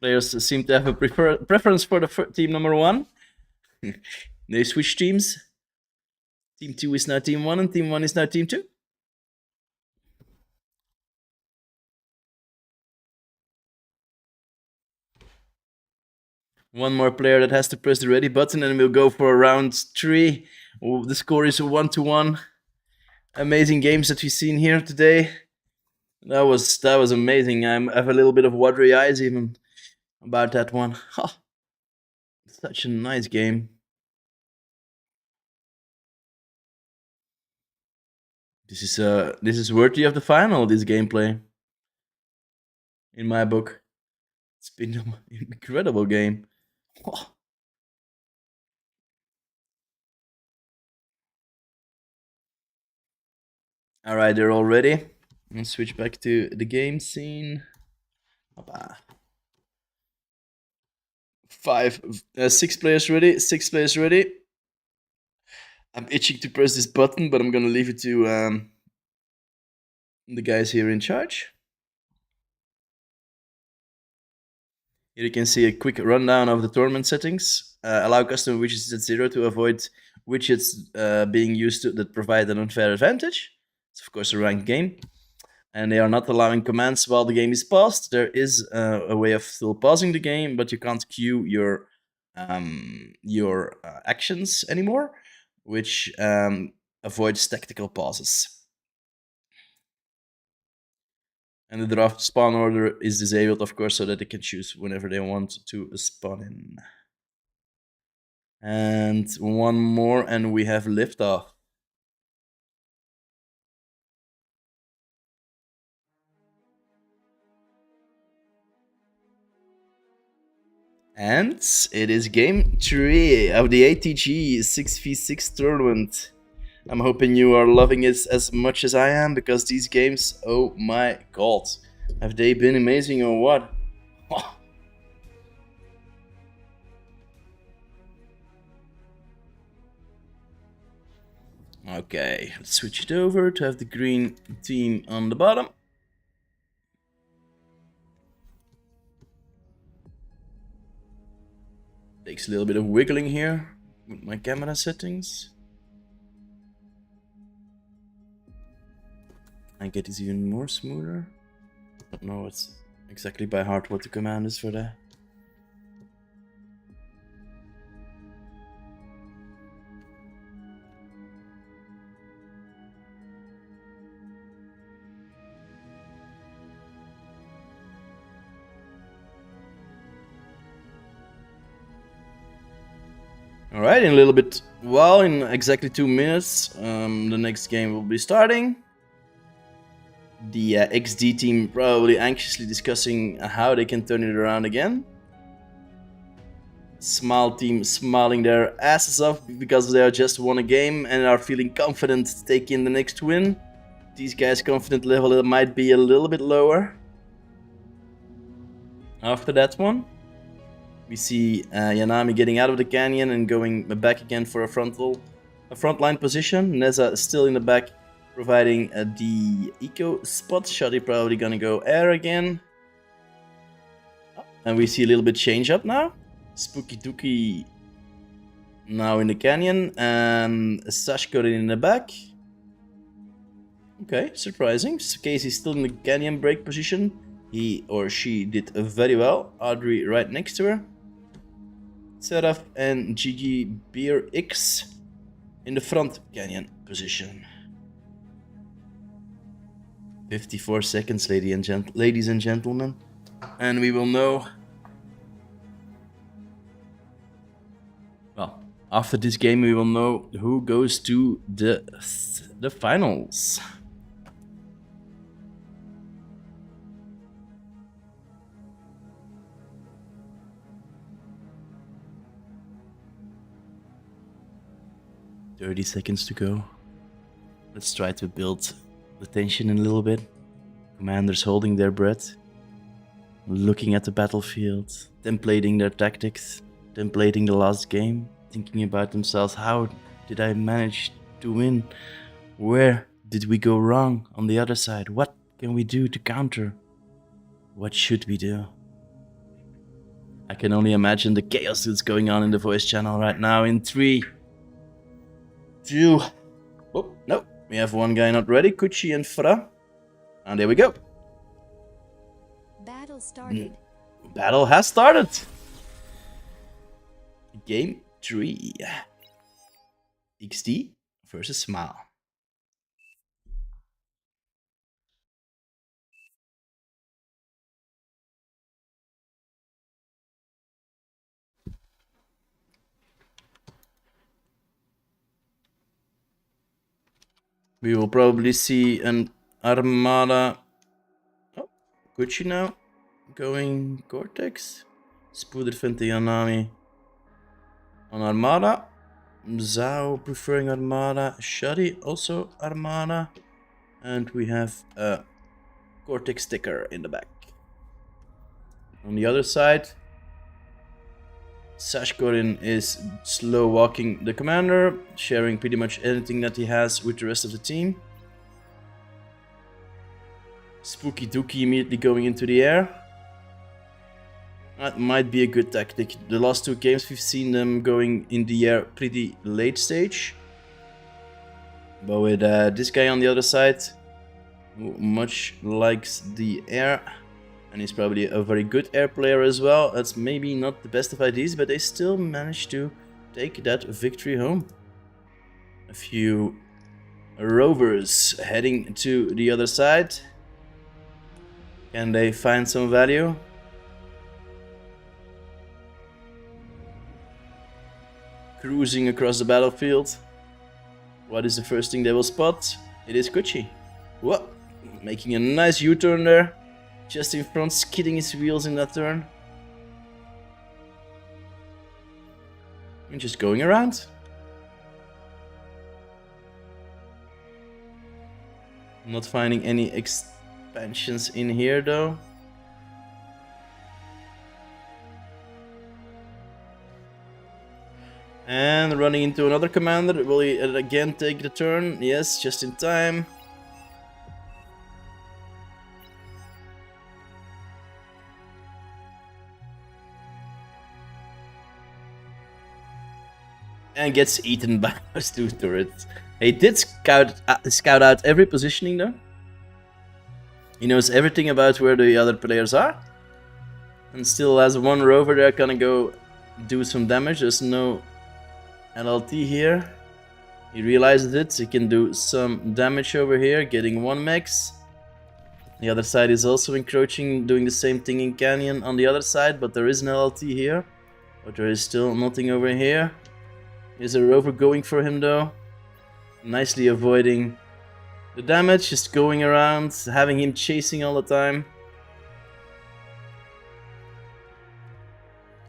Speaker 1: Players seem to have a preference for the team number 1. They switch teams. Team 2 is now team 1 and team 1 is now team 2. One more player that has to press the ready button and we'll go for round 3. Oh, the score is 1-1. Amazing games that we've seen here today. That was amazing. I have a little bit of watery eyes even about that one. Oh, such a nice game. This is worthy of the final, this gameplay. In my book. It's been an incredible game. Oh. Alright, they're all ready. Let's switch back to the game scene. 6 players ready. 6 players ready. I'm itching to press this button, but I'm gonna leave it to the guys here in charge. Here you can see a quick rundown of the tournament settings. Allow custom widgets at 0 to avoid widgets being used that provide an unfair advantage. It's of course a ranked game. And they are not allowing commands while the game is paused. There is a way of still pausing the game, but you can't queue your actions anymore, which avoids tactical pauses. And the draft spawn order is disabled, of course, so that they can choose whenever they want to spawn in. And one more, and we have liftoff. And it is game 3 of the ATG 6v6 tournament. I'm hoping you are loving it as much as I am, because these games, oh my god, have they been amazing or what? Oh. Okay, let's switch it over to have the green team on the bottom. Takes a little bit of wiggling here with my camera settings. I get this even more smoother. I don't know what's exactly by heart what the command is for that. Alright, in a little bit, well, in exactly 2 minutes, the next game will be starting. The XD team probably anxiously discussing how they can turn it around again. Smile team smiling their asses off because they are just won a game and are feeling confident to take in the next win. These guys' confidence level might be a little bit lower. After that one, we see Yanami getting out of the canyon and going back again for a frontline position. Neza is still in the back, providing the eco spot. Shotty probably gonna go air again. And we see a little bit change up now. Spooky Dookie now in the canyon, and Sash got it in the back. Okay, surprising. Casey's still in the canyon break position. He or she did very well. Audrey right next to her. Seraph and Gigi Beer X in the front canyon position. 54 seconds, ladies and gentlemen. And we will know... Well, after this game we will know who goes to the finals. .30 seconds to go. Let's try to build the tension in a little bit. Commanders holding their breath, looking at the battlefield, templating their tactics, templating the last game, thinking about themselves. How did I manage to win? Where did we go wrong on the other side? What can we do to counter? What should we do? I can only imagine the chaos that's going on in the voice channel right now. In 3, 2. Oh, no. We have one guy not ready. Kuchi and Fra. And there we go.
Speaker 2: Battle started.
Speaker 1: Battle has started. Game 3. XD versus Smile. We will probably see an Armada. Oh, Gucci now. Going Cortex. Spoeder Yanami on Armada. Zhao preferring Armada. Shadi also Armada. And we have a Cortex sticker in the back. On the other side, Sashkorin is slow walking the commander, sharing pretty much anything that he has with the rest of the team. Spooky Dookie immediately going into the air. That might be a good tactic. The last 2 games we've seen them going in the air pretty late stage. But with this guy on the other side, who much likes the air, and he's probably a very good air player as well. That's maybe not the best of ideas, but they still managed to take that victory home. A few rovers heading to the other side. Can they find some value? Cruising across the battlefield. What is the first thing they will spot? It is Kuchi. Whoa, making a nice U-turn there. Just in front, skidding his wheels in that turn. And just going around. Not finding any expansions in here though. And running into another commander. Will he again take the turn? Yes, just in time. And gets eaten by those 2 turrets. He did scout out every positioning though. He knows everything about where the other players are. And still has 1 rover there, gonna go do some damage. There's no LLT here. He realizes it. He can do some damage over here, getting 1 max. The other side is also encroaching, doing the same thing in Canyon on the other side, but there is an LLT here. But there is still nothing over here. Here's a rover going for him though. Nicely avoiding the damage, just going around, having him chasing all the time.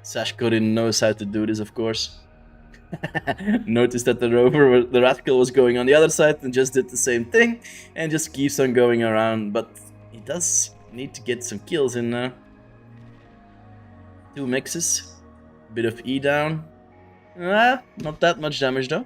Speaker 1: Sashkorin knows how to do this, of course. Noticed that the rover, the radical, was going on the other side and just did the same thing and just keeps on going around. But he does need to get some kills in there. 2 mixes, bit of E down. Not that much damage though.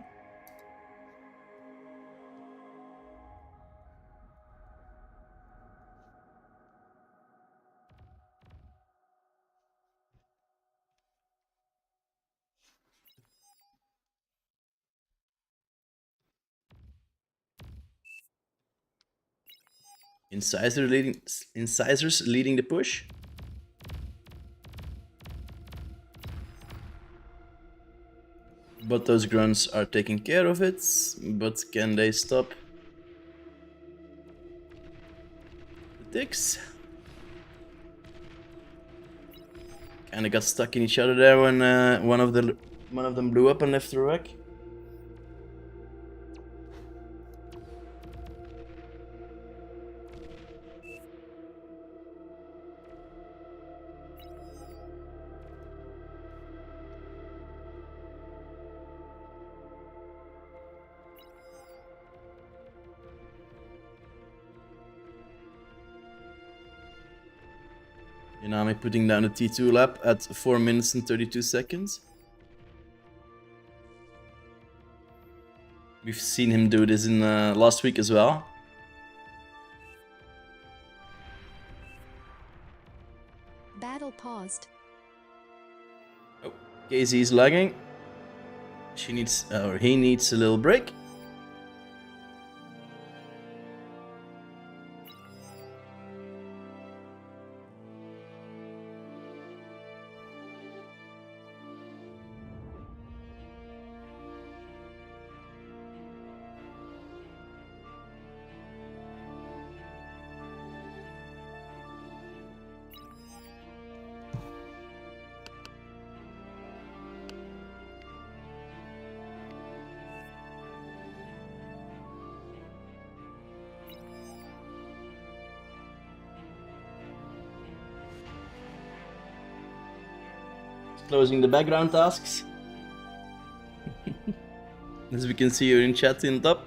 Speaker 1: Incisors leading the push. But those grunts are taking care of it. But can they stop the ticks? Kinda got stuck in each other there when one of them blew up and left the wreck. Inami putting down a T2 lap at 4 minutes and 32 seconds. We've seen him do this in last week as well.
Speaker 2: Battle paused.
Speaker 1: Oh, Casey's lagging. She needs, or he needs a little break. Closing the background tasks. As we can see here in chat in top.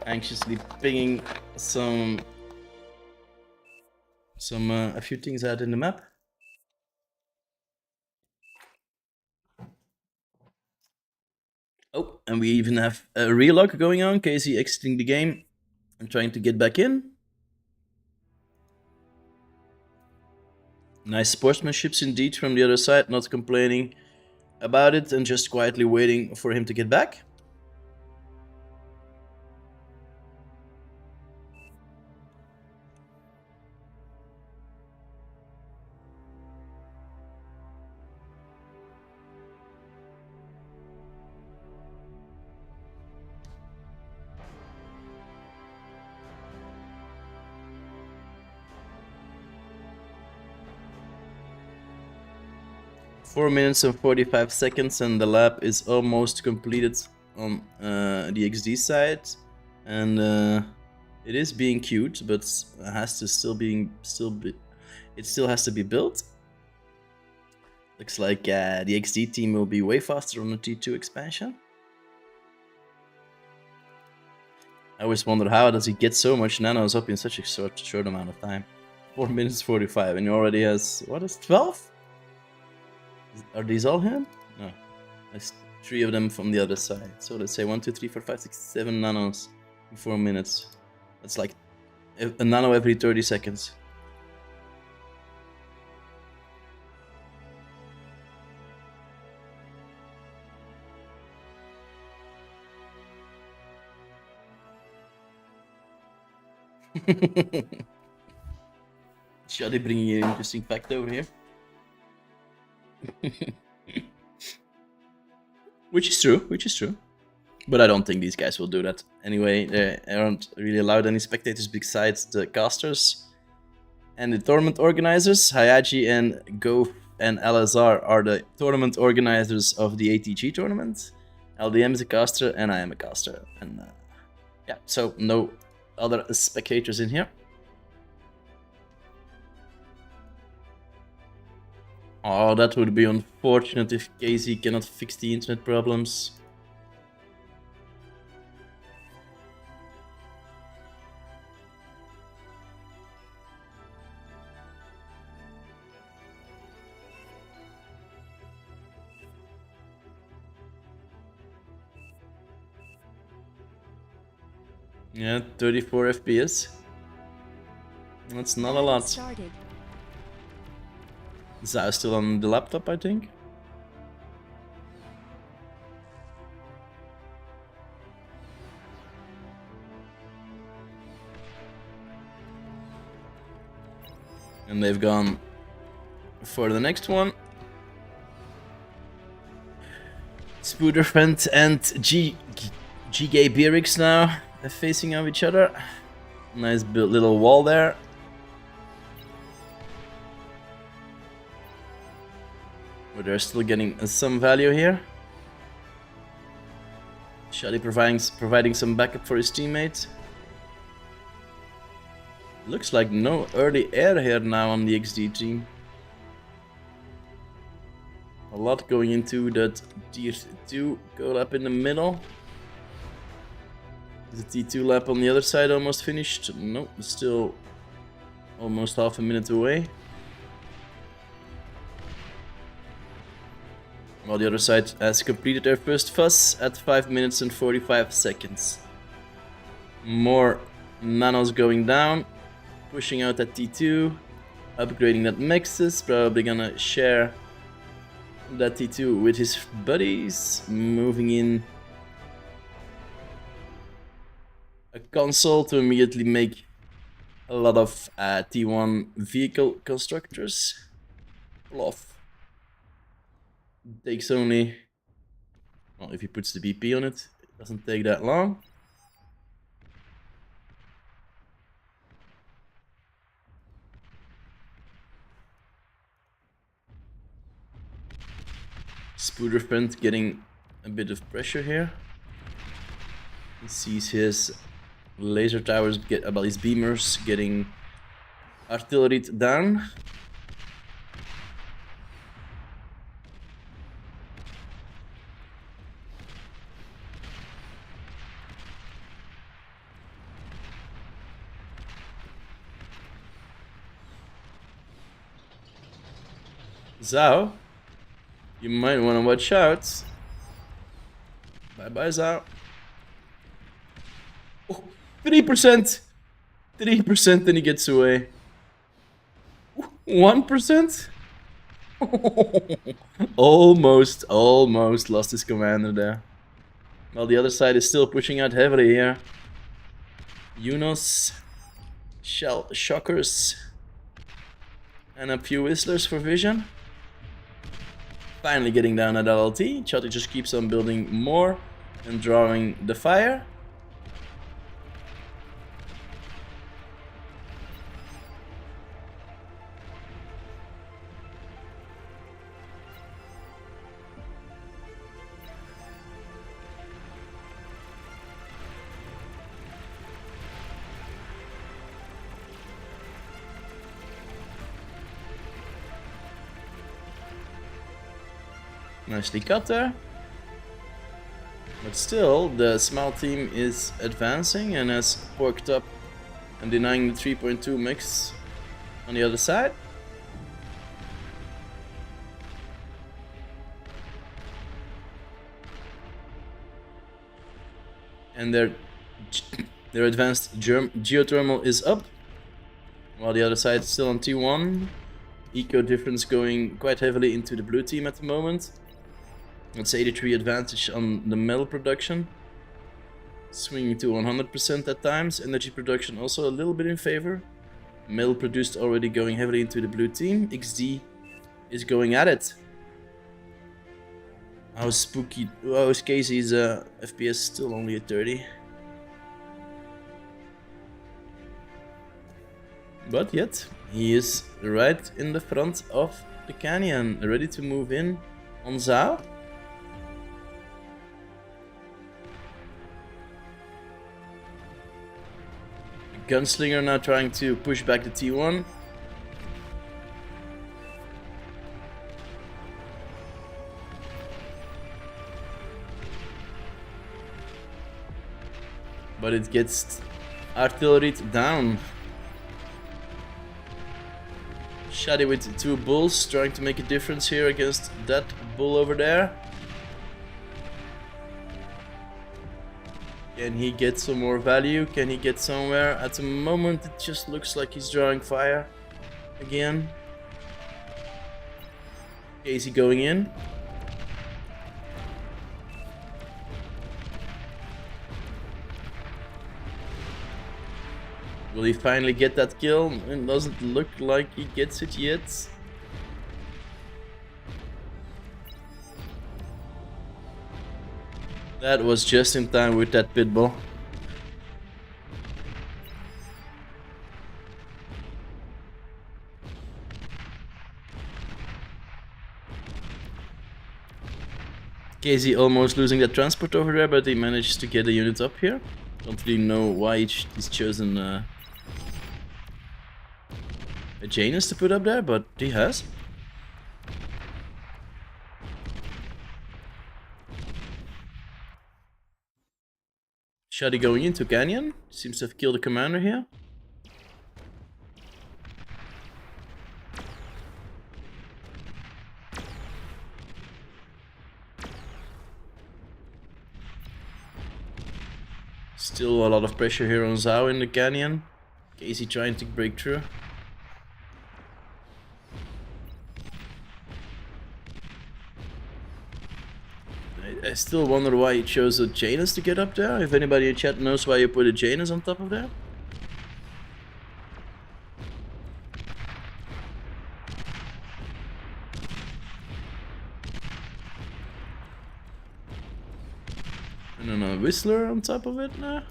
Speaker 1: Anxiously pinging a few things out in the map. Oh, and we even have a relock going on. Casey exiting the game and trying to get back in. Nice sportsmanships indeed from the other side, not complaining about it and just quietly waiting for him to get back. Four minutes and 45 seconds, and the lap is almost completed on the XD side, and it is being queued, but has to it still has to be built. Looks like the XD team will be way faster on the T2 expansion. I always wonder, how does he get so much nanos up in such a short amount of time? 4 minutes 45, and he already has, what is 12? Are these all him? No. There's 3 of them from the other side. So let's say 1, 2, 3, 4, 5, 6, 7 nanos in 4 minutes. That's like a nano every 30 seconds. Shoddy bringing an interesting fact over here. Which is true. But I don't think these guys will do that. Anyway, they aren't really allowed any spectators besides the casters. And the tournament organizers, Hayaji and Go and LSR, are the tournament organizers of the ATG tournament. LDM is a caster and I am a caster. And yeah, so no other spectators in here. Oh, that would be unfortunate if Casey cannot fix the internet problems. Yeah, 34 FPS. That's not a lot.
Speaker 2: Started.
Speaker 1: Zao still on the laptop, I think. And they've gone for the next one. Spooderfent and GG Beerix now facing off each other. Nice little wall there. But they're still getting some value here. Shadi providing some backup for his teammate. Looks like no early air here now on the XD team. A lot going into that tier 2 go lap in the middle. Is the T2 lap on the other side almost finished? Nope, still almost half a minute away. While the other side has completed their first fuss at 5 minutes and 45 seconds. More nanos going down, pushing out that T2, upgrading that Nexus, probably gonna share that T2 with his buddies, moving in a console to immediately make a lot of T1 vehicle constructors. Plof. Takes only, well, if he puts the BP on it, it doesn't take that long. Spooderfront getting a bit of pressure here. He sees his laser towers get about his beamers getting artilleried down. Zhao, you might want to watch out. Bye bye, Zhao. Oh, 3%! 3% and he gets away. 1%? almost lost his commander there. While the other side is still pushing out heavily here. Yunus, Shell Shockers, and a few Whistlers for vision. Finally getting down at LLT. Chatty just keeps on building more and drawing the fire. Nicely cut there. But still, the small team is advancing and has porked up and denying the 3.2 mix on the other side. And their advanced geothermal is up, while the other side is still on T1. Eco difference going quite heavily into the blue team at the moment. That's 83 advantage on the metal production, swinging to 100% at times. Energy production also a little bit in favor. Metal produced already going heavily into the blue team. XD is going at it. How spooky, how is Casey's FPS still only at 30? But yet, he is right in the front of the canyon, ready to move in on Zhao. Gunslinger now trying to push back the T1. But it gets artilleried down. Shadi with two bulls trying to make a difference here against that bull over there. Can he get some more value? Can he get somewhere? At the moment it just looks like he's drawing fire again. Casey going in. Will he finally get that kill? It doesn't look like he gets it yet. That was just in time with that pitbull. Casey almost losing that transport over there, but he managed to get a unit up here. Don't really know why he's chosen a Janus to put up there, but he has. Shadi going into Canyon. Seems to have killed the commander here. Still a lot of pressure here on Zhao in the Canyon. Casey trying to break through. I still wonder why he chose a Janus to get up there. If anybody in chat knows why you put a Janus on top of there. I don't know, Whistler on top of it? Nah.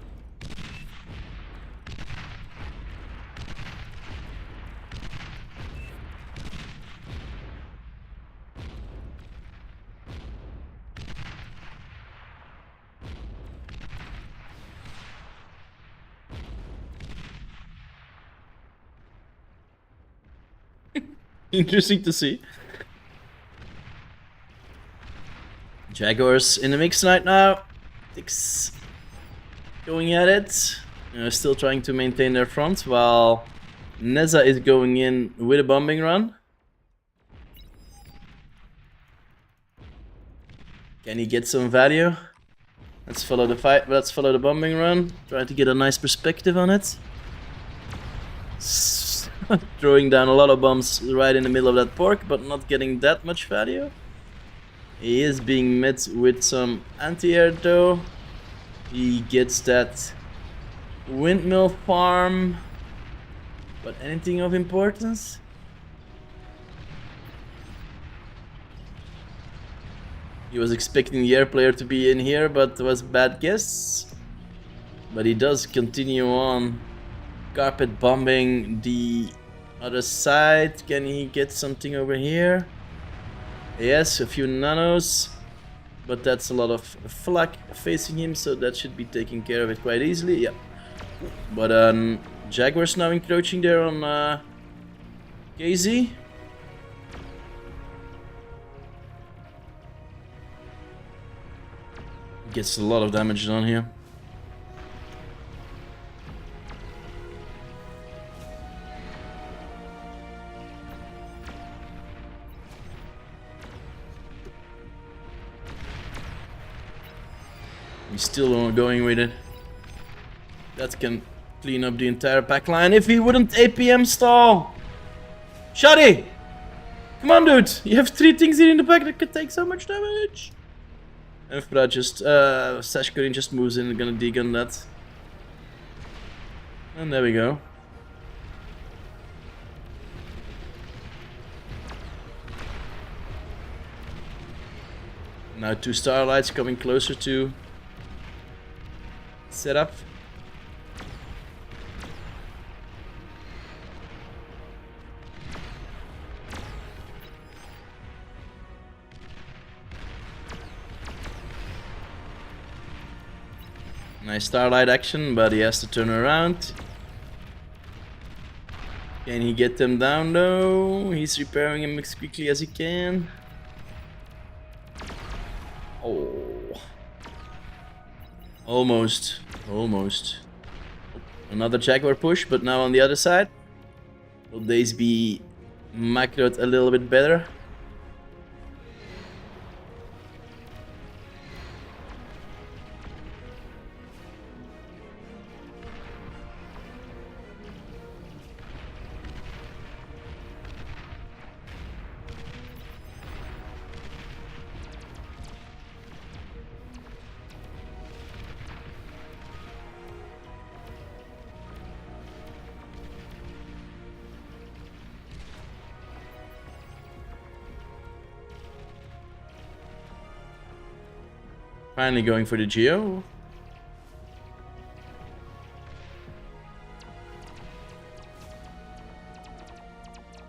Speaker 1: Interesting to see. Jaguars in the mix right now. Six going at it. Still trying to maintain their front while Neza is going in with a bombing run. Can he get some value? Let's follow the fight. Let's follow the bombing run. Try to get a nice perspective on it. Throwing down a lot of bombs right in the middle of that pork, but not getting that much value. He is being met with some anti-air though. He gets that windmill farm, but anything of importance? He was expecting the air player to be in here, but it was a bad guess. But he does continue on carpet bombing the other side. Can he get something over here? Yes, a few nanos, but that's a lot of flak facing him, so that should be taking care of it quite easily. Yeah, but Jaguars now encroaching there on KZ. Gets a lot of damage done here. He's still going with it. That can clean up the entire pack line if he wouldn't APM stall. Shadi! Come on, dude! You have 3 things here in the back that could take so much damage. And Fra just, Sashkarin just moves in and gonna degun that. And there we go. Now 2 starlights coming closer to setup. Nice starlight action, but he has to turn around. Can he get them down though? He's repairing him as quickly as he can. Oh. Almost. Almost. Another Jaguar push, but now on the other side. Will these be macroed a little bit better? Finally going for the Geo.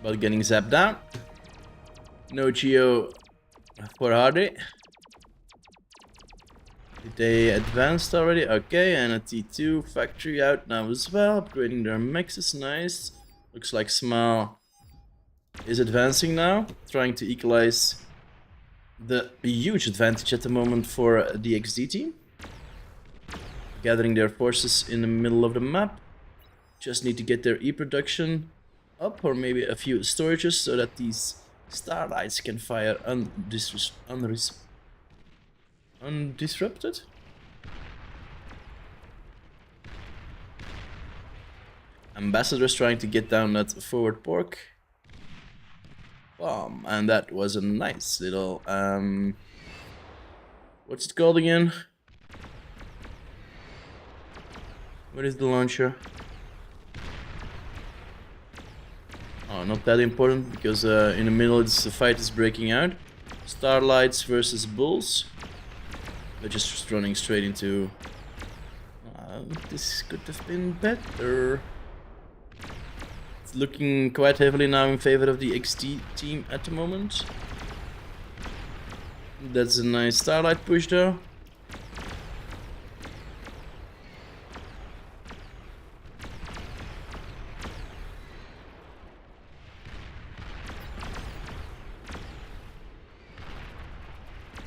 Speaker 1: But getting zapped down. No Geo for Hardy. Did they advanced already? Okay, and a T2 factory out now as well. Upgrading their mixes, nice. Looks like Smile is advancing now, trying to equalize the huge advantage at the moment for the XD team. Gathering their forces in the middle of the map. Just need to get their E-production up, or maybe a few storages, so that these starlights can fire undisrupted. Ambassador's trying to get down that forward pork bomb, and that was a nice little what's it called again? What is the launcher? Oh, not that important, because in the middle the fight is breaking out. Starlights versus Bulls. They're just running straight into... this could have been better. It's looking quite heavily now in favor of the XD team at the moment. That's a nice Starlight push though.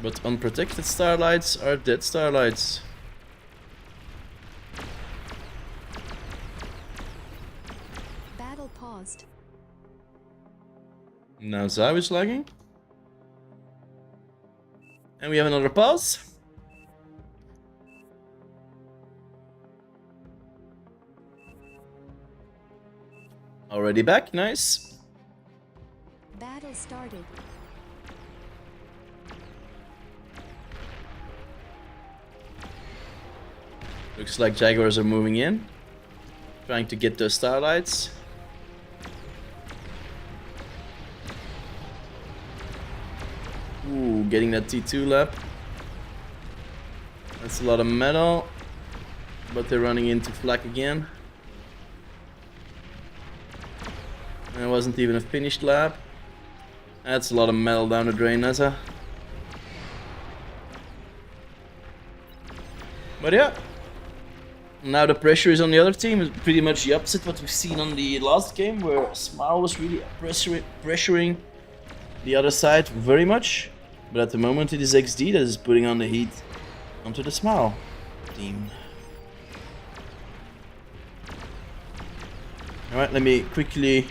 Speaker 1: But unprotected Starlights are dead Starlights.
Speaker 2: Battle paused.
Speaker 1: Now Zhao is lagging. And we have another pause. Already back, nice.
Speaker 2: Battle started.
Speaker 1: Looks like Jaguars are moving in. Trying to get those Starlights. Ooh, getting that T2 lap. That's a lot of metal. But they're running into flak again. And it wasn't even a finished lap. That's a lot of metal down the drain, Nessa. But yeah. Now the pressure is on the other team. It's pretty much the opposite what we've seen on the last game, where Smile was really pressuring the other side very much. But at the moment it is XD that is putting on the heat onto the Smile team. Alright, let me quickly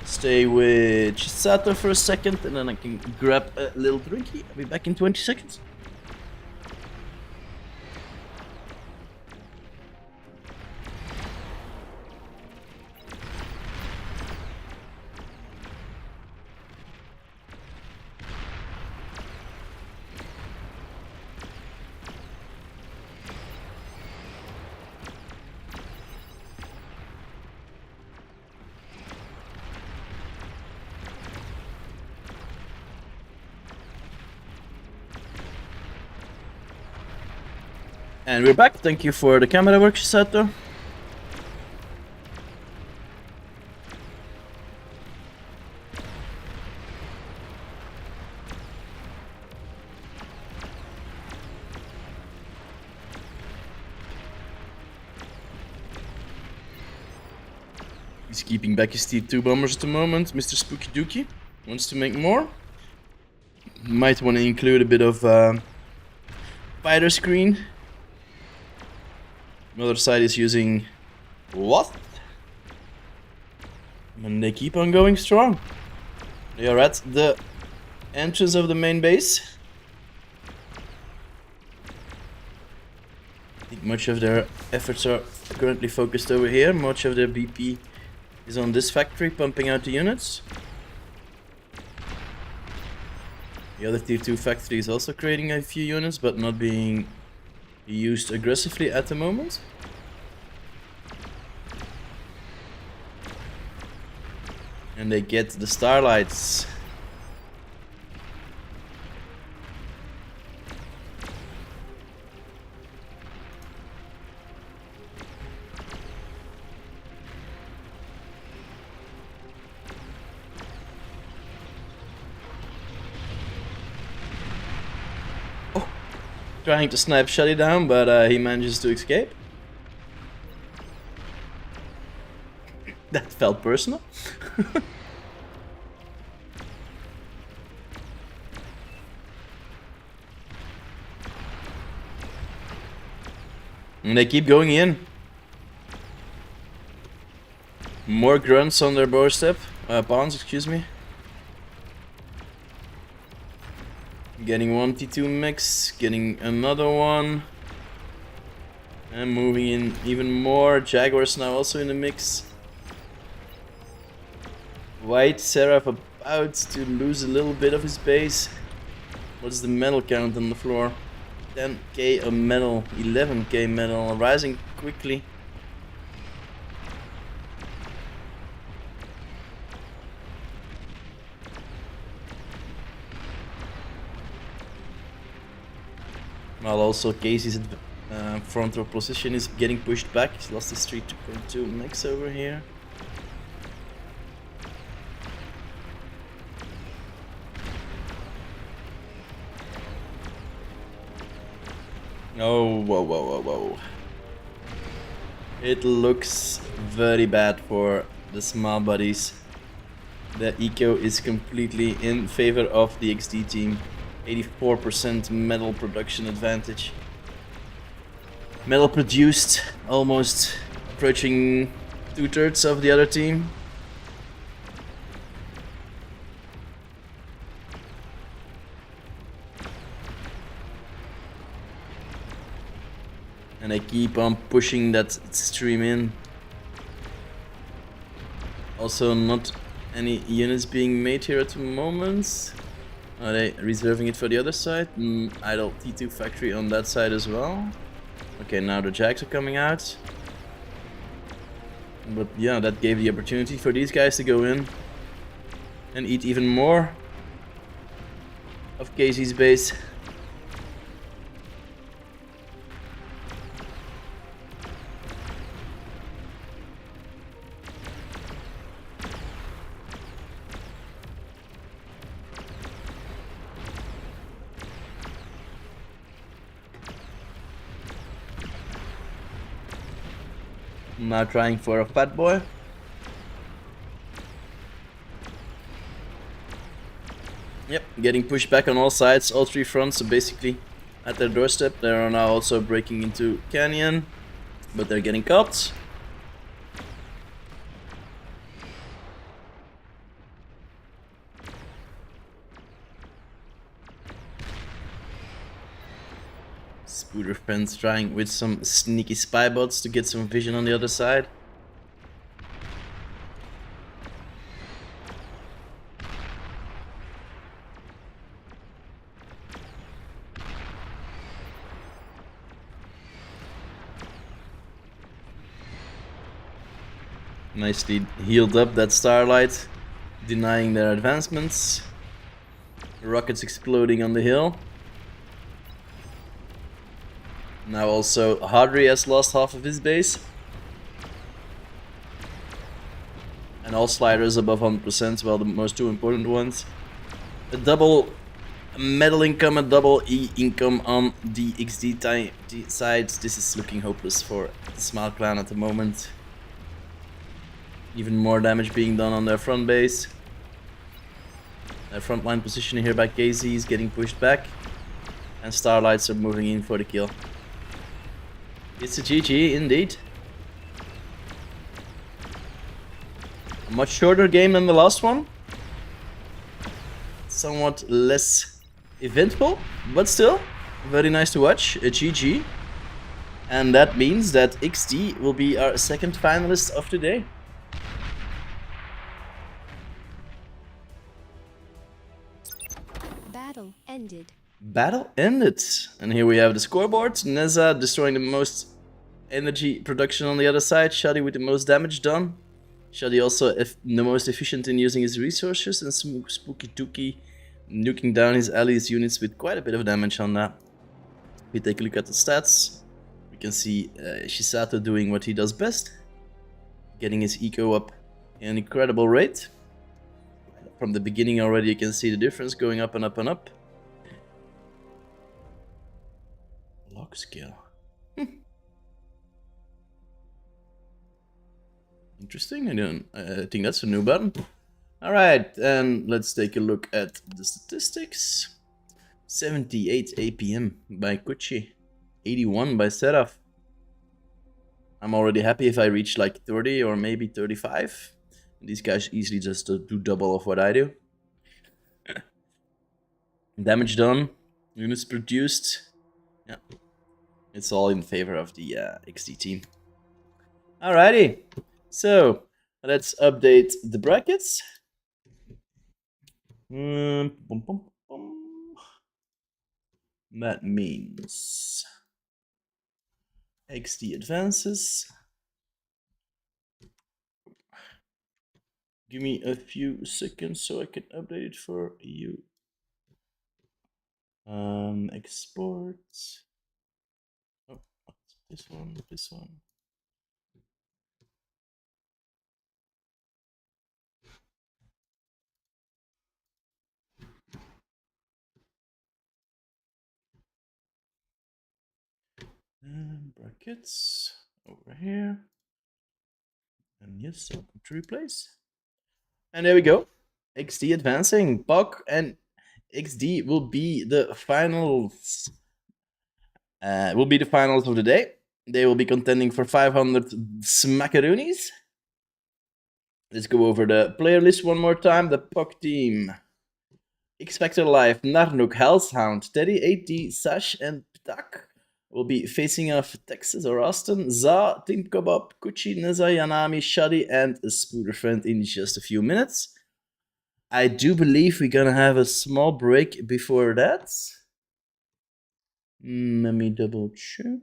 Speaker 1: stay with Chisato for a second, and then I can grab a little drinky. I'll be back in 20 seconds. And we're back. Thank you for the camera work, Chisato. He's keeping back his T2 bombers at the moment. Mr. Spooky Dookie wants to make more. Might want to include a bit of spider screen. The other side is using what? And they keep on going strong. They are at the entrance of the main base. I think much of their efforts are currently focused over here. Much of their BP is on this factory, pumping out the units. The other tier 2 factory is also creating a few units, but not being used aggressively at the moment. And they get the Starlights. trying to snipe Shelly down, but he manages to escape. That felt personal. And they keep going in. More grunts on their doorstep. Pawns, excuse me. Getting one T2 mix, getting another one. And moving in even more. Jaguar's now also in the mix. White Seraph about to lose a little bit of his base. What's the metal count on the floor? 10k of metal, 11k metal, rising quickly. While also Casey's front row position is getting pushed back. He's lost his 3.2 mix over here. Oh, whoa. It looks very bad for the small buddies. The eco is completely in favor of the XD team. 84% metal production advantage. Metal produced, almost approaching 2/3 of the other team. And I keep on pushing that stream in. Also not any units being made here at the moment. Are they reserving it for the other side? Idle T2 factory on that side as well. Okay, now the Jags are coming out. But yeah, that gave the opportunity for these guys to go in and eat even more of Casey's base. Now trying for a fat boy. Yep, getting pushed back on all sides, all three fronts, so basically at their doorstep. They are now also breaking into Canyon, but they're getting caught. Spooder friends trying with some sneaky spy bots to get some vision on the other side. Nicely healed up that Starlight, denying their advancements. Rockets exploding on the hill. Now also Hadri has lost half of his base. And all sliders above 100%, well, the most two important ones. A double metal income, a double E income on the XD sides. This is looking hopeless for the Smile clan at the moment. Even more damage being done on their front base. Their frontline position here by KZ is getting pushed back. And Starlights are moving in for the kill. It's a GG indeed. A much shorter game than the last one. Somewhat less eventful, but still very nice to watch. A GG. And that means that XD will be our second finalist of today.
Speaker 2: Battle ended.
Speaker 1: Battle ended. And here we have the scoreboard. Neza destroying the most energy production on the other side. Shadi with the most damage done. Shadi also the most efficient in using his resources. And Spooky Dookie nuking down his allies units with quite a bit of damage on that. If we take a look at the stats, we can see Shisato doing what he does best. Getting his eco up in an incredible rate. From the beginning already you can see the difference going up and up and up. Block skill. Interesting. I think that's a new button. All right, and let's take a look at the statistics. 78 APM by Kuchi, 81 by Seraph. I'm already happy if I reach like 30 or maybe 35. These guys easily just do double of what I do. Damage done, units produced. Yeah, it's all in favor of the XD team. Alrighty, so let's update the brackets. Bum, bum, bum. That means XD advances. Give me a few seconds so I can update it for you. Export. Oh, this one, this one. And brackets over here. And yes, welcome to replace. And there we go. XD advancing. Puck and XD will be the finals. Will be the finals of the day. They will be contending for 500 smackaroonies. Let's go over the player list one more time. The Puck team. X-Factor Live, Narnuk, Hellshound, Teddy, AT, Sash, and Ptak will be facing off Texas or Austin, Za, Team Kebab, Kuchi, Neza, Yanami, Shadi, and a Spooder Friend in just a few minutes. I do believe we're gonna have a small break before that. Let me double check.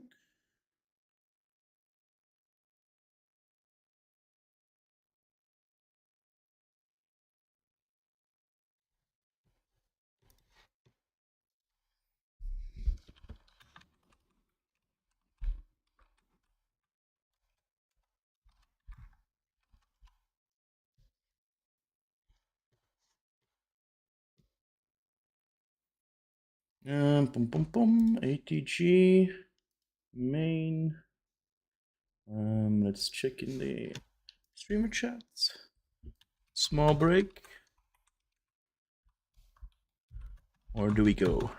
Speaker 1: ATG main. Let's check in the streamer chat. Small break. Or do we go?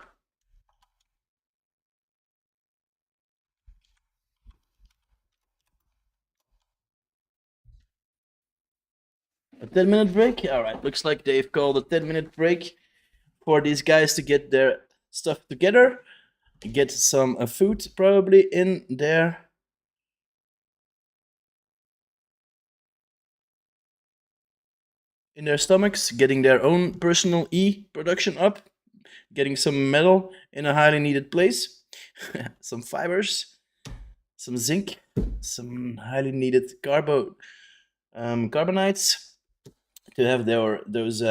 Speaker 1: A 10-minute break? Alright, looks like they've called a 10-minute break for these guys to get their stuff together. Get some food probably in their stomachs, getting their own personal E production up, getting some metal in a highly needed place, some fibers, some zinc, some highly needed carbonites to have those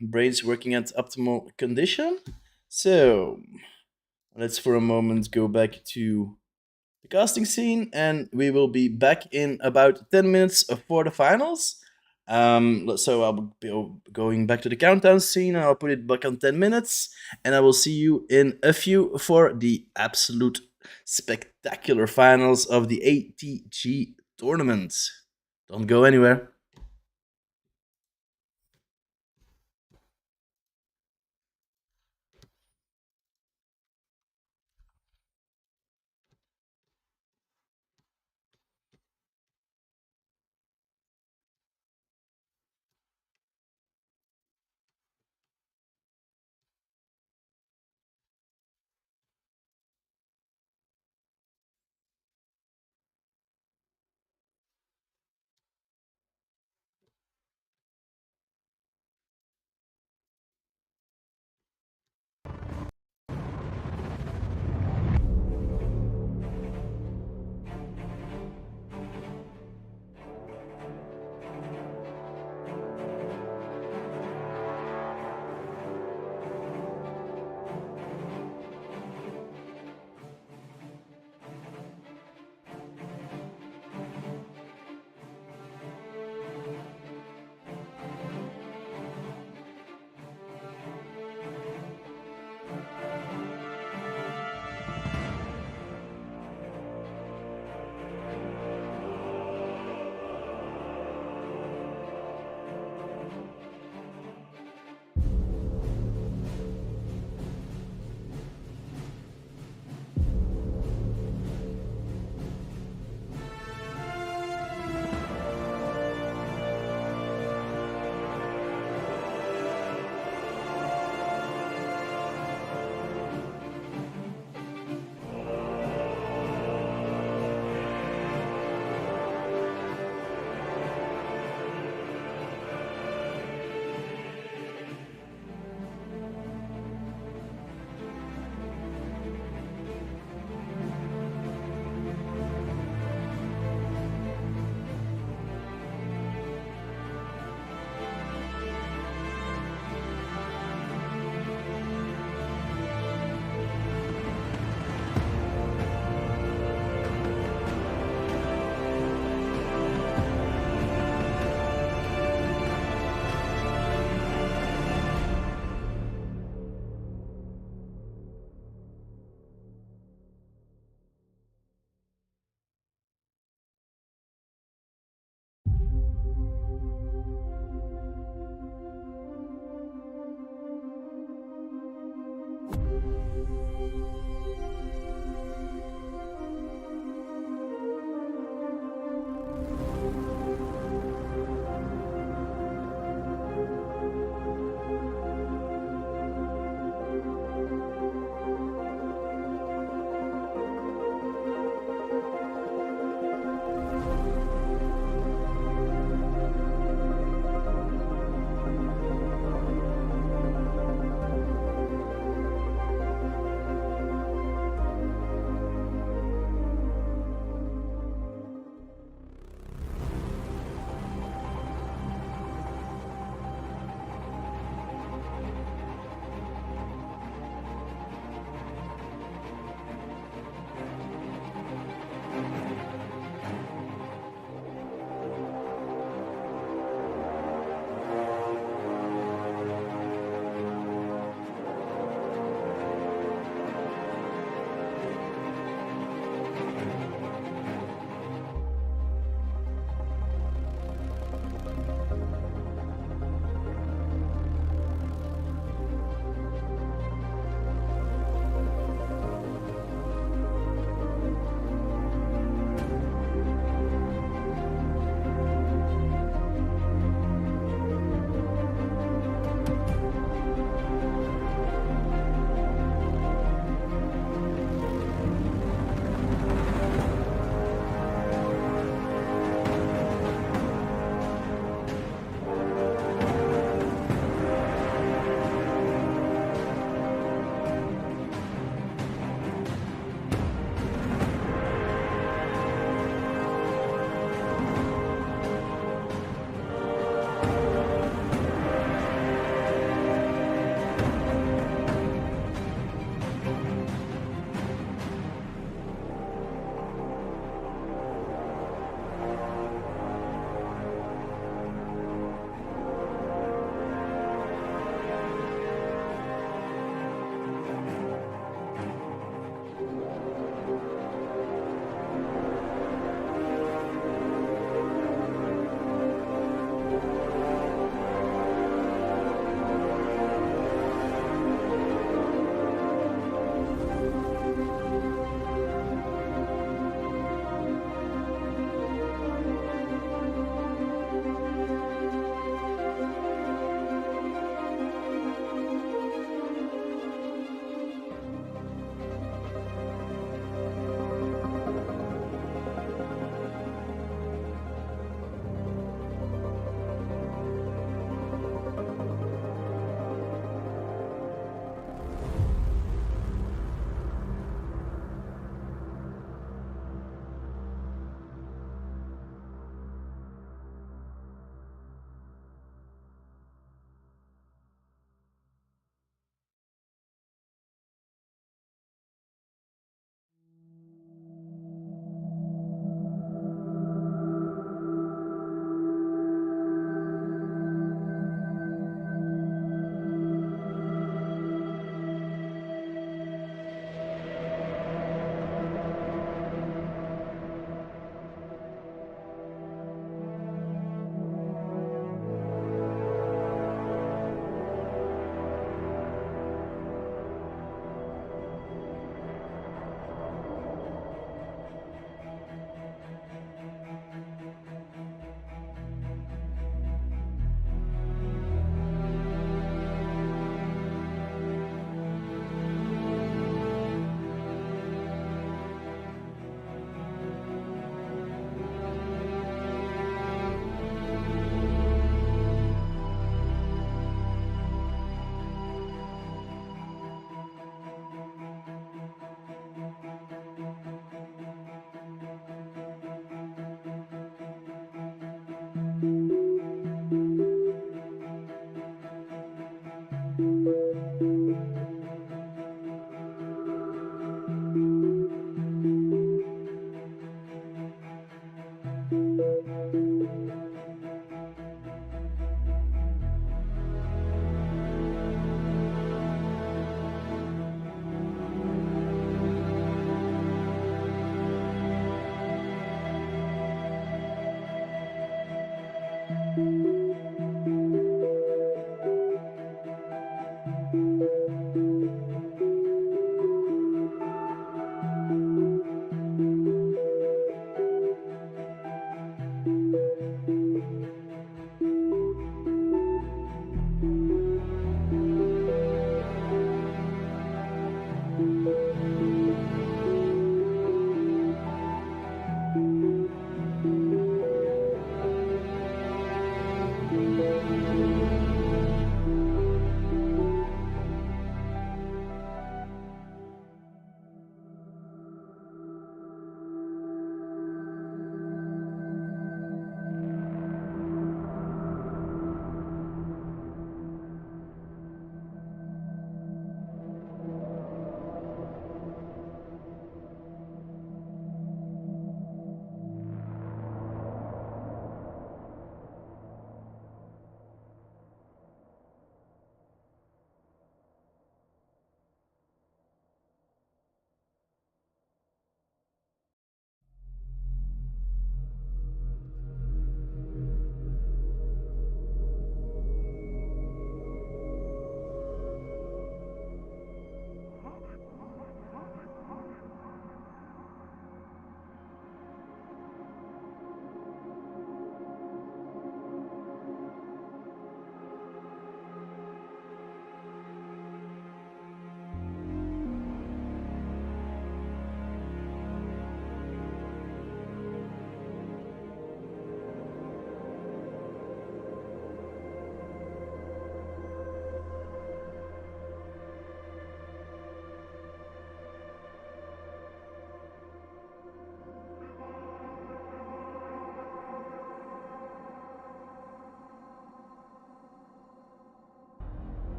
Speaker 1: brains working at optimal condition. So let's for a moment go back to the casting scene, and we will be back in about 10 minutes for the finals. So I'll be going back to the countdown scene, and I'll put it back on 10 minutes, and I will see you in a few for the absolute spectacular finals of the ATG tournament. Don't go anywhere.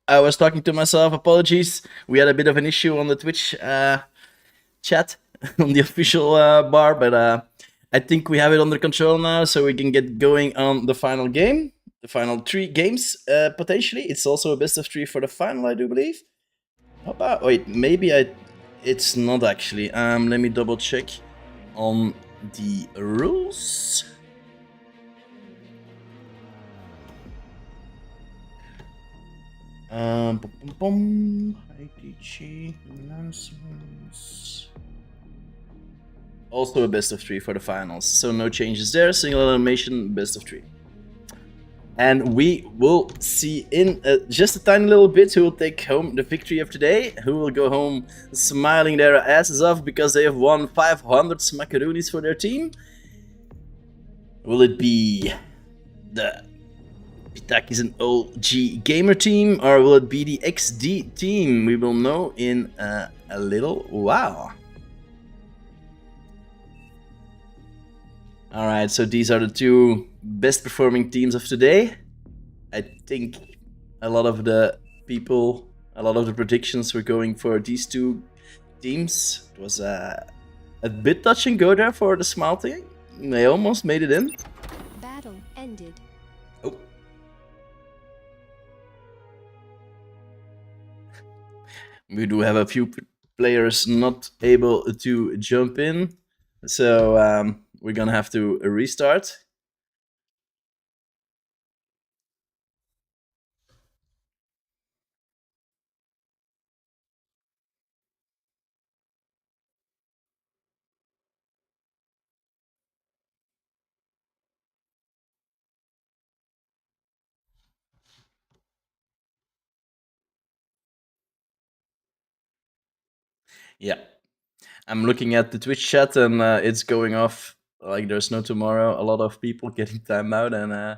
Speaker 1: I was talking to myself. Apologies. We had a bit of an issue on the Twitch chat on the official bar, but I think we have it under control now, so we can get going on the final game. The final three games, potentially. It's also a best of three for the final, I do believe. How about, wait, maybe it's not actually. Let me double check on the rules. ATG announcements. Also a best of three for the finals, so no changes there. Single elimination, best of three. And we will see in just a tiny little bit who will take home the victory of today, who will go home smiling their asses off because they have won 500 smackaroonies for their team. Will it be the Pitakis and OG Gamer team, or will it be the XD team? We will know in a little while. Alright, so these are the two best performing teams of today. I think a lot of the people, a lot of the predictions were going for these two teams. It was a bit touch and go there for the Smile team. They almost made it in.
Speaker 2: Battle ended.
Speaker 1: Oh. We do have a few players not able to jump in, so we're gonna have to restart. Yeah, I'm looking at the Twitch chat and it's going off like there's no tomorrow. A lot of people getting timed out, and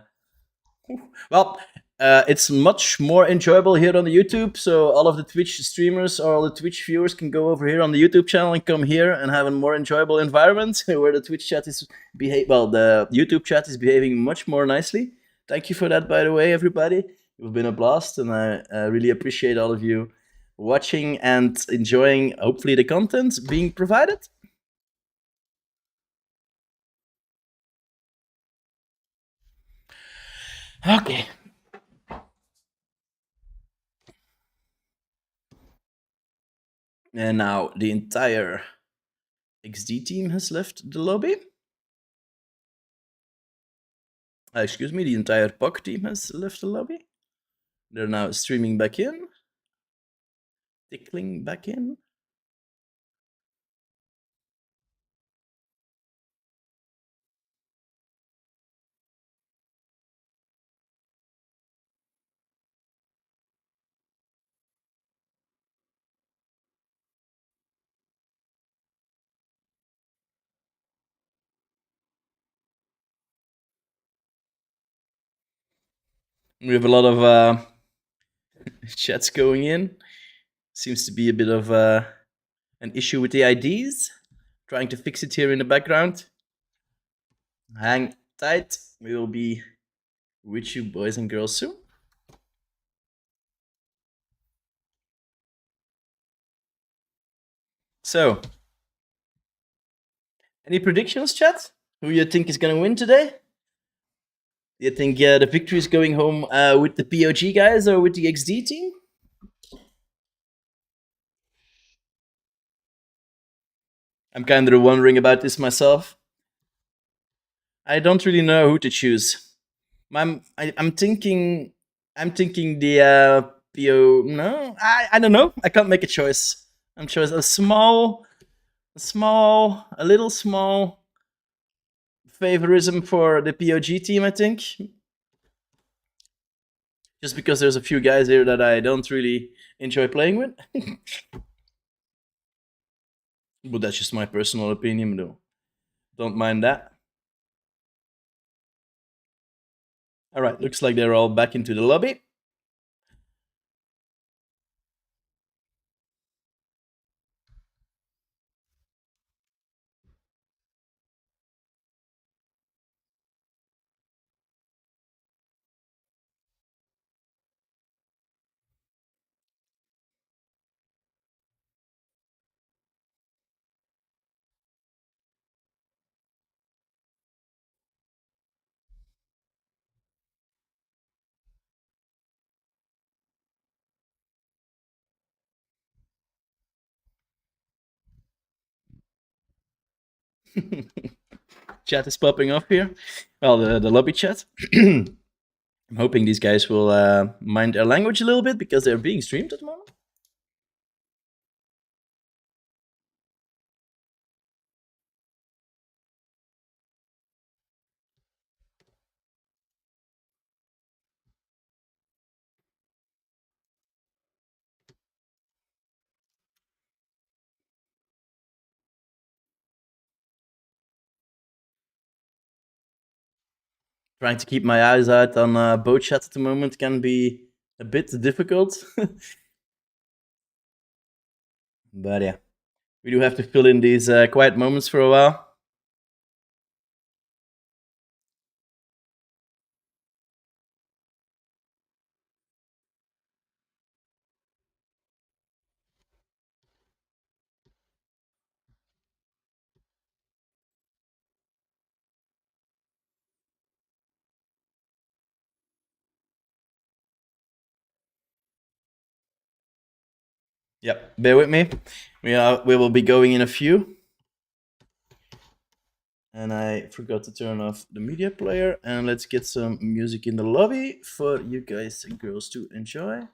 Speaker 1: well, it's much more enjoyable here on the YouTube. So all of the Twitch streamers or all the Twitch viewers can go over here on the YouTube channel and come here and have a more enjoyable environment where the Twitch chat is the YouTube chat is behaving much more nicely. Thank you for that, by the way, everybody. It's been a blast, and I really appreciate all of you watching and enjoying, hopefully, the content being provided. Okay. And now the entire XD team has left the lobby. Excuse me, the entire POG team has left the lobby. They're now streaming back in. Tickling back in. We have a lot of chats going in. Seems to be a bit of an issue with the IDs. Trying to fix it here in the background. Hang tight. We will be with you, boys and girls, soon. So, any predictions, chat? Who you think is gonna win today? Do you think the victory is going home with the POG guys or with the XD team? I'm kind of wondering about this myself. I don't really know who to choose. I'm thinking the PO. No, I don't know. I can't make a choice. I'm choice a little small favorism for the POG team. I think just because there's a few guys here that I don't really enjoy playing with. But that's just my personal opinion, though. Don't mind that. All right, looks like they're all back into the lobby. Chat is popping up here. Well, the lobby chat. I'm hoping these guys will mind their language a little bit because they're being streamed at the moment. Trying to keep my eyes out on both chats at the moment can be a bit difficult. But yeah, we do have to fill in these quiet moments for a while. Yep, bear with me. We will be going in a few. And I forgot to turn off the media player. And let's get some music in the lobby for you guys and girls to enjoy.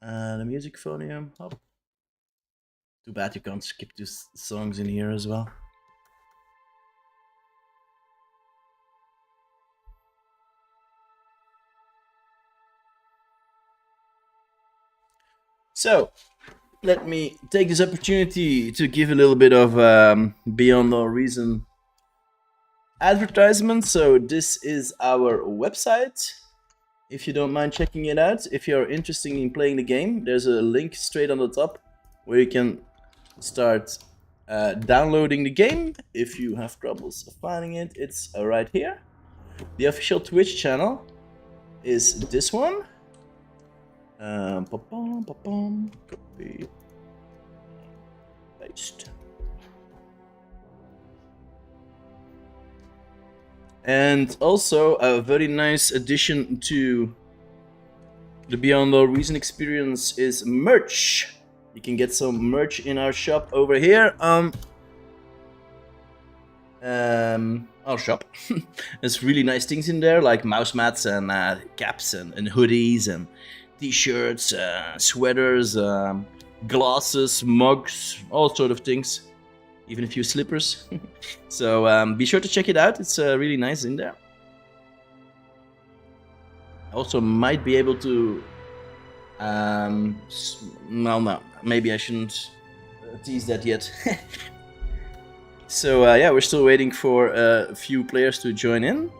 Speaker 1: The music volume up. Too bad you can't skip these songs in here as well. So, let me take this opportunity to give a little bit of Beyond All Reason advertisement. So, this is our website. If you don't mind checking it out, if you're interested in playing the game, there's a link straight on the top where you can start downloading the game. If you have troubles finding it, it's right here. The official Twitch channel is this one. Copy, paste. And also a very nice addition to the Beyond All Reason experience is merch. You can get some merch in our shop over here. Our shop. There's really nice things in there, like mouse mats and caps and hoodies and t-shirts, sweaters, glasses, mugs, all sort of things. Even a few slippers. So be sure to check it out. It's really nice in there. I also might be able to... well, no. Maybe I shouldn't tease that yet. So yeah, we're still waiting for a few players to join in.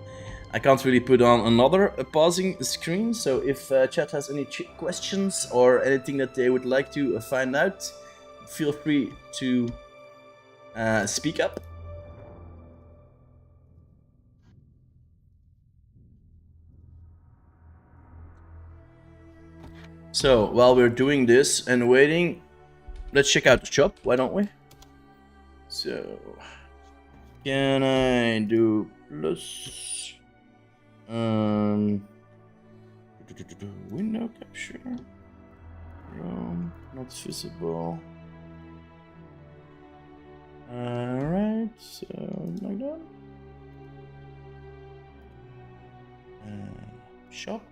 Speaker 1: I can't really put on another pausing screen, so if chat has any questions or anything that they would like to find out, feel free to speak up. So while we're doing this and waiting, let's check out the shop, why don't we? So, can I do plus window capture? Room not visible. Alright, so like that. Shop.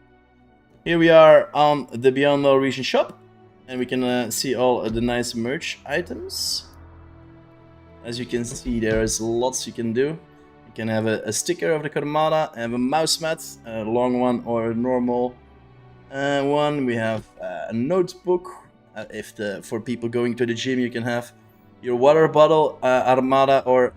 Speaker 1: Here we are on the Beyond All Region shop, and we can see all the nice merch items. As you can see, there's lots you can do. You can have a sticker of the Armada, have a mouse mat, a long one or a normal one. We have a notebook. For people going to the gym, you can have your water bottle, Armada or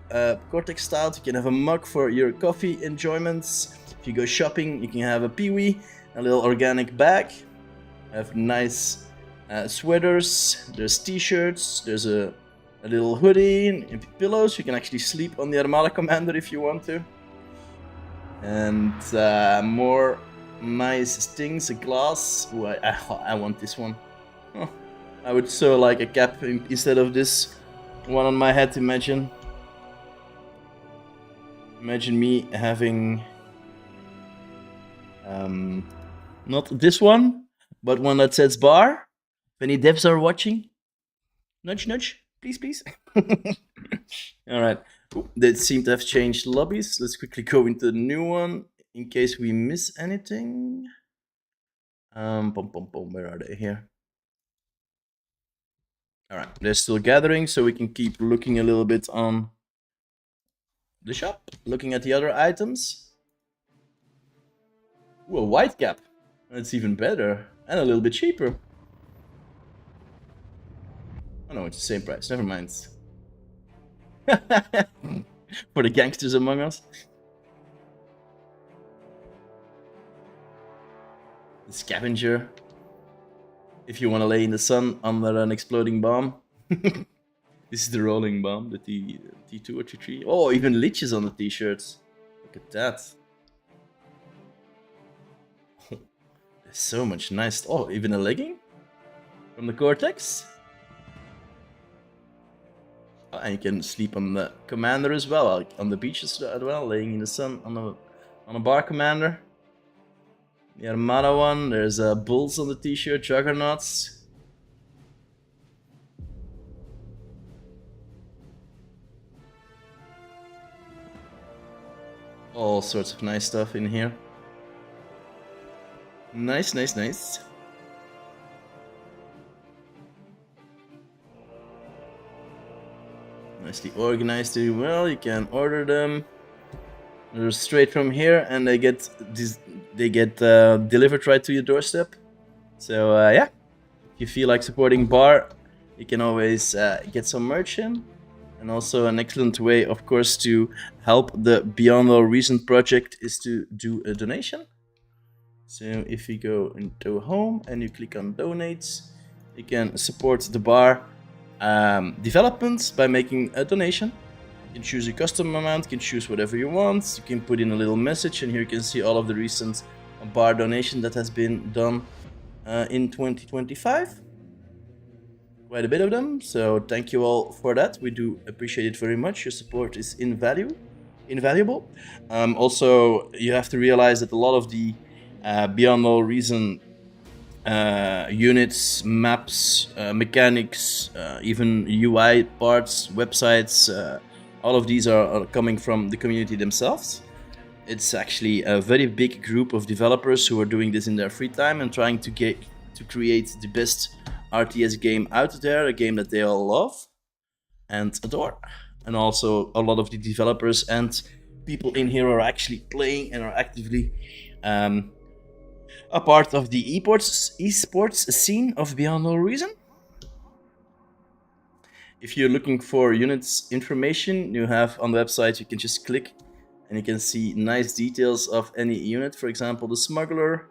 Speaker 1: Cortex style. You can have a mug for your coffee enjoyments. If you go shopping, you can have a peewee, a little organic bag. Have nice sweaters. There's t-shirts. There's a little hoodie and pillows. You can actually sleep on the Armada Commander if you want to. And more nice things. A glass. Ooh, I want this one. Oh, I would so like a cap instead of this one on my head. Imagine me having not this one, but one that says bar. If any devs are watching, nudge nudge, please. All right, Cool. They seem to have changed lobbies. Let's quickly go into the new one in case we miss anything. Where are they here? All right, they're still gathering, so we can keep looking a little bit on the shop, looking at the other items. Ooh, a white cap. That's even better and a little bit cheaper. Oh no, it's the same price. Never mind. For the gangsters among us. The scavenger. If you want to lay in the sun under an exploding bomb. This is the rolling bomb, the T2 or T3. Oh, even liches on the t-shirts. Look at that. There's so much nice. Oh, even a legging from the Cortex. Oh, and you can sleep on the commander as well, like on the beaches as well, laying in the sun on a bar commander. The Armada one. There's bulls on the t-shirt, juggernauts. All sorts of nice stuff in here. Nice, nice, nice. Nicely organized, doing well. You can order them. They're straight from here, and they get delivered right to your doorstep. So yeah, if you feel like supporting Bar, you can always get some merch in. And also an excellent way, of course, to help the Beyond All Reason project is to do a donation. So if you go into home and you click on donates, you can support the bar development by making a donation. You can choose a custom amount, you can choose whatever you want. You can put in a little message, and here you can see all of the recent bar donation that has been done in 2025. Quite a bit of them, so thank you all for that. We do appreciate it very much. Your support is invaluable. Also, you have to realize that a lot of the Beyond All Reason units, maps, mechanics, even UI parts, websites, all of these are coming from the community themselves. It's actually a very big group of developers who are doing this in their free time and trying to create the best RTS game out there, a game that they all love and adore. And also a lot of the developers and people in here are actually playing and are actively a part of the esports scene of Beyond All Reason. If you're looking for units information, you have on the website, you can just click and you can see nice details of any unit. For example, the smuggler.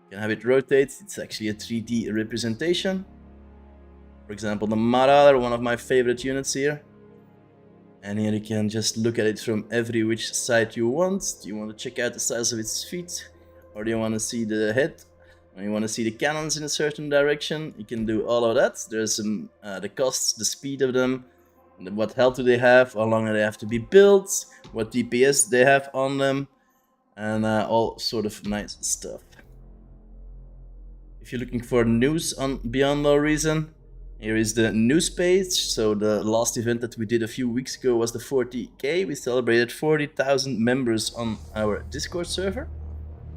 Speaker 1: You can have it rotate. It's actually a 3D representation. For example, the Marauder, one of my favorite units here. And here you can just look at it from every which side you want. Do you want to check out the size of its feet? Or do you want to see the head? Or you want to see the cannons in a certain direction? You can do all of that. There's some the costs, the speed of them, what health do they have, how long do they have to be built, what DPS they have on them, and all sort of nice stuff. If you're looking for news on Beyond All Reason, here is the news page. So the last event that we did a few weeks ago was the 40K. We celebrated 40,000 members on our Discord server.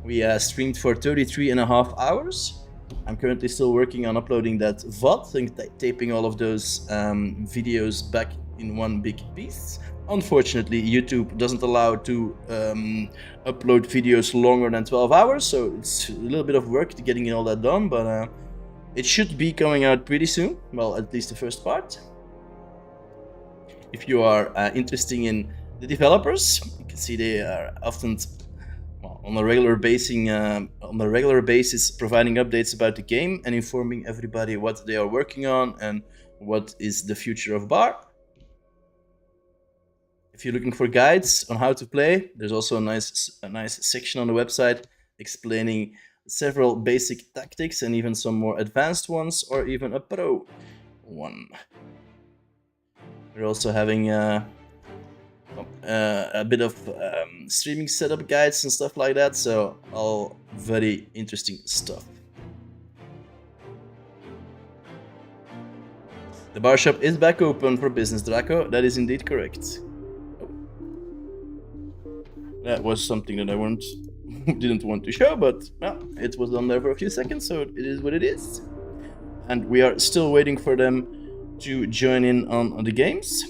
Speaker 1: We streamed for 33.5 hours. I'm currently still working on uploading that VOD and taping all of those videos back in one big piece. Unfortunately, YouTube doesn't allow to upload videos longer than 12 hours, so it's a little bit of work to getting all that done, but it should be coming out pretty soon. Well, at least the first part. If you are interested in the developers, you can see they are often on a regular basis providing updates about the game and informing everybody what they are working on and what is the future of Bar. If you're looking for guides on how to play, there's also a nice section on the website explaining several basic tactics and even some more advanced ones, or even a pro one. We're also having a bit of streaming setup guides and stuff like that, so all very interesting stuff. The bar shop is back open for business, Draco. That is indeed correct. That was something that I weren't didn't want to show, but well, it was on there for a few seconds, so it is what it is. And we are still waiting for them to join in on the games.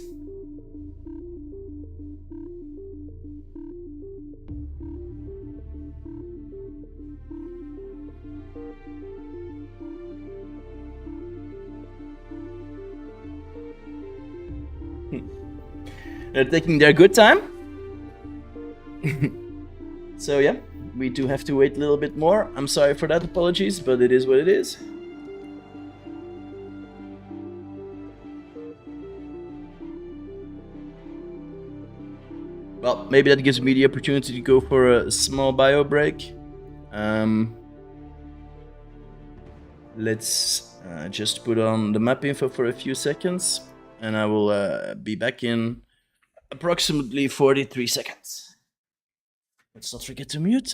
Speaker 1: They're taking their good time. So yeah, we do have to wait a little bit more. I'm sorry for that, apologies, but it is what it is. Well, maybe that gives me the opportunity to go for a small bio break. Um, let's just put on the map info for a few seconds, and I will be back in approximately 43 seconds. Let's not forget to mute.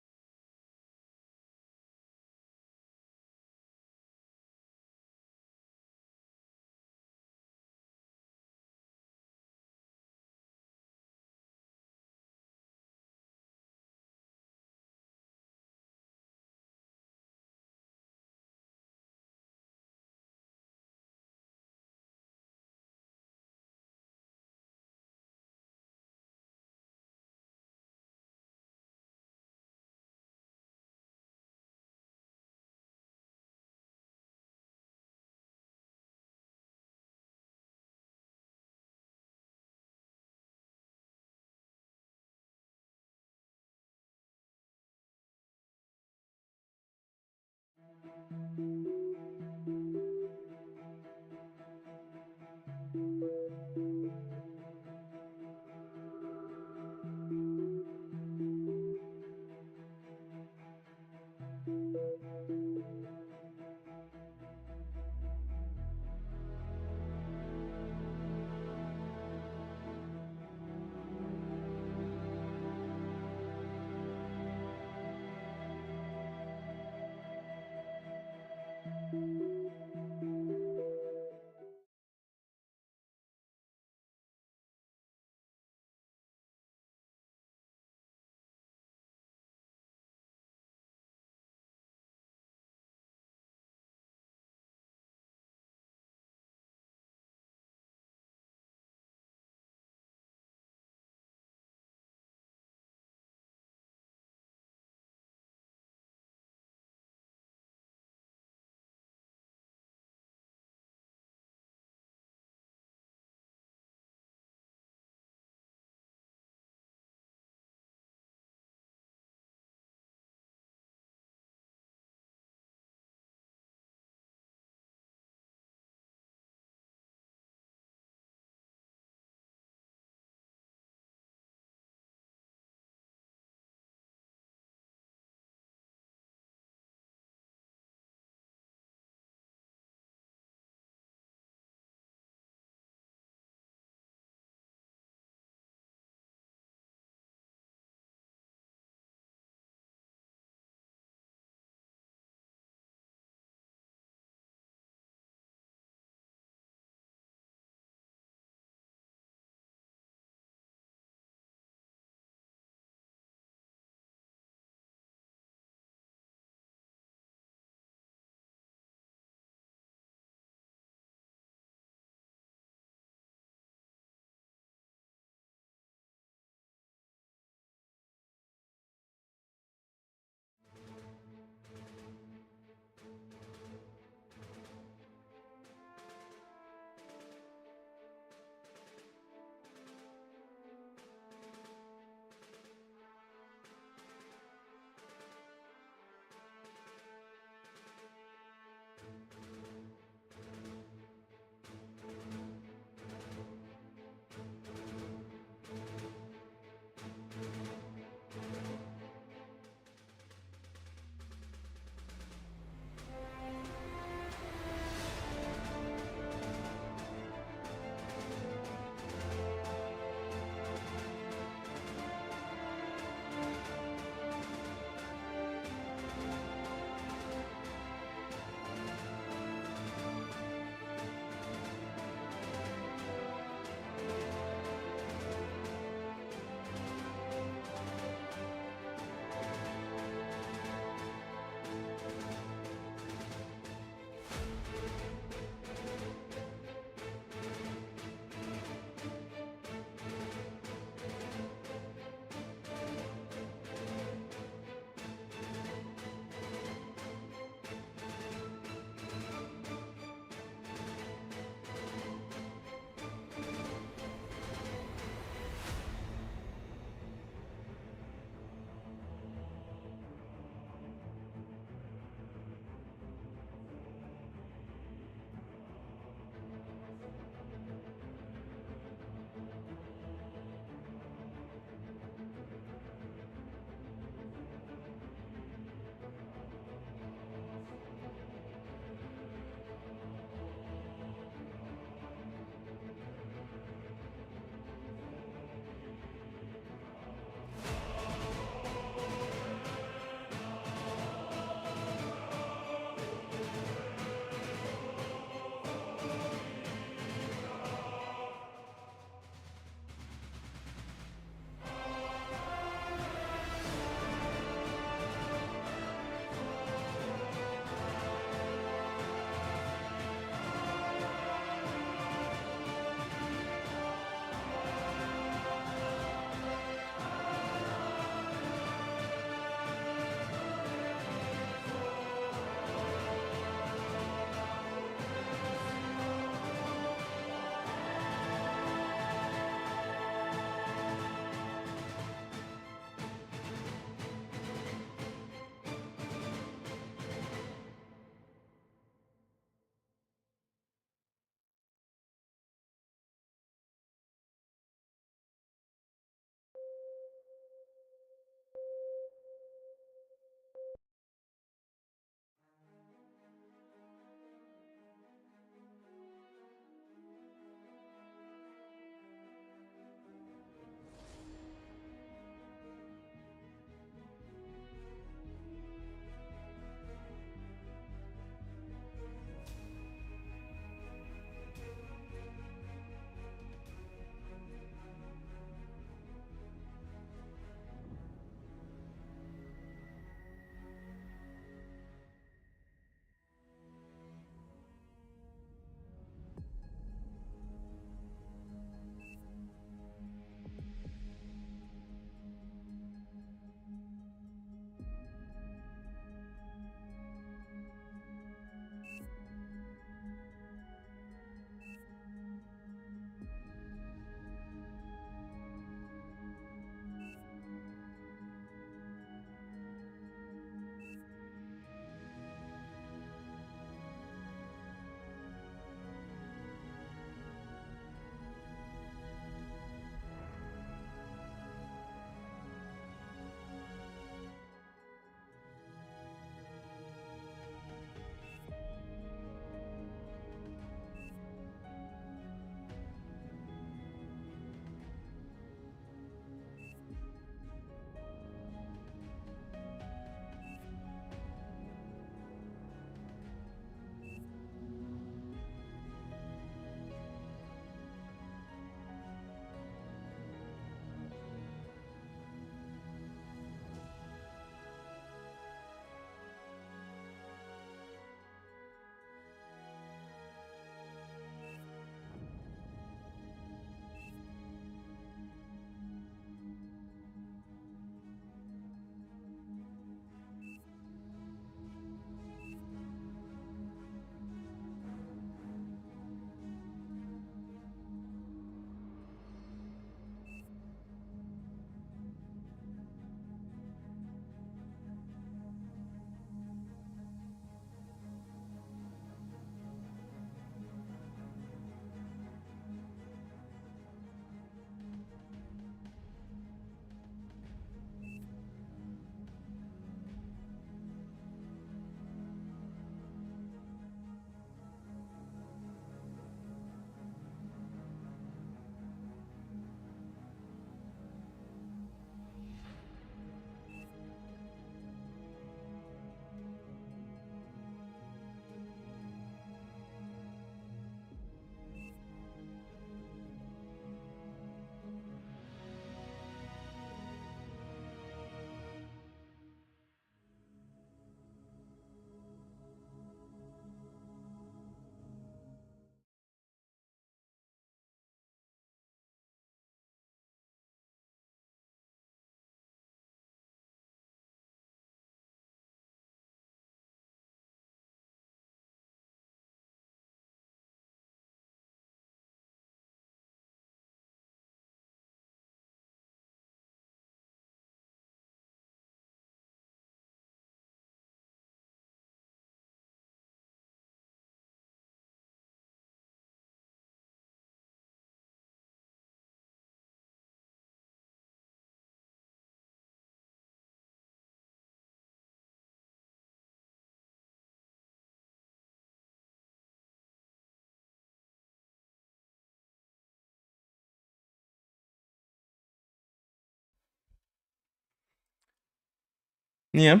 Speaker 1: Yeah.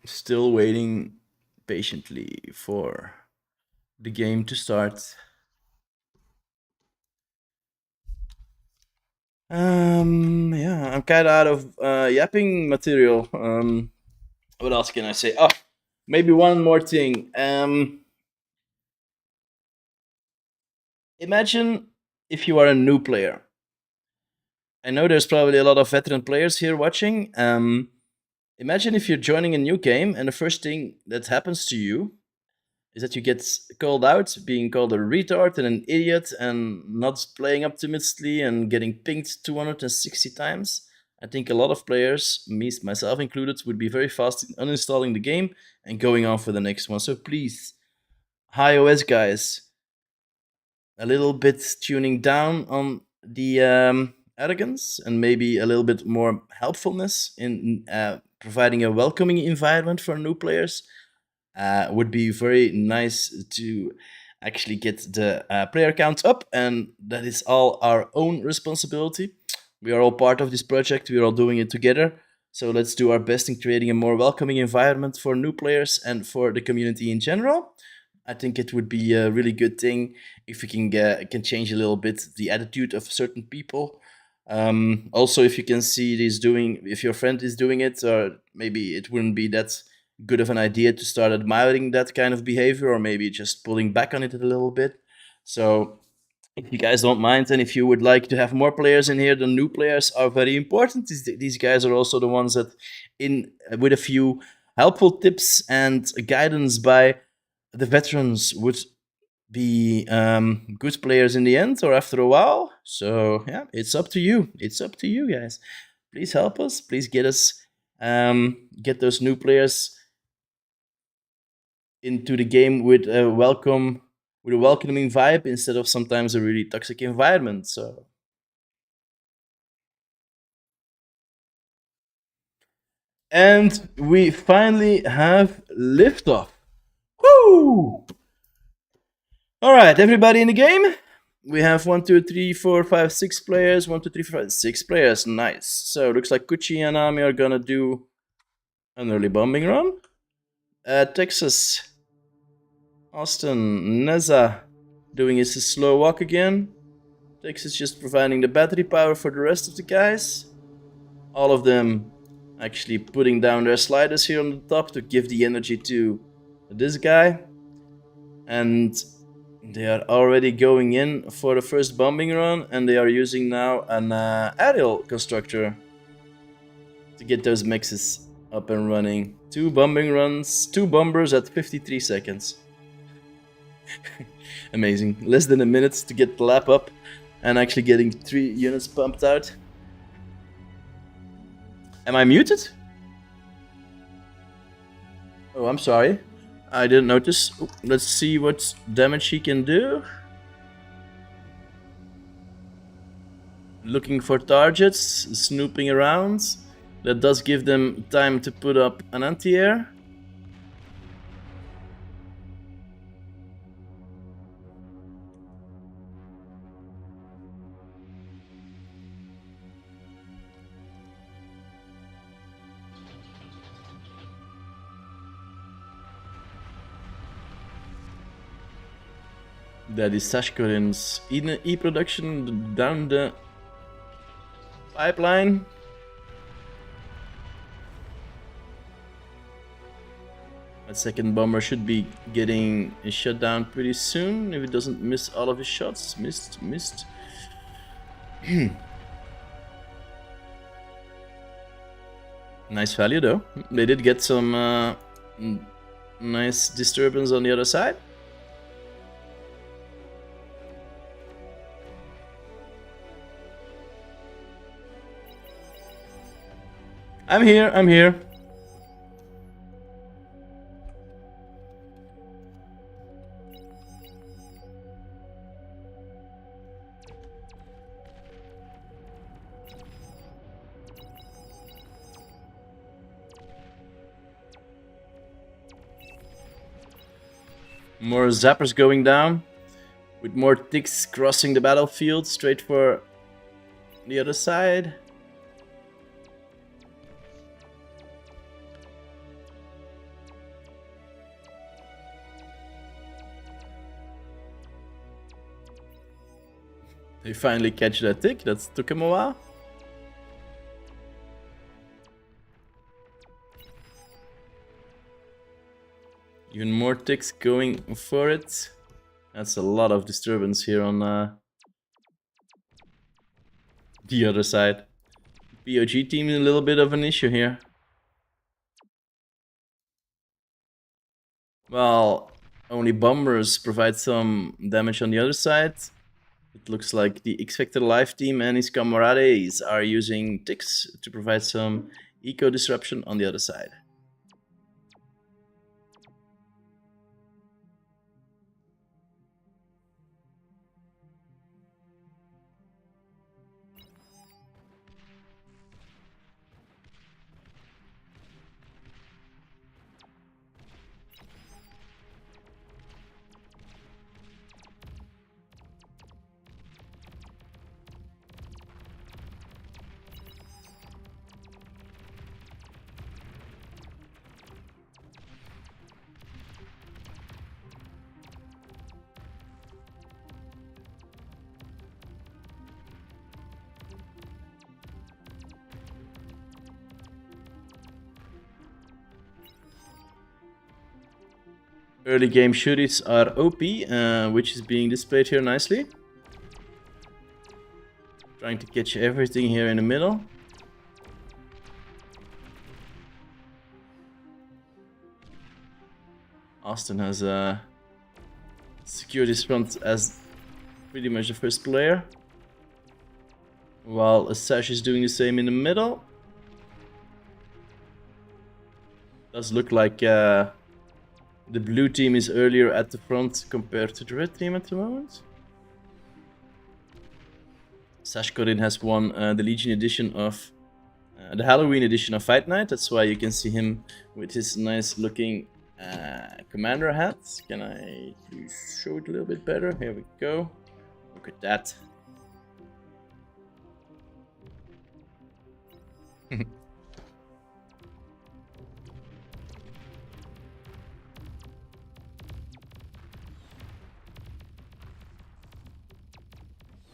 Speaker 1: Still waiting patiently for the game to start. Yeah, I'm kind of out of yapping material. What else can I say? Oh, maybe one more thing. Imagine if you are a new player. I know there's probably a lot of veteran players here watching. Imagine if you're joining a new game and the first thing that happens to you is that you get called out, being called a retard and an idiot and not playing optimistically and getting pinged 260 times. I think a lot of players, me myself included, would be very fast in uninstalling the game and going on for the next one. So please, iOS guys, a little bit tuning down on the arrogance and maybe a little bit more helpfulness in providing a welcoming environment for new players would be very nice to actually get the player count up, and that is all our own responsibility. We are all part of this project, we are all doing it together. So let's do our best in creating a more welcoming environment for new players and for the community in general. I think it would be a really good thing if we can change a little bit the attitude of certain people. Also, if you can see this doing, if your friend is doing it, or maybe it wouldn't be that good of an idea to start admiring that kind of behavior, or maybe just pulling back on it a little bit. So, if you guys don't mind, and if you would like to have more players in here, the new players are very important. These guys are also the ones that, in with a few helpful tips and guidance by the veterans, would be good players in the end or after a while. So yeah, it's up to you. It's up to you guys. Please help us. Please get us get those new players into the game with a welcoming vibe instead of sometimes a really toxic environment. So and we finally have liftoff. Woo! All right, everybody in the game. We have 1, 2, 3, 4, 5, 6 players. 1, 2, 3, 4, 5, 6 players. Nice. So looks like Kuchi and Ami are gonna do an early bombing run. Texas, Austin, Neza doing his slow walk again. Texas just providing the battery power for the rest of the guys. All of them actually putting down their sliders here on the top to give the energy to this guy. And they are already going in for the first bombing run, and they are using now an aerial constructor to get those mixes up and running. 2 bombing runs, 2 bombers at 53 seconds. Amazing. Less than a minute to get the lap up and actually getting 3 units pumped out. Am I muted? Oh, I'm sorry. I didn't notice. Ooh, let's see what damage he can do. Looking for targets, snooping around. That does give them time to put up an anti-air. That is Sashkorin's E-production down the pipeline. That second bomber should be getting shut down pretty soon if it doesn't miss all of his shots. Missed. Nice value though. They did get some nice disturbance on the other side. I'm here. More zappers going down, with more ticks crossing the battlefield, straight for the other side. They finally catch that tick. That took him a while. Even more ticks going for it. That's a lot of disturbance here on the other side. POG team is a little bit of an issue here. Well, only bombers provide some damage on the other side. It looks like the X-Factor Life team and his camaradas are using ticks to provide some eco disruption on the other side. Early game shooties are OP, which is being displayed here nicely. Trying to catch everything here in the middle. Austin has secured his front as pretty much the first player. While Sash is doing the same in the middle. Does look like the blue team is earlier at the front compared to the red team at the moment. Sash Korin has won the Legion edition of the Halloween edition of Fight Night. That's why you can see him with his nice looking commander hat. Can I show it a little bit better? Here we go. Look at that.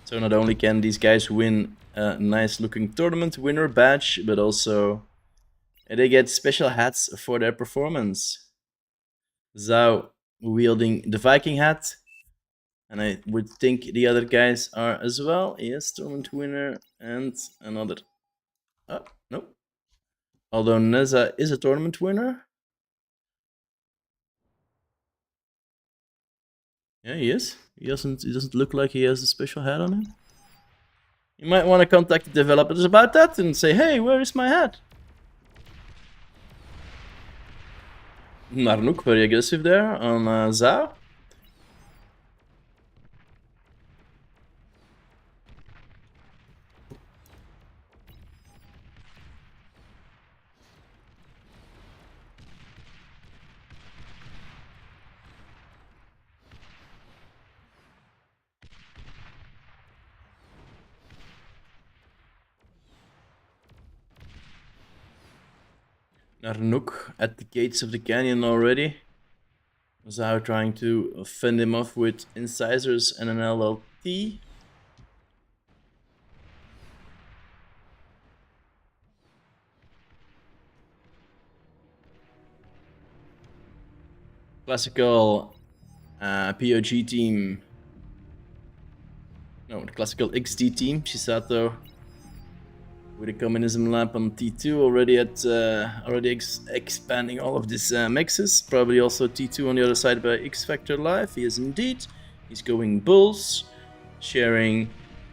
Speaker 1: So not only can these guys win a nice looking tournament winner badge, but also they get special hats for their performance. Zhao wielding the Viking hat, and I would think the other guys are as well. Yes, tournament winner and another. Oh, no. Although Neza is a tournament winner. Yeah, he is. He doesn't look like he has a special hat on him. You might want to contact the developers about that and say, hey, where is my hat? Narnook very aggressive there on Zhao. Narnook at the gates of the canyon already. Zhao trying to fend him off with incisors and an LLT. Classical POG team. No, the classical XD team. Shisato with a communism lamp on T2 already expanding all of these mixes. Probably also T2 on the other side by X-Factor Live. He is indeed. He's going bulls, sharing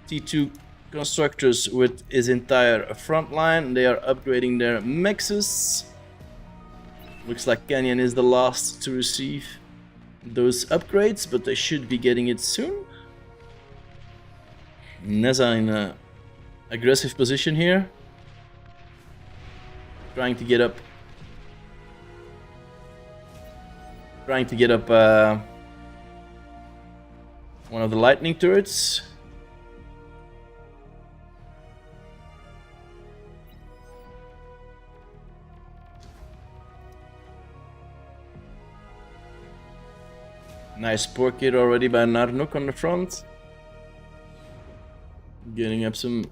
Speaker 1: T2 constructors with his entire front line. They are upgrading their mixes. Looks like Canyon is the last to receive those upgrades, but they should be getting it soon. Neza in a aggressive position here. Trying to get up one of the lightning turrets. Nice pork hit already by Narnuk on the front. Getting up some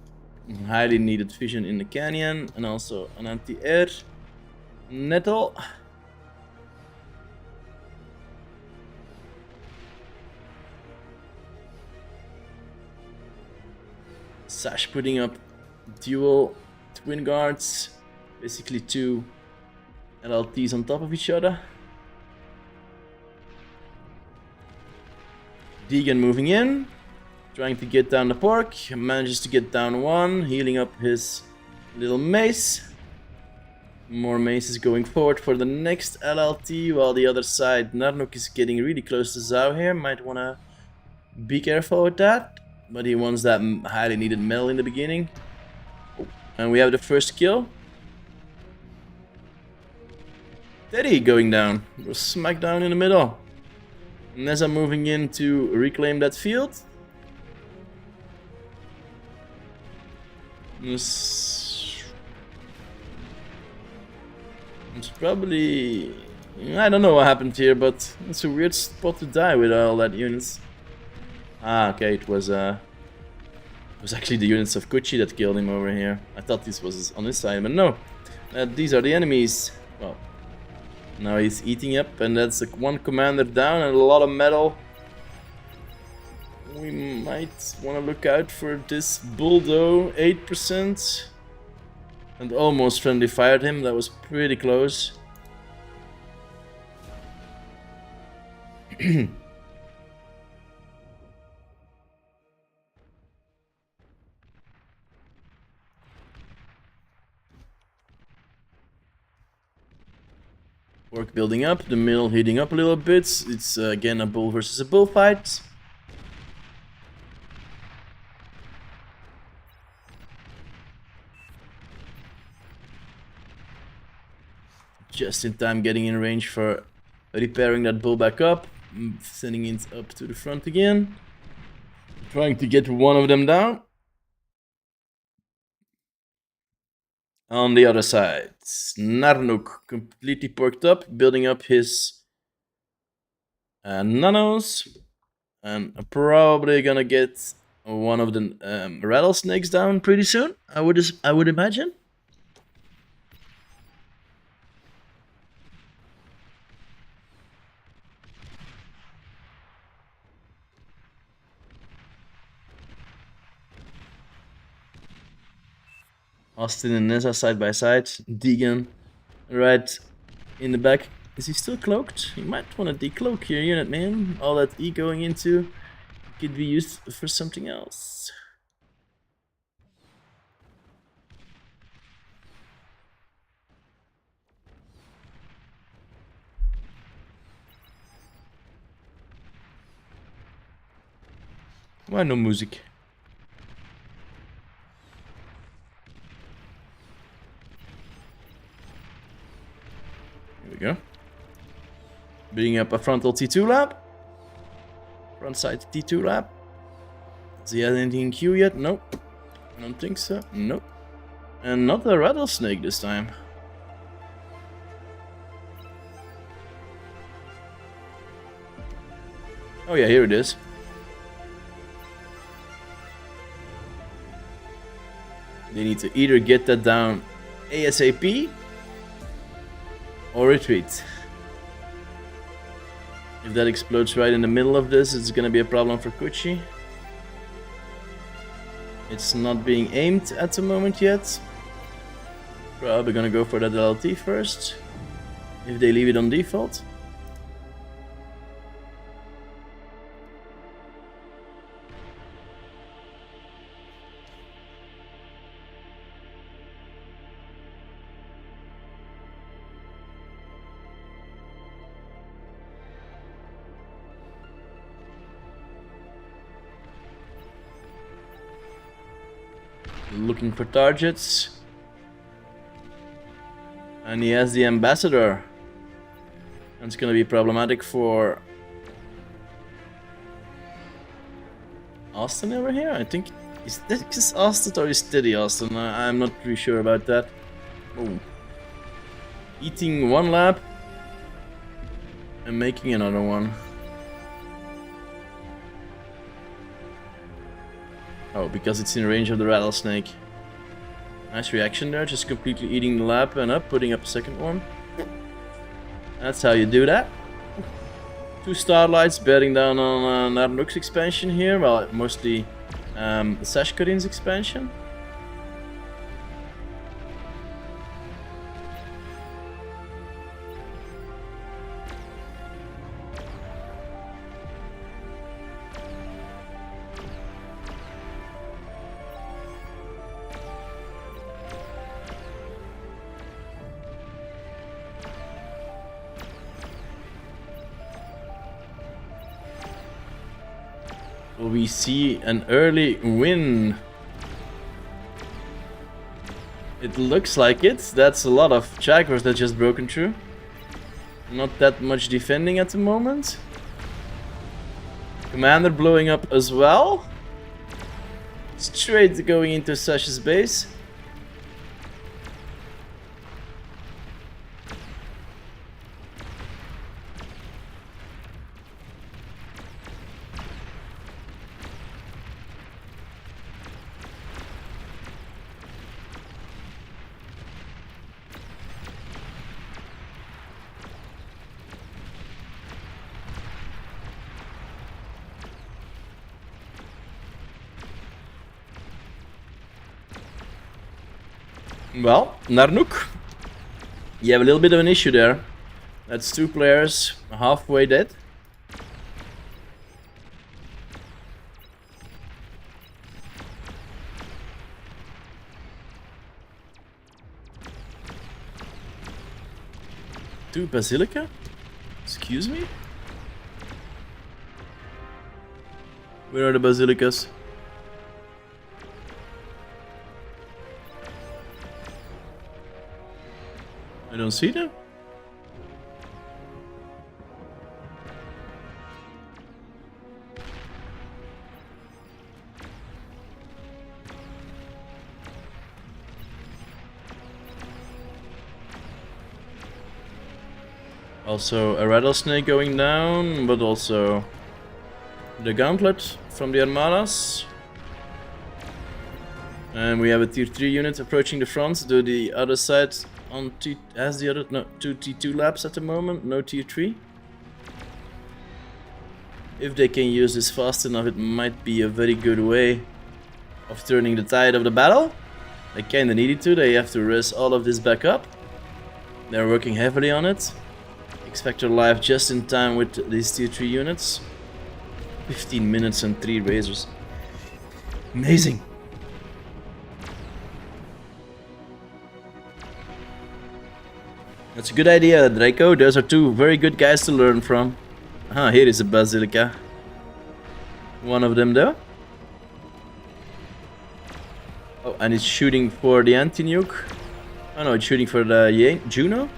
Speaker 1: highly needed vision in the canyon, and also an anti-air nettle. Sash putting up dual twin guards, basically two LLTs on top of each other. Deegan moving in, trying to get down the pork, manages to get down one, healing up his little mace. More maces going forward for the next LLT, while the other side, Narnuk is getting really close to Zhao here, might wanna be careful with that. But he wants that highly needed metal in the beginning. And we have the first kill. Teddy going down. We're smack down in the middle. Neza moving in to reclaim that field. It's probably... I don't know what happened here, but it's a weird spot to die with all that units. Ah, okay, it was actually the units of Kuchi that killed him over here. I thought this was on his side, but no. These are the enemies. Well, now he's eating up, and that's like one commander down and a lot of metal. We might want to look out for this Bulldo, 8%. And almost friendly fired him, that was pretty close. Work building up, the middle heating up a little bit. It's again a bull versus a bull fight. Just in time getting in range for repairing that bull back up. Sending it up to the front again. Trying to get one of them down. On the other side, Narnuk completely porked up, building up his nanos, and probably gonna get one of the rattlesnakes down pretty soon. I would imagine. Austin and Nessa side by side. Deegan right in the back. Is he still cloaked? You might want to decloak your unit, man. All that E going into could be used for something else. Why no music? Here we go. Being up a frontal T2 lab. Front side T2 lab. Does he have anything in queue yet? Nope. I don't think so. Nope. And not a rattlesnake this time. Oh yeah, here it is. They need to either get that down ASAP or retreat. If that explodes right in the middle of this, it's gonna be a problem for Kuchi. It's not being aimed at the moment yet. Probably gonna go for that LT first, if they leave it on default. Looking for targets. And he has the ambassador. That's gonna be problematic for Austin over here. I think is this Austin or is Teddy Austin? I'm not really sure about that. Oh. Eating one lab and making another one. Oh, because it's in range of the rattlesnake. Nice reaction there, just completely eating the lab and up, putting up a second one. That's how you do that. 2 starlights, bearing down on Narnuk's expansion here, well, mostly Sashkarin's expansion. We see an early win. It looks like it. That's a lot of chakras that just broken through. Not that much defending at the moment. Commander blowing up as well. Straight going into Sash's base. Well, Narnuk, you have a little bit of an issue there. That's 2 players halfway dead. Two Basilica? Excuse me? Where are the Basilicas? I don't see them. Also a rattlesnake going down, but also the gauntlet from the Armadas. And we have a tier 3 unit approaching the front to the other side on has the other, no, 2 T2 labs at the moment, no tier 3. If they can use this fast enough, it might be a very good way of turning the tide of the battle. They kinda needed to, they have to res all of this back up. They're working heavily on it. Expect her live just in time with these tier 3 units. 15 minutes and 3 razors. Amazing. That's a good idea, Draco. Those are 2 very good guys to learn from. Ah, here is a Basilica. One of them though. Oh, and it's shooting for the anti-nuke. Oh no, it's shooting for the Juno.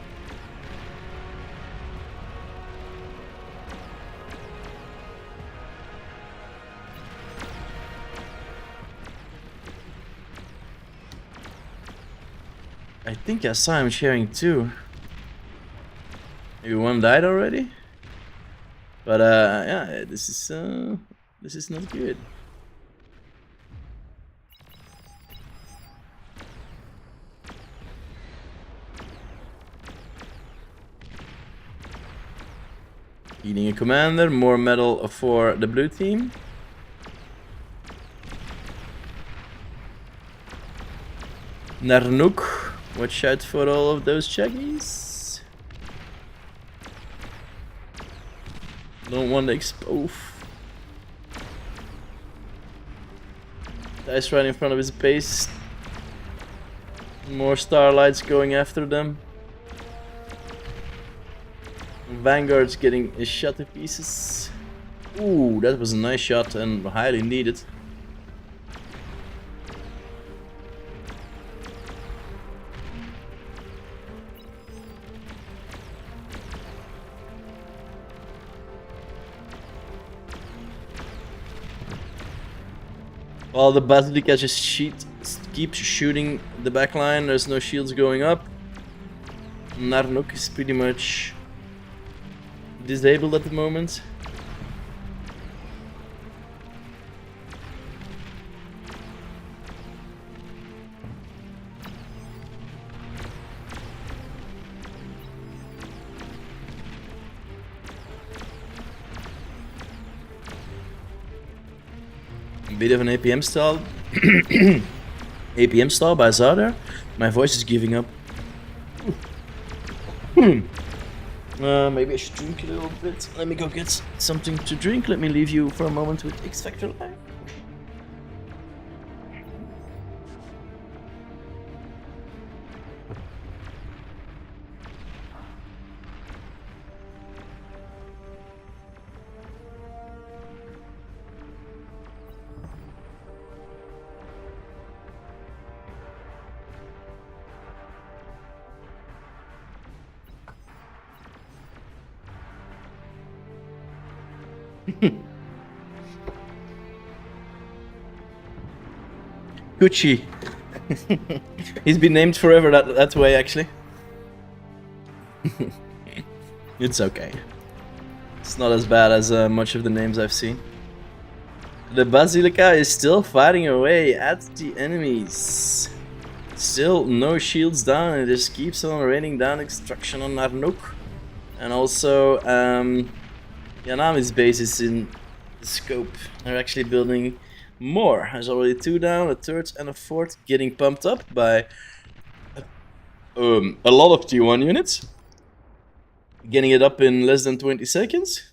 Speaker 1: I think I saw him sharing 2. Maybe 1 died already. But yeah, this is not good. Eating a commander, more metal for the blue team. Narnuk, watch out for all of those chuggies. Don't want to expose. Dice right in front of his base. More starlights going after them. Vanguard's getting shot to pieces. Ooh, that was a nice shot and highly needed. While the Basilica just keeps shooting the backline, there's no shields going up. Narnuk is pretty much disabled at the moment. bit of an APM style. APM style by Zadar. My voice is giving up. Maybe I should drink a little bit. Let me go get something to drink. Let me leave you for a moment with X Factor Live. Gucci. He's been named forever that way, actually. It's okay. It's not as bad as much of the names I've seen. The Basilica is still fighting away at the enemies. Still no shields down, and it just keeps on raining down extraction on Narnok. And also, Yanami's base is in the scope. They're actually building more. There's already 2 down, a 3rd and a 4th getting pumped up by a lot of T1 units. Getting it up in less than 20 seconds.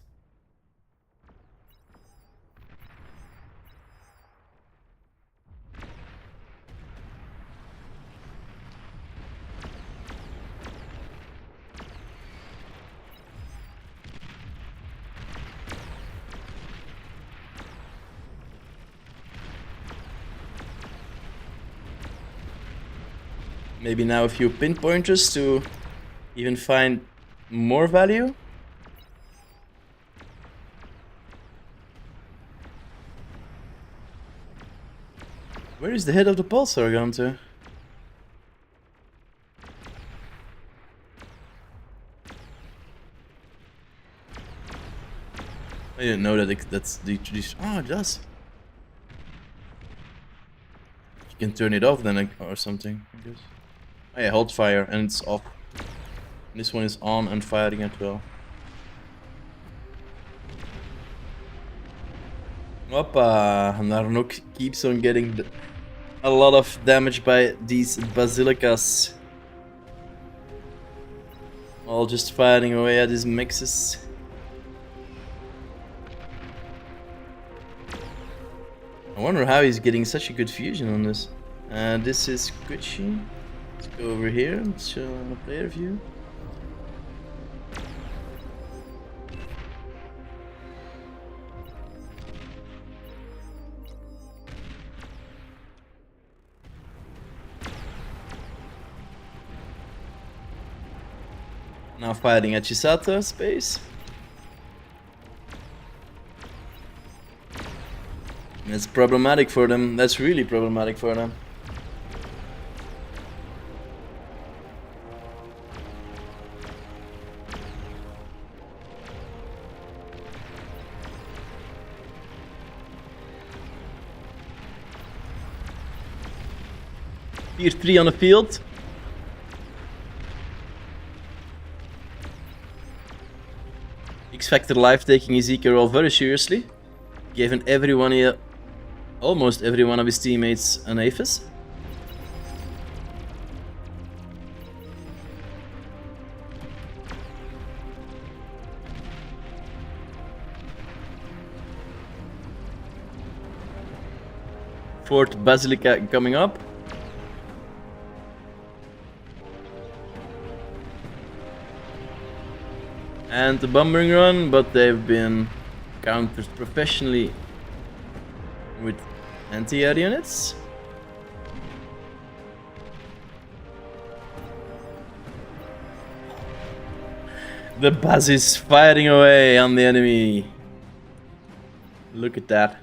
Speaker 1: Maybe now a few pinpointers to even find more value. Where is the head of the pulsar gone to? I didn't know that that's the tradition. Oh, it does. You can turn it off then or something, I guess. Oh yeah, hold fire and it's off. This one is on and firing as well. Hoppa! Narnok keeps on getting a lot of damage by these basilicas. All just firing away at his mixes. I wonder how he's getting such a good fusion on this. This is Gucci. Let's go over here and show the player view. Now fighting at Chisata space. That's problematic for them. That's really problematic for them. Tier 3 on the field. X Factor Live taking Ezekiel role very seriously. Giving everyone here, almost every one of his teammates, an Aphis. Fourth Basilica coming up. And the bombing run, but they've been countered professionally with anti-air units. The Baz is firing away on the enemy. Look at that.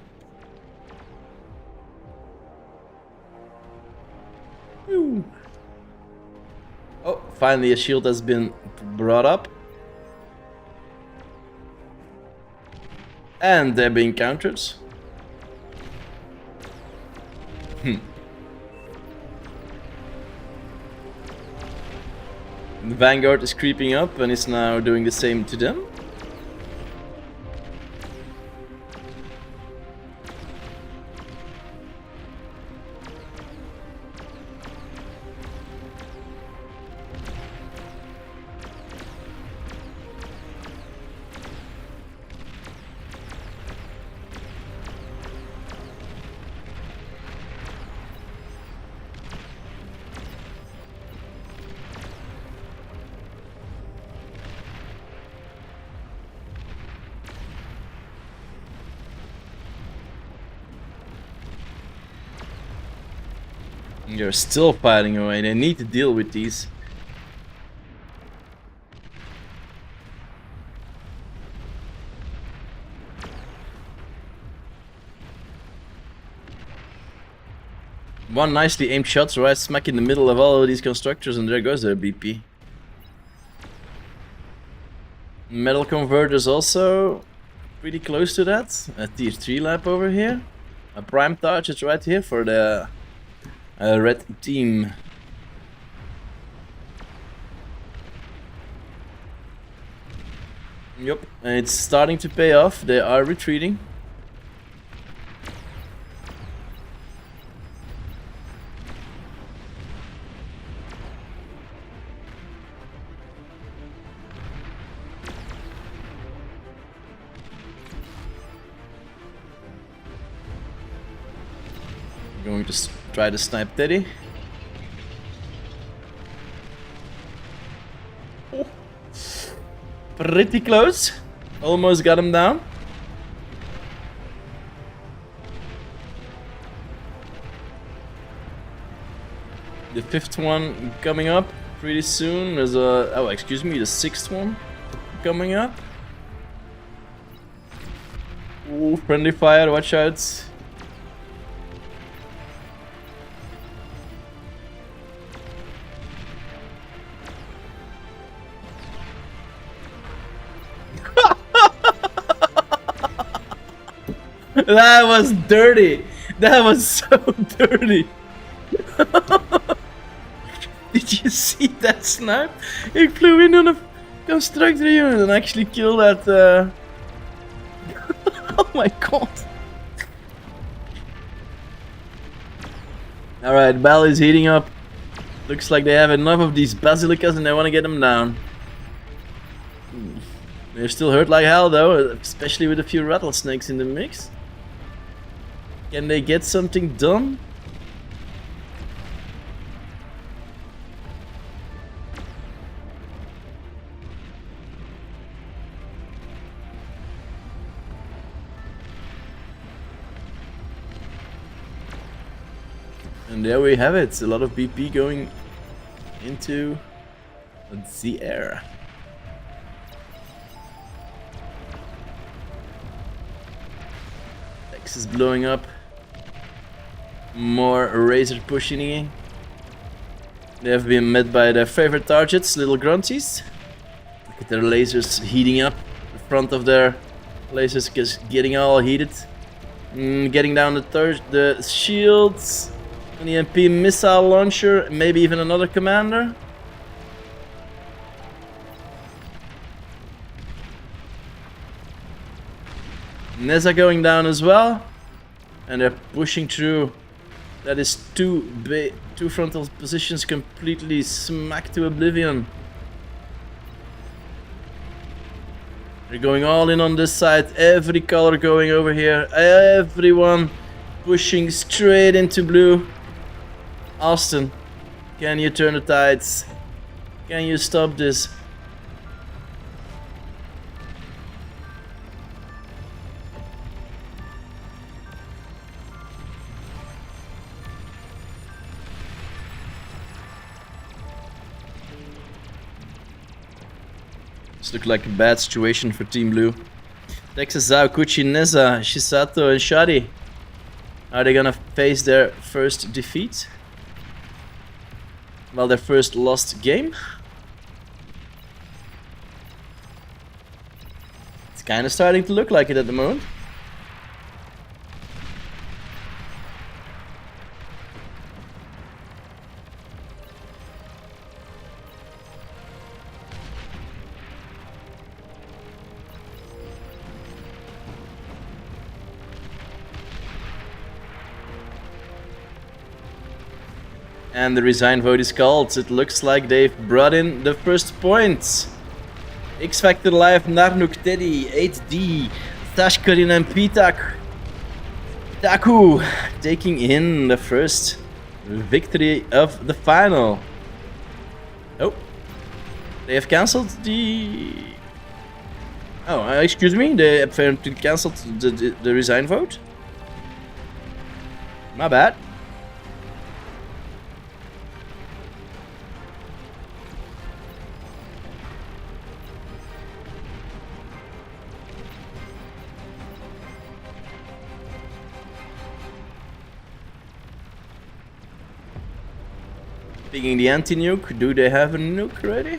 Speaker 1: Woo. Oh, finally a shield has been brought up. And they're being countered. The Vanguard is creeping up and is now doing the same to them. You're still fighting away. They need to deal with these. One nicely aimed shot right smack in the middle of all of these constructors, and there goes their BP. Metal converters also pretty close to that. A tier 3 lab over here. A prime target right here for the red team. Yup, and it's starting to pay off. They are retreating. Going to try to snipe Teddy. Oh. Pretty close. Almost got him down. The 5th one coming up pretty soon. There's a... oh, excuse me, the 6th one coming up. Ooh, friendly fire, watch out. That was dirty. That was so dirty. Did you see that snipe? He flew in on a constructor unit and actually killed that. Oh my god. Alright, Bell is heating up. Looks like they have enough of these basilicas and they want to get them down. They're still hurt like hell though, especially with a few rattlesnakes in the mix. Can they get something done? And there we have it, a lot of BP going into the air. X is blowing up. More razor pushing in. They have been met by their favorite targets, little grunties. Look at their lasers heating up. The front of their lasers just getting all heated. Getting down the shields. An EMP missile launcher, maybe even another commander. Neza going down as well. And they're pushing through. That is two frontal positions completely smacked to oblivion. They're going all in on this side. Every color going over here. Everyone pushing straight into blue. Austin, can you turn the tides? Can you stop this? This looks like a bad situation for Team Blue. Texas, Zhao, Kuchi, Neza, Shisato, and Shadi. Are they gonna face their first defeat? Well, their first lost game? It's kind of starting to look like it at the moment. And the resign vote is called. It looks like they've brought in the first points. X Factor Live, Narnuk, Teddy, 8D, Tashkarin and Taku taking in the first victory of the final. Oh, they have cancelled the... Oh, excuse me, they apparently cancelled the resign vote. My bad. Taking the anti-nuke. Do they have a nuke ready?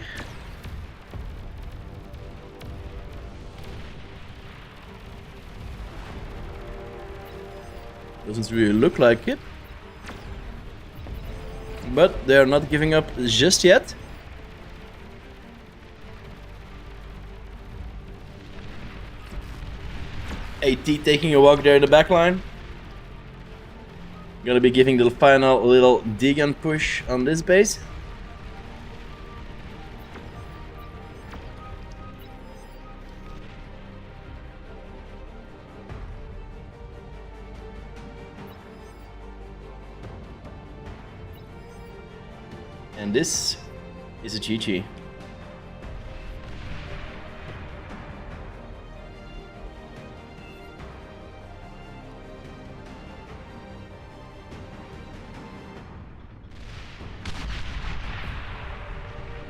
Speaker 1: Doesn't really look like it. But they are not giving up just yet. AT taking a walk there in the back line. Gonna be giving the final little dig and push on this base. And this is a GG.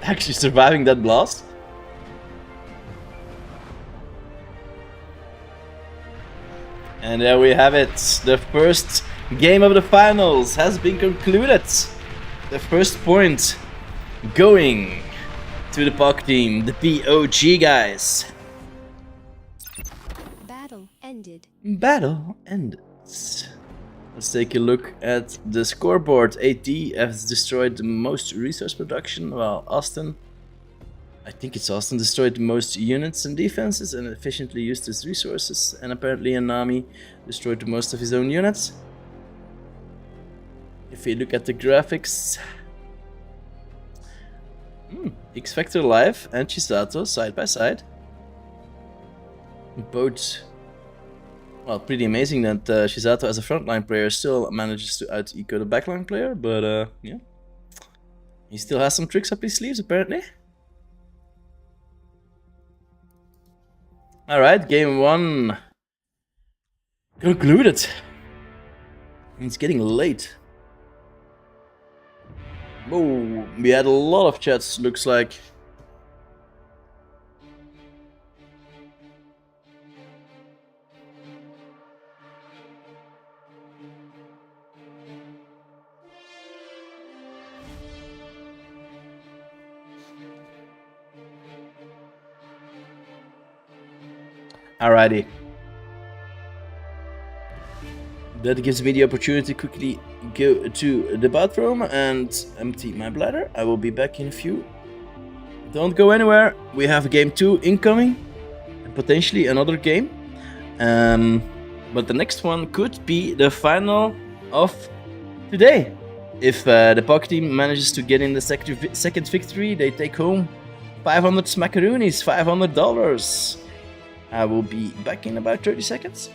Speaker 1: Actually surviving that blast. And there we have it. The first game of the finals has been concluded. The first point going to the POG team, the POG guys.
Speaker 2: Battle ended.
Speaker 1: Battle ended. Let's take a look at the scoreboard. AT has destroyed the most resource production, while Austin, I think it's Austin, destroyed the most units and defenses and efficiently used his resources. And apparently Anami destroyed most of his own units. If you look at the graphics, X Factor Live and Chisato side by side. Both, well, pretty amazing that Chisato as a frontline player still manages to out-eco the backline player, but yeah. He still has some tricks up his sleeves apparently. Alright, game 1 concluded. It's getting late. Oh, we had a lot of chats, looks like. Alrighty. That gives me the opportunity to quickly go to the bathroom and empty my bladder. I will be back in a few. Don't go anywhere. We have game 2 incoming. And potentially another game. But the next one could be the final of today. If the POG team manages to get in the second victory, they take home 500 smackaroonies, $500. I will be back in about 30 seconds.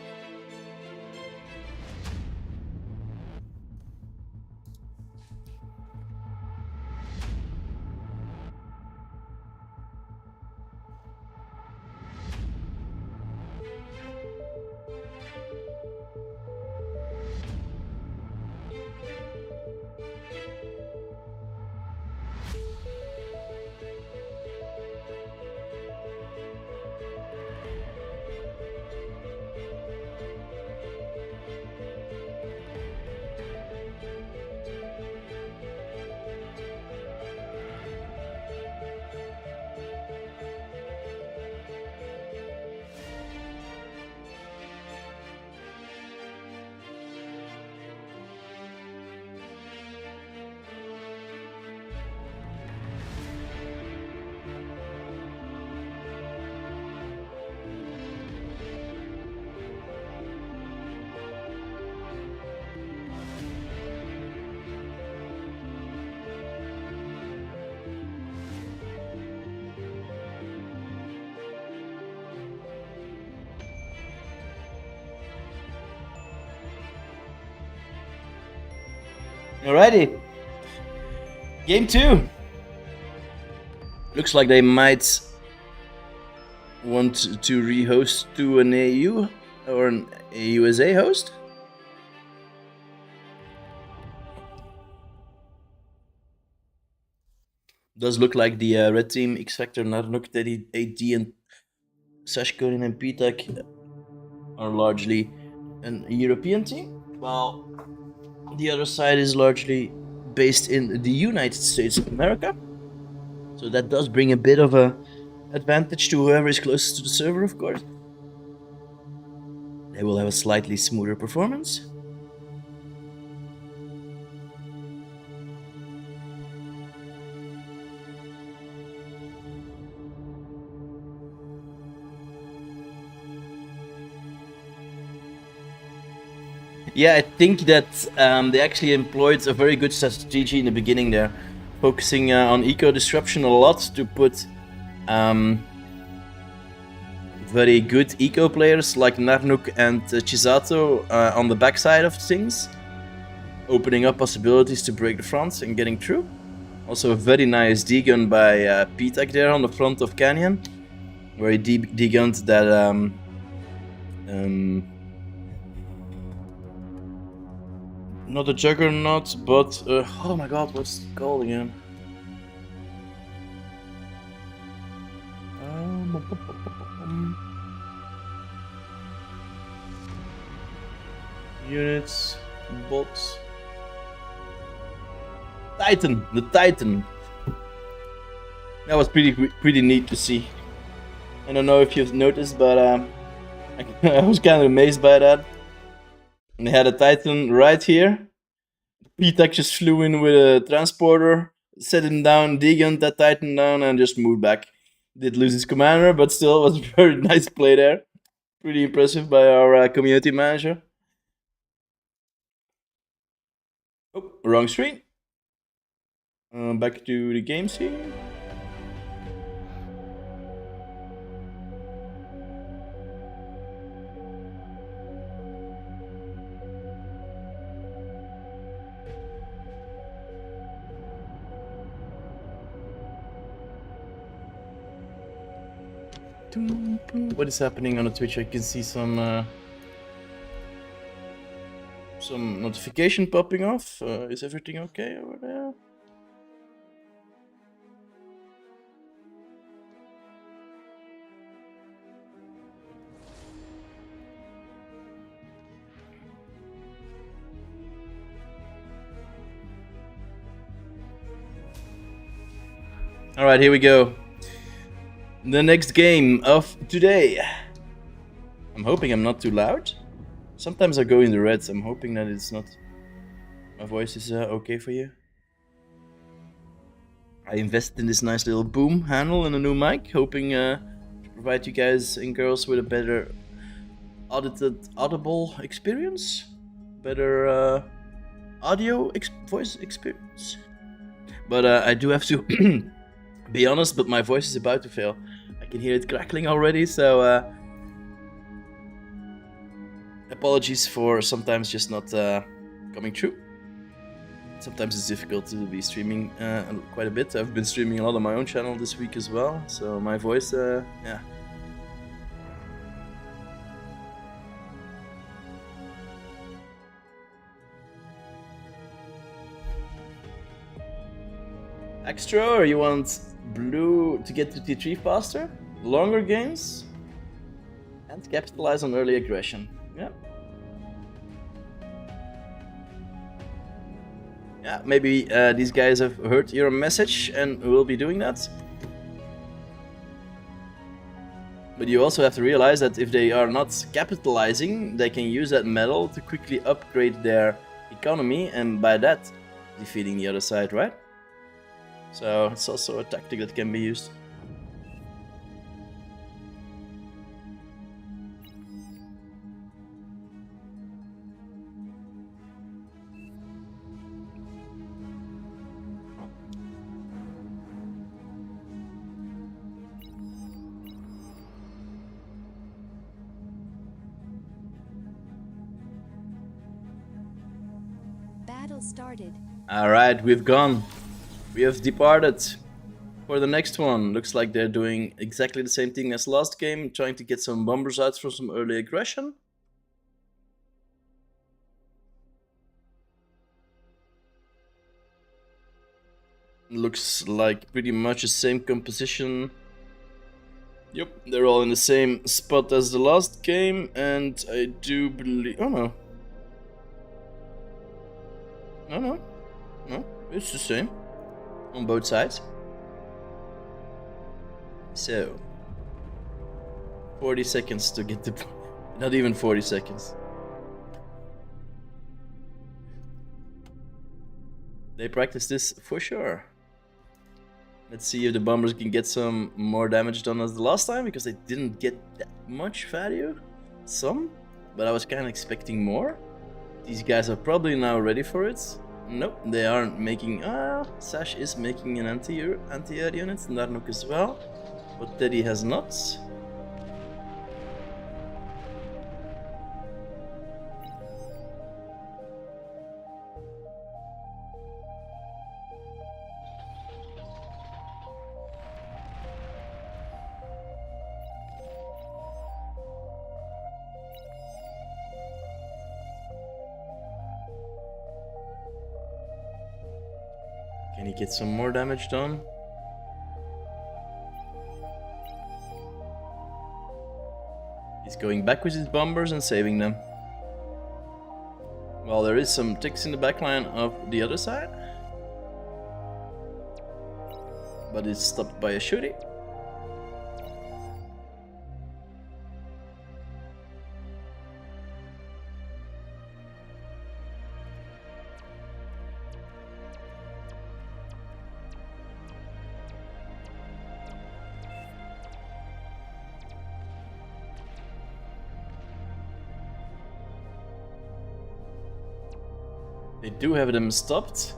Speaker 1: Alrighty. Game 2. Looks like they might want to rehost to an AU or an AUSA host. Does look like the red team, X Factor, Narnok, Teddy, AD, and Sashkonin and Pitak are largely an European team, while the other side is largely based in the United States of America. So that does bring a bit of a advantage to whoever is closest to the server, of course. They will have a slightly smoother performance. Yeah, I think that they actually employed a very good strategy in the beginning there, focusing on eco disruption a lot to put very good eco players like Narnuk and Chisato on the backside of things, opening up possibilities to break the front and getting through. Also a very nice D-gun by Pitak there on the front of Canyon, where he D-gunned that not a Juggernaut, but oh my god, what's it called again? Units, bots. Titan, the Titan. That was pretty neat to see. I don't know if you've noticed, but I was kind of amazed by that. And they had a Titan right here. P-Tech just flew in with a transporter, set him down, degunned that Titan down, and just moved back. Did lose his commander, but still was a very nice play there. Pretty impressive by our community manager. Oh, wrong screen. Back to the game scene. What is happening on the Twitch? I can see some notification popping off. Is everything okay over there? All right, here we go. The next game of today. I'm hoping I'm not too loud. Sometimes I go in the reds. I'm hoping that it's not. My voice is okay for you. I invested in this nice little boom handle and a new mic, hoping to provide you guys and girls with a better audible experience, better voice experience. But I do have to be honest, but my voice is about to fail. I can hear it crackling already, so apologies for sometimes just not coming true. Sometimes it's difficult to be streaming quite a bit. I've been streaming a lot on my own channel this week as well, so my voice, yeah. Extra, or you want blue to get to T3 faster? Longer games? And capitalize on early aggression. Yeah. Yeah, maybe these guys have heard your message and will be doing that. But you also have to realize that if they are not capitalizing, they can use that metal to quickly upgrade their economy and by that defeating the other side, right? So it's also a tactic that can be used.
Speaker 2: Battle started.
Speaker 1: Alright, we've gone. We have departed for the next one. Looks like they're doing exactly the same thing as last game, trying to get some bombers out for some early aggression. Looks like pretty much the same composition. Yep, they're all in the same spot as the last game, and I do believe... Oh no. No. It's the same on both sides. So 40 seconds to get the... Not even 40 seconds. They practice this for sure. Let's see if the bombers can get some more damage done as the last time, because they didn't get that much value. Some, but I was kind of expecting more. These guys are probably now ready for it. Nope, they aren't making... Sash is making an anti-air unit, Narnuk as well. But Teddy has not. Can he get some more damage done? He's going back with his bombers and saving them. Well, there is some ticks in the backline of the other side. But it's stopped by a shooty. They do have them stopped.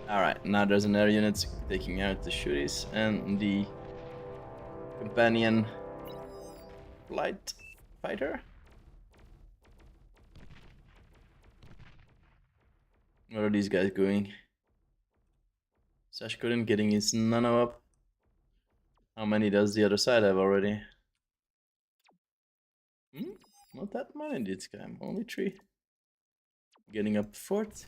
Speaker 1: Alright, now there's an air unit taking out the shooties and the companion flight fighter. What are these guys doing? Sash couldn't getting his nano up. How many does the other side have already? Not that many this time, only 3. Getting up fourth.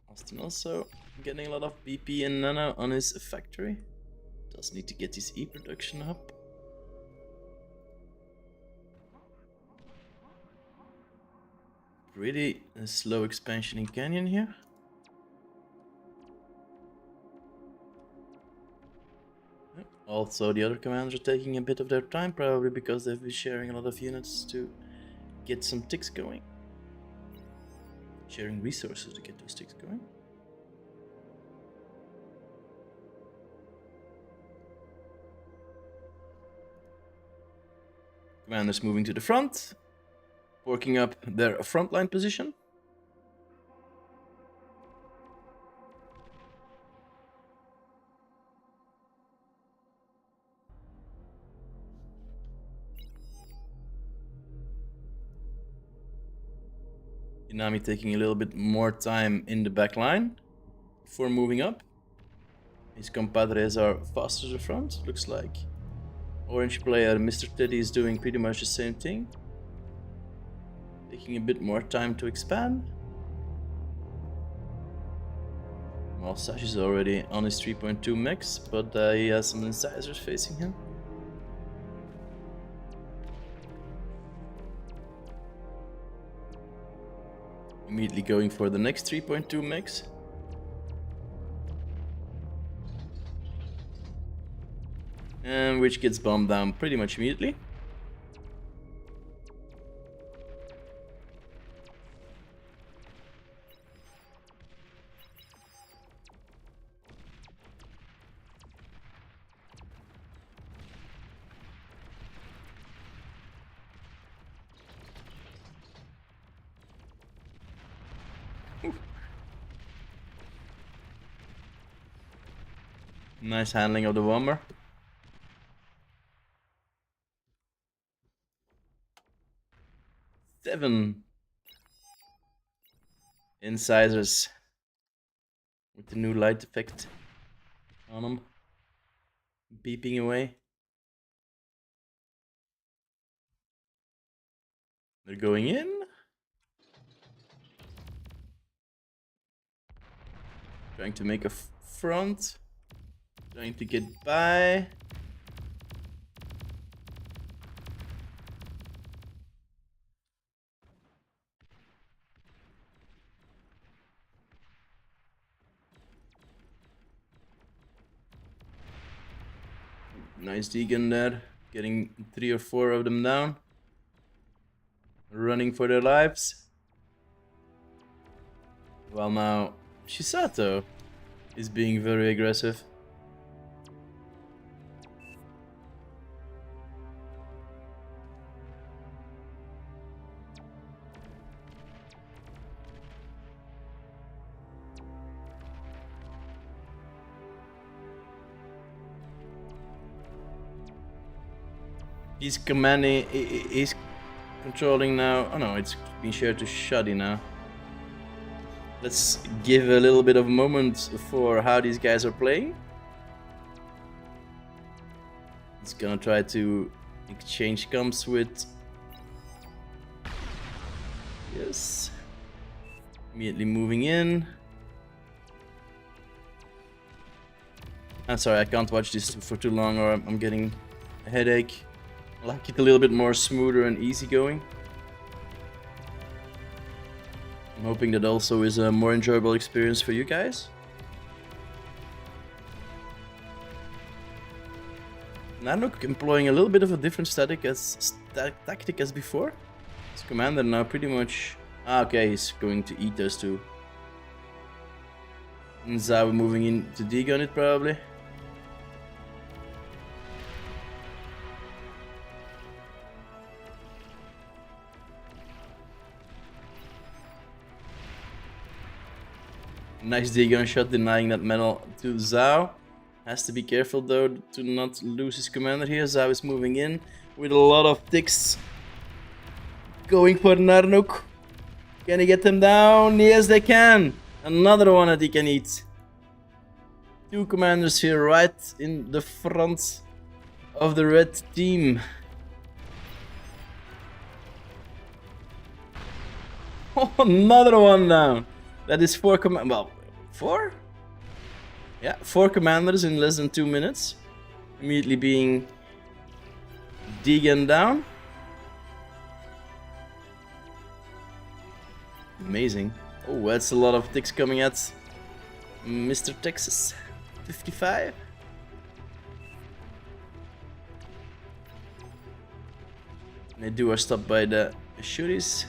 Speaker 1: Austin also getting a lot of BP and nano on his factory. Does need to get his E production up. Pretty slow expansion in Canyon here. Also, the other commanders are taking a bit of their time, probably because they've been sharing a lot of units to get some ticks going. Sharing resources to get those ticks going. Commanders moving to the front, working up their frontline position. Inami taking a little bit more time in the back line before moving up. His compadres are faster to the front, looks like. Orange player Mr. Teddy is doing pretty much the same thing. Taking a bit more time to expand. Well, Sash is already on his 3.2 max, but he has some incisors facing him. Immediately going for the next 3.2 max. And which gets bombed down pretty much immediately. Nice handling of the bomber. Seven incisors with the new light effect on them, beeping away. They're going in. Trying to make a front. Trying to get by. Nice Deacon there, getting 3 or 4 of them down. Running for their lives. Well, now Shisato is being very aggressive. He's commanding, he's controlling now. Oh no, it's being shared to Shadi now. Let's give a little bit of moment for how these guys are playing. He's gonna try to exchange comms with... Yes. Immediately moving in. I'm sorry, I can't watch this for too long or I'm getting a headache. I like it a little bit more smoother and easygoing. I'm hoping that also is a more enjoyable experience for you guys. Nanook employing a little bit of a different tactic as before. His commander now pretty much... Ah, okay, he's going to eat those two. And Zhao moving in to degun it probably. Nice degun shot, denying that metal to Zhao. Has to be careful though to not lose his commander here. Zhao is moving in with a lot of ticks. Going for Nanook. Can he get them down? Yes, they can. Another one that he can eat. 2 commanders here right in the front of the red team. Oh, another one down. That is 4 well, 4? Yeah, 4 commanders in less than 2 minutes. Immediately being degunned down. Amazing. Oh, that's a lot of ticks coming at Mr. Texas. 55. They are stopped by the shooties.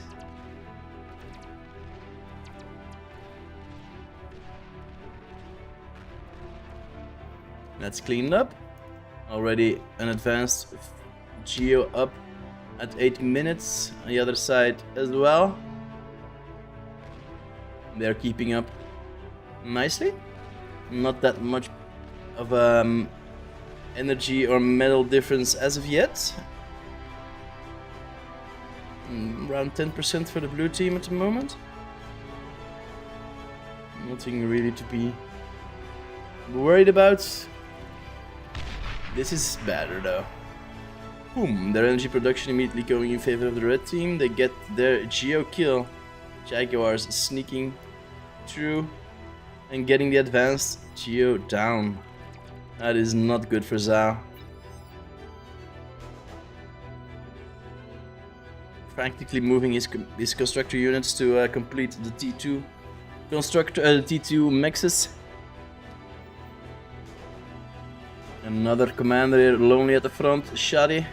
Speaker 1: That's cleaned up. Already an advanced Geo up at 8 minutes. On the other side as well. They're keeping up nicely. Not that much of energy or metal difference as of yet. Around 10% for the blue team at the moment. Nothing really to be worried about. This is better though. Boom, their energy production immediately going in favor of the red team. They get their Geo kill. Jaguars sneaking through and getting the advanced Geo down. That is not good for Zhao. Frantically moving his constructor units to complete the T2 the T2 mexes. Another commander here, lonely at the front, Shadi.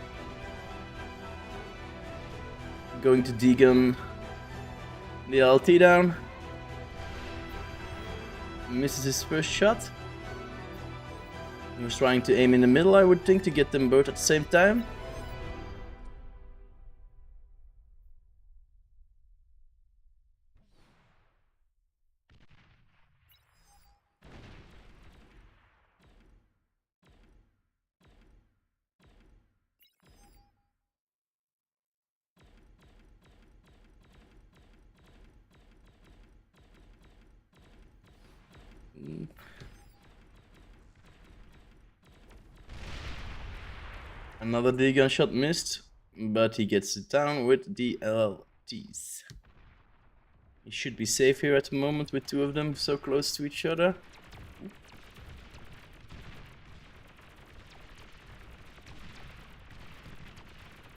Speaker 1: Going to degun the LT down. Misses his first shot. He was trying to aim in the middle, I would think, to get them both at the same time. Another degun shot missed, but he gets it down with the LTs. He should be safe here at the moment with 2 of them so close to each other.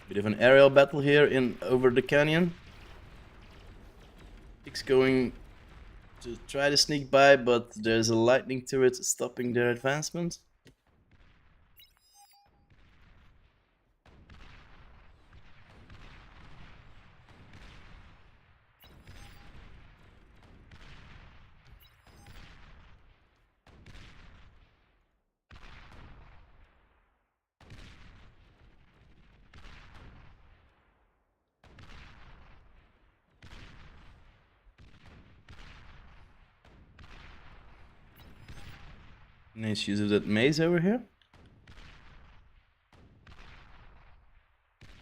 Speaker 1: Bit of an aerial battle here in over the canyon. It's going to try to sneak by, but there's a lightning turret stopping their advancement. Nice use of that maze over here.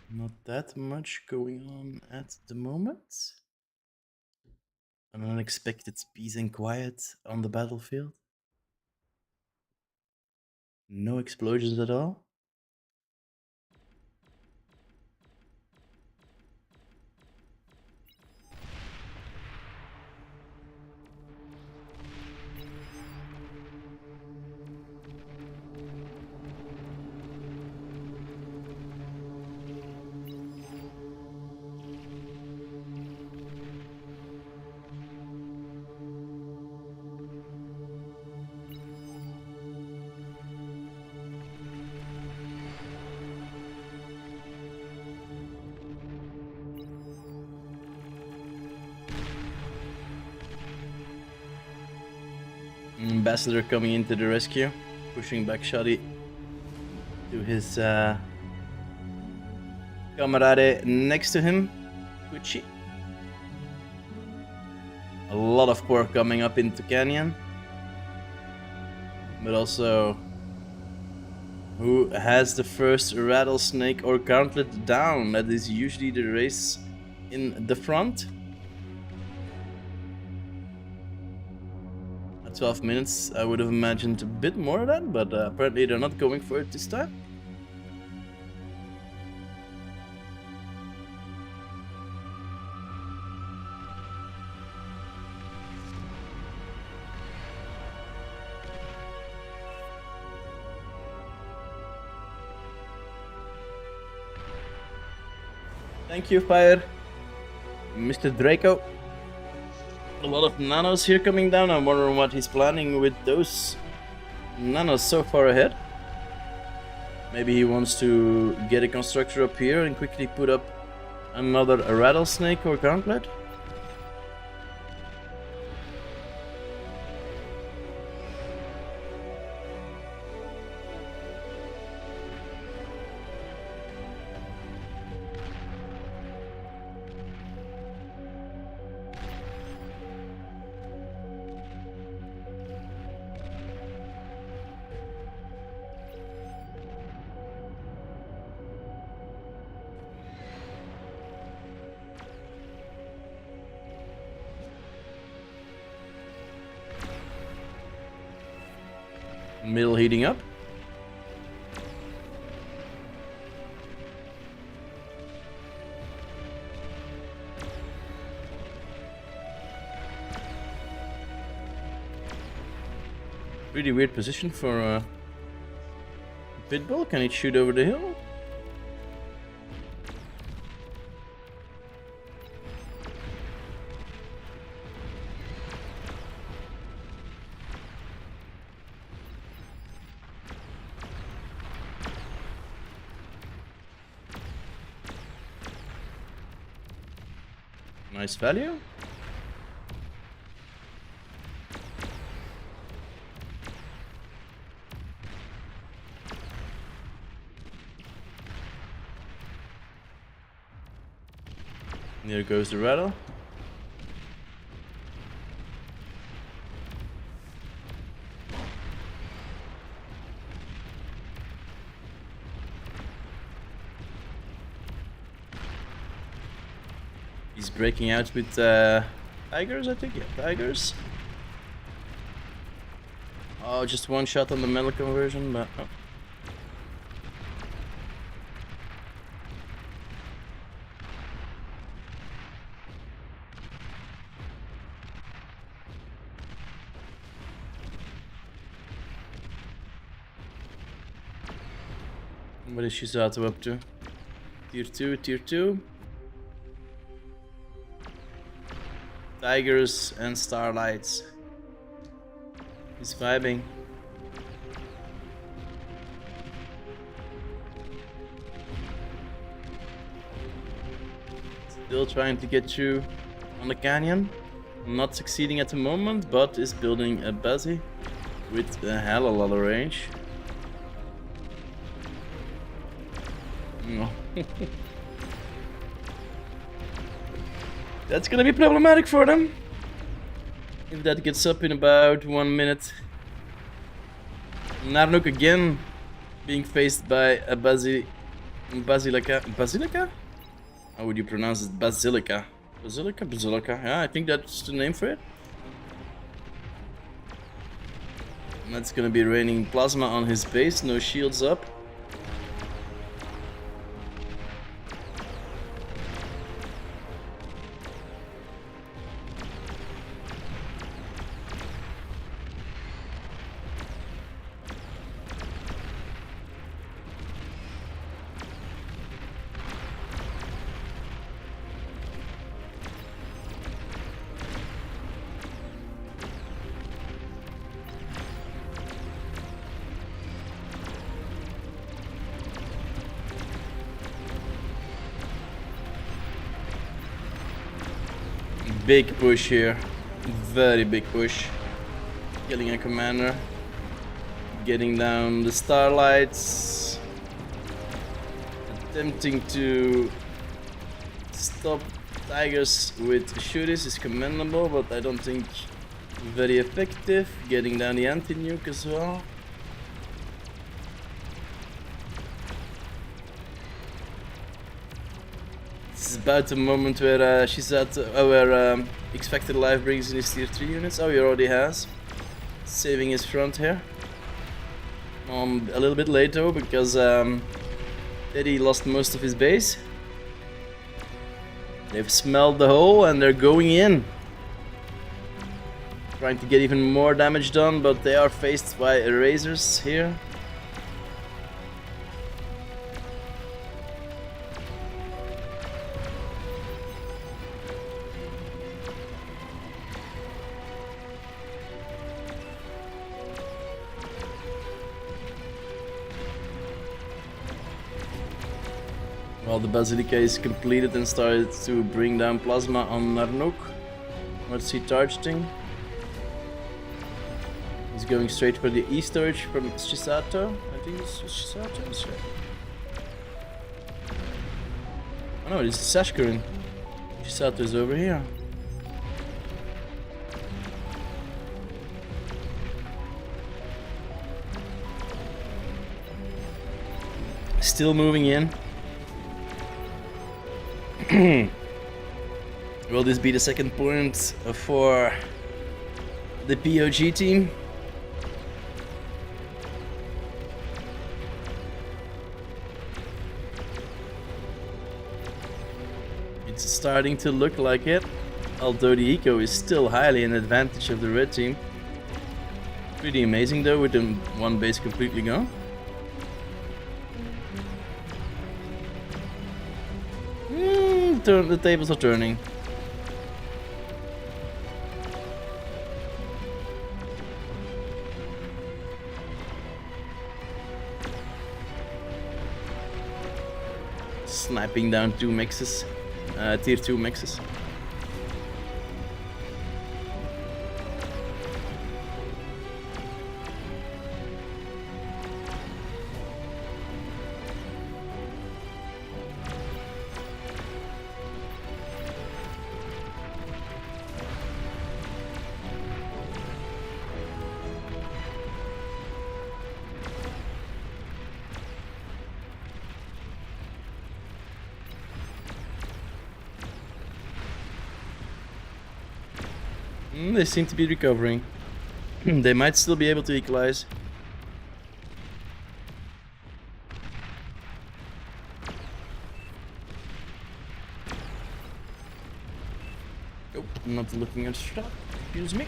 Speaker 1: Not that much going on at the moment. An unexpected peace and quiet on the battlefield. No explosions at all. Ambassador coming into the rescue, pushing back Shadi to his camarade next to him, Gucci. A lot of pork coming up into Canyon, but also who has the first rattlesnake or gauntlet down? That is usually the race in the front. 12 minutes, I would have imagined a bit more of that, but apparently they're not going for it this time. Thank you, Fire. Mr. Draco. A lot of nanos here coming down. I'm wondering what he's planning with those nanos so far ahead. Maybe he wants to get a constructor up here and quickly put up another rattlesnake or gauntlet. Middle heating up. Pretty weird position for Pitbull. Can he shoot over the hill? Nice value. There goes the rattle. He's breaking out with tigers, I think. Yeah, tigers. Oh, just one shot on the metal conversion, but oh. What is Shizato up to? Tier 2, tier 2. Tigers and starlights. He's vibing. Still trying to get through on the canyon. Not succeeding at the moment, but is building a Bazzy with a hell of a lot of range. No. That's gonna be problematic for them. If that gets up in about 1 minute. Narnuk again being faced by a Basilica. Basilica? How would you pronounce it? Basilica. Basilica? Basilica. Yeah, I think that's the name for it. And that's gonna be raining plasma on his base, no shields up. Big push here. Very big push. Killing a commander. Getting down the starlights. Attempting to stop tigers with shooters is commendable, but I don't think very effective. Getting down the anti-nuke as well. This is about the moment where Expected Life brings in his tier 3 units. Oh, he already has. Saving his front here. A little bit late though, because Eddie lost most of his base. They've smelled the hole and they're going in. Trying to get even more damage done, but they are faced by erasers here. While the Basilica is completed and started to bring down plasma on Narnuk. What's he targeting? He's going straight for the E-Storage from Shisato. I think it's Shisato, sure. Oh no, this is Sashkarin. Shisato is over here. Still moving in. Will this be the second point for the POG team? It's starting to look like it, although the eco is still highly in advantage of the red team. Pretty amazing though, with the one base completely gone. The tables are turning. Sniping down two mixes, tier 2 mixes. They seem to be recovering. They might still be able to equalize. Oh, I'm not looking at shot. Excuse me.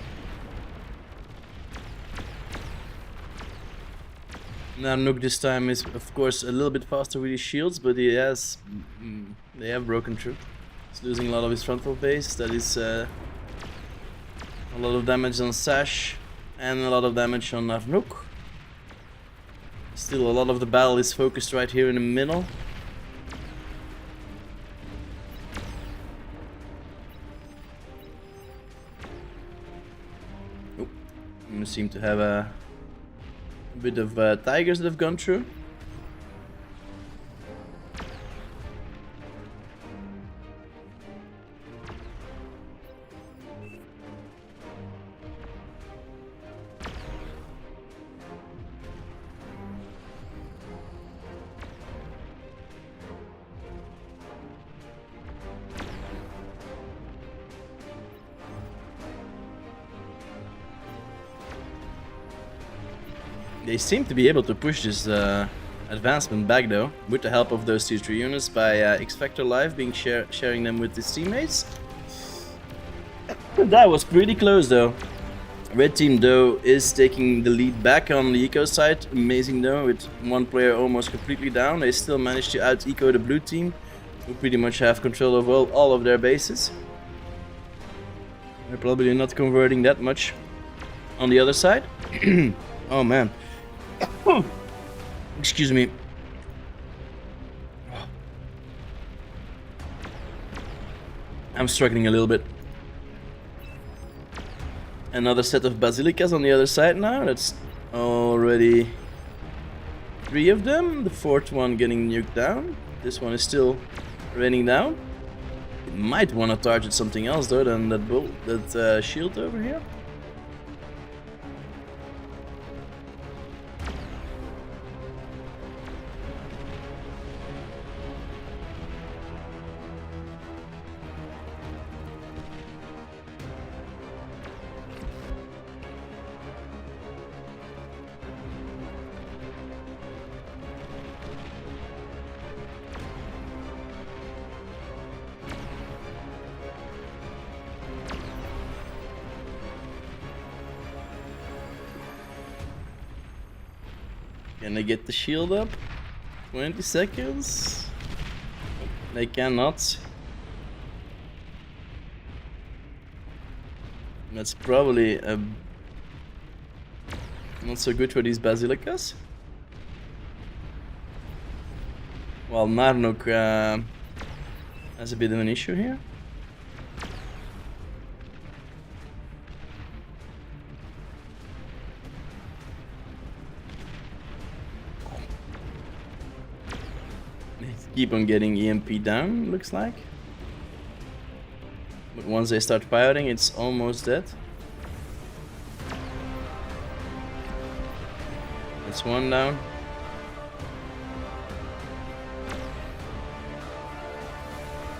Speaker 1: Now Nook this time is of course a little bit faster with his shields, but he has they have broken through. He's losing a lot of his frontal base. That is a lot of damage on Sash and a lot of damage on Narnuk. Still, a lot of the battle is focused right here in the middle. Oh, we seem to have a bit of tigers that have gone through. They seem to be able to push this advancement back though, with the help of those 2-3 units by X-Factor Live being sharing them with his teammates. That was pretty close though. Red team though is taking the lead back on the eco side. Amazing though, with one player almost completely down. They still managed to out eco the blue team, who pretty much have control of all of their bases. They're probably not converting that much on the other side. Oh man. Excuse me. I'm struggling a little bit. Another set of basilicas on the other side now. That's already 3 of them. The 4th one getting nuked down. This one is still raining down. It might want to target something else though than that shield over here. Can they get the shield up? 20 seconds? They cannot. That's probably not so good for these basilicas. While Narnok has a bit of an issue here. Keep on getting EMP down, looks like. But once they start firing, it's almost dead. That's one down.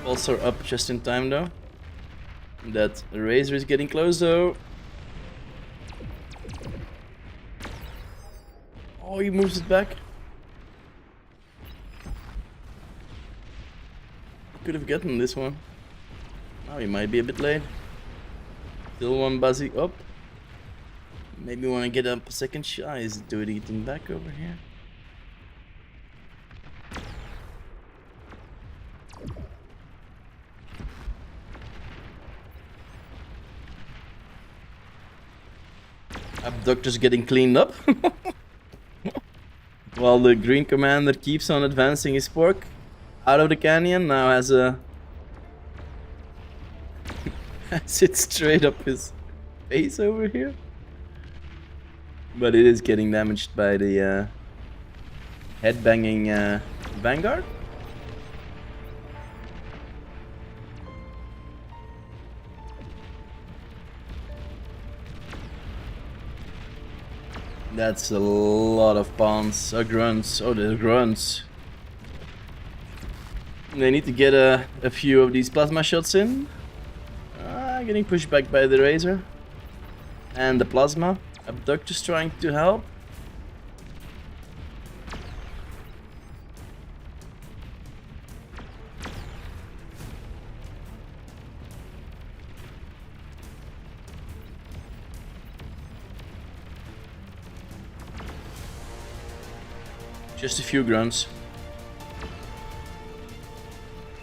Speaker 1: Also up just in time though. That Razor is getting close though. Oh, he moves it back. Could have gotten this one. Now he might be a bit late. Still one buzzy up. Maybe want to get up a second shot. Is it doing anything back over here? Abductor's getting cleaned up. While the green commander keeps on advancing his pork out of the canyon, now has a sits straight up his face over here. But it is getting damaged by the headbanging Vanguard. That's a lot of pawns. Grunts. Oh, there's grunts. They need to get a few of these plasma shots in. Getting pushed back by the Razor. And the plasma. Abductor's trying to help. Just a few grunts.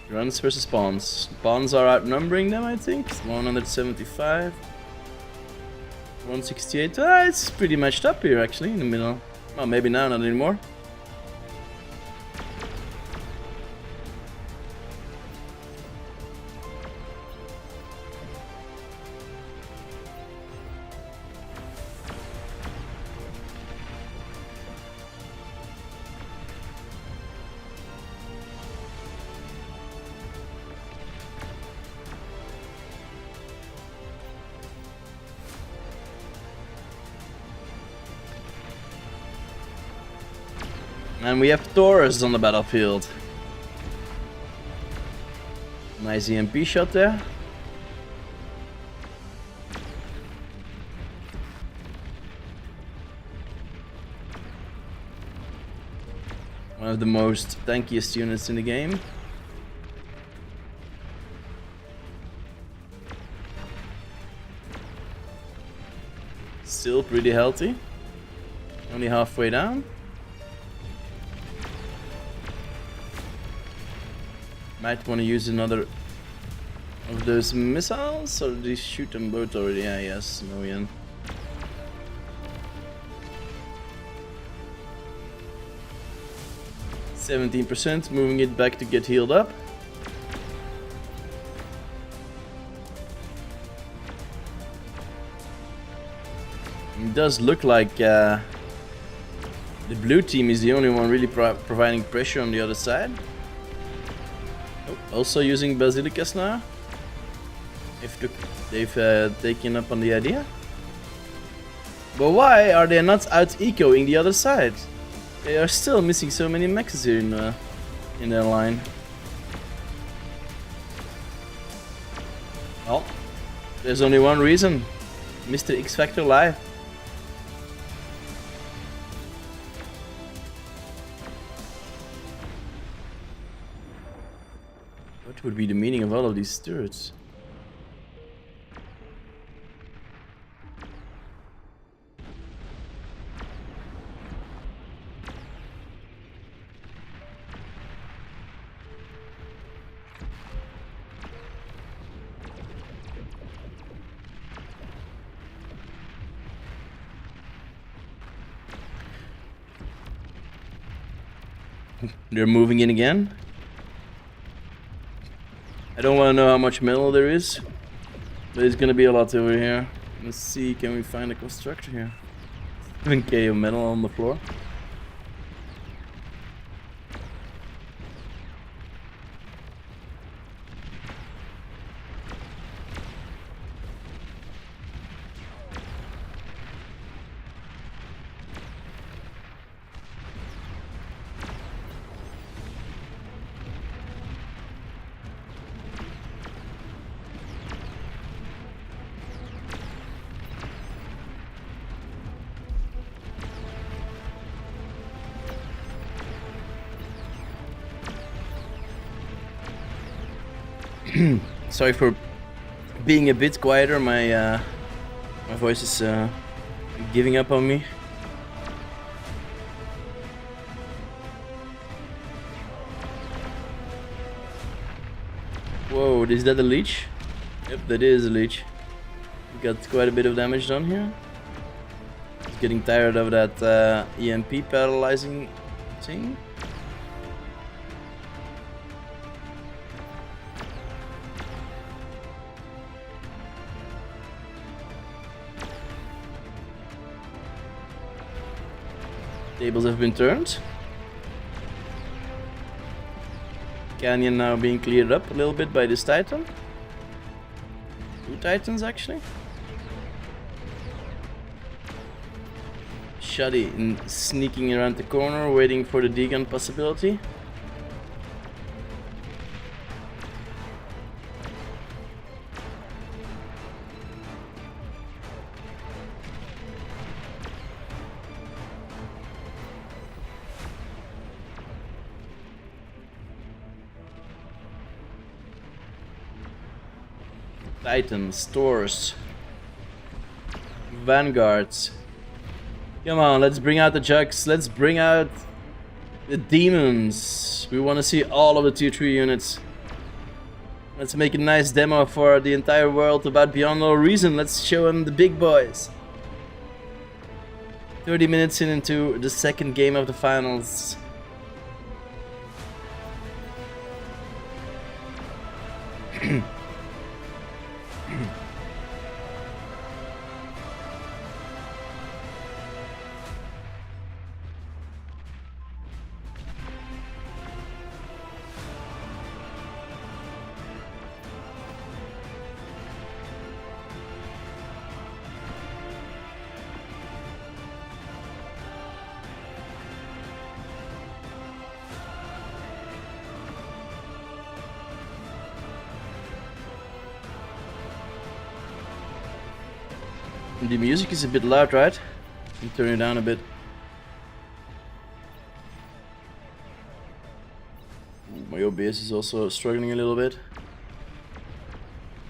Speaker 1: Grunts versus spawns. Spawns are outnumbering them, I think. 175. 168. It's pretty matched up here, actually, in the middle. Well, maybe now, not anymore. And we have Taurus on the battlefield. Nice EMP shot there. One of the most tankiest units in the game. Still pretty healthy. Only halfway down. Might want to use another of those missiles, or did he shoot them both already? Yeah, yes, no, yeah. %, moving it back to get healed up. It does look like the blue team is the only one really providing pressure on the other side. Oh, also using basilicas now. If they've taken up on the idea. But why are they not out-ecoing the other side? They are still missing so many mechs here in their line. Well, there's only one reason. Mr. X Factor Live. What would be the meaning of all of these turrets? They're moving in again. I don't want to know how much metal there is, but it's gonna be a lot over here. Let's see, can we find a constructor here? 7k of metal on the floor. Sorry for being a bit quieter. My voice is giving up on me. Whoa, is that a leech? Yep, that is a leech. Got quite a bit of damage done here. Getting tired of that EMP paralyzing thing. Tables have been turned. Canyon now being cleared up a little bit by this Titan. 2 Titans actually. Shoddy sneaking around the corner, waiting for the degun possibility. Titans, stores, vanguards. Come on, let's bring out the jugs. Let's bring out the demons. We want to see all of the tier 3 units. Let's make a nice demo for the entire world about Beyond No Reason. Let's show them the big boys. 30 minutes into the second game of the finals. The music is a bit loud, right? Let me turn it down a bit. My OBS is also struggling a little bit.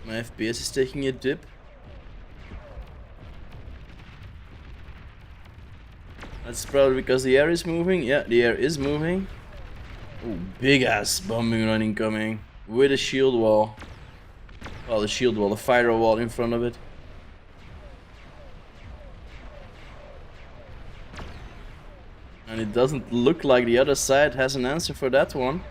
Speaker 1: My FPS is taking a dip. That's probably because the air is moving. Yeah, the air is moving. Oh, big ass bombing run incoming. With a shield wall. Well, the shield wall, the firewall in front of it. And it doesn't look like the other side has an answer for that one.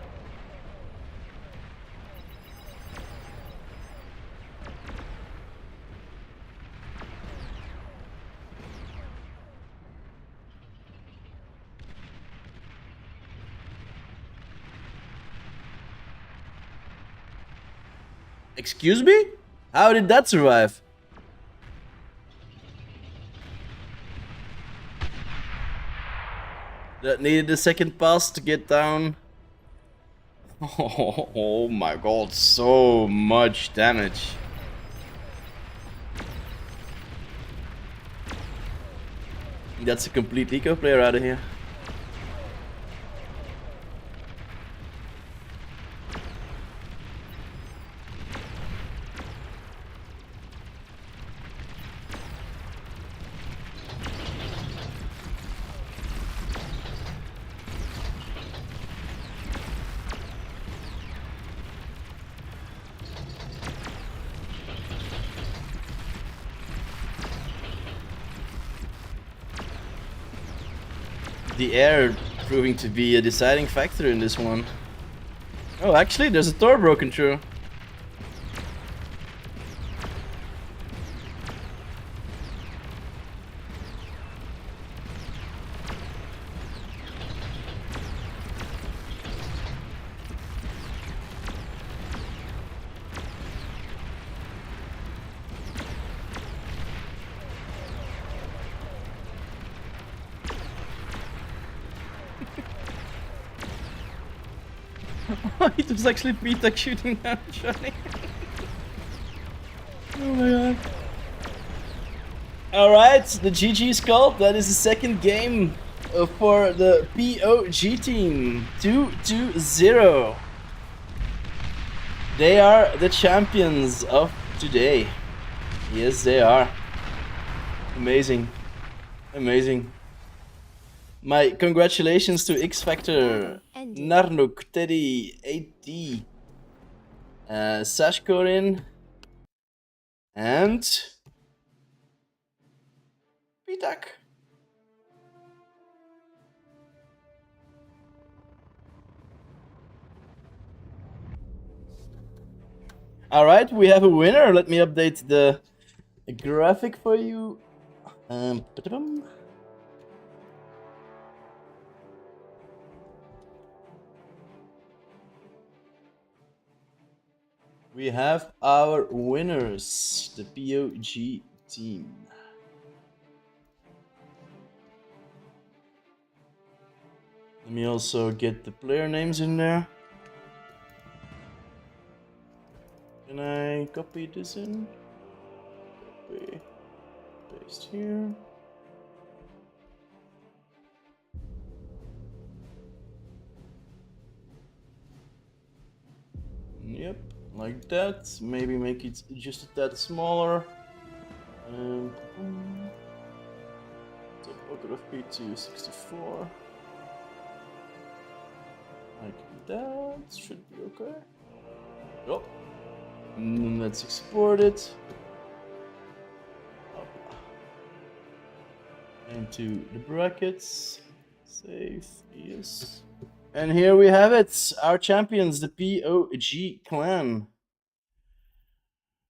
Speaker 1: Excuse me? How did that survive? That needed a second pass to get down. Oh my god, so much damage. That's a complete eco player out of here. The air proving to be a deciding factor in this one. Oh, actually, there's a door broken through. It was actually Petak shooting down Johnny. Oh my god. Alright, the GG's called. That is the second game for the POG team. 2-0. They are the champions of today. Yes, they are. Amazing. Amazing. My congratulations to X Factor, Narnuk, Teddy, 8D, Sashkorin, and Pitak. Alright, we have a winner. Let me update the graphic for you. Ba-da-bum. We have our winners, the POG team. Let me also get the player names in there. Can I copy this in? Copy, paste here. Yep, like that. Maybe make it just a tad smaller. Topography to 64. Like that. Should be okay. Yep. Let's export it. Up. Into the brackets. Save. Yes. And here we have it. Our champions, the POG clan.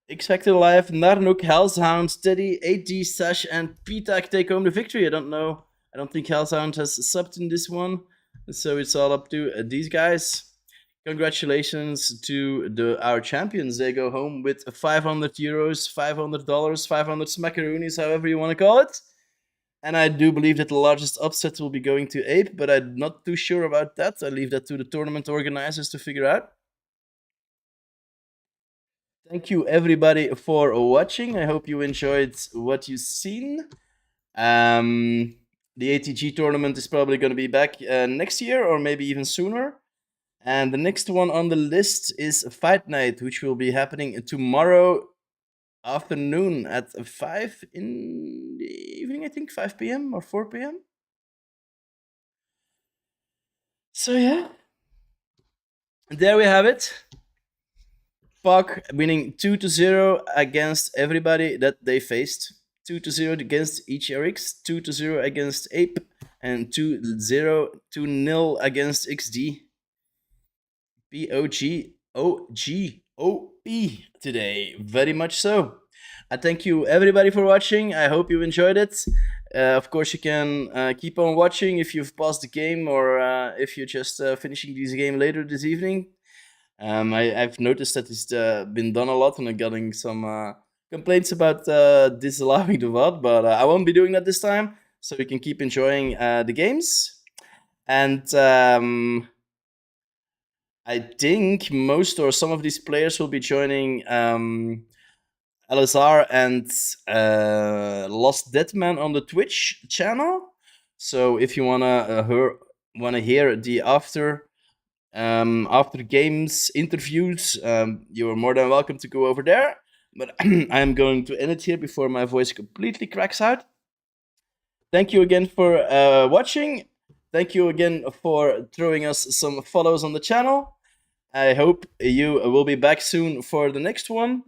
Speaker 1: X Factor Live, Narnuk, Hellshound, Teddy, 8D, Sash, and Pitak take home the victory. I don't know. I don't think Hellshound has subbed in this one. So it's all up to these guys. Congratulations to our champions. They go home with 500 euros, $500, 500 smackaroonies, however you want to call it. And I do believe that the largest upset will be going to Ape, but I'm not too sure about that. I leave that to the tournament organizers to figure out. Thank you everybody for watching. I hope you enjoyed what you've seen. The ATG tournament is probably going to be back next year or maybe even sooner. And the next one on the list is Fight Night, which will be happening tomorrow afternoon at 5 in the evening, I think 5 p.m. or 4 p.m. So yeah, there we have it. POG winning 2-0 against everybody that they faced. 2-0 against ECRX, 2-0 against Ape, and 2-0, 2-0 against XD. POG, OG, OP today. Very much so. I thank you everybody for watching. I hope you enjoyed it. Of course, you can keep on watching if you've paused the game or if you're just finishing this game later this evening. I've noticed that it's been done a lot, and I'm getting some complaints about disallowing the VOD, but I won't be doing that this time, so you can keep enjoying the games. And I think most or some of these players will be joining LSR and Lost Deadman on the Twitch channel. So if you wanna hear the after games interviews, you're more than welcome to go over there. But I'm going to end it here before my voice completely cracks out. Thank you again for watching. Thank you again for throwing us some follows on the channel. I hope you will be back soon for the next one.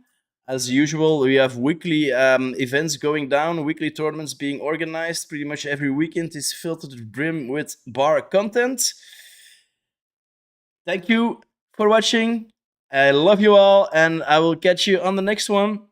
Speaker 1: As usual, we have weekly events going down, weekly tournaments being organized. Pretty much every weekend is filled to the brim with bar content. Thank you for watching. I love you all, and I will catch you on the next one.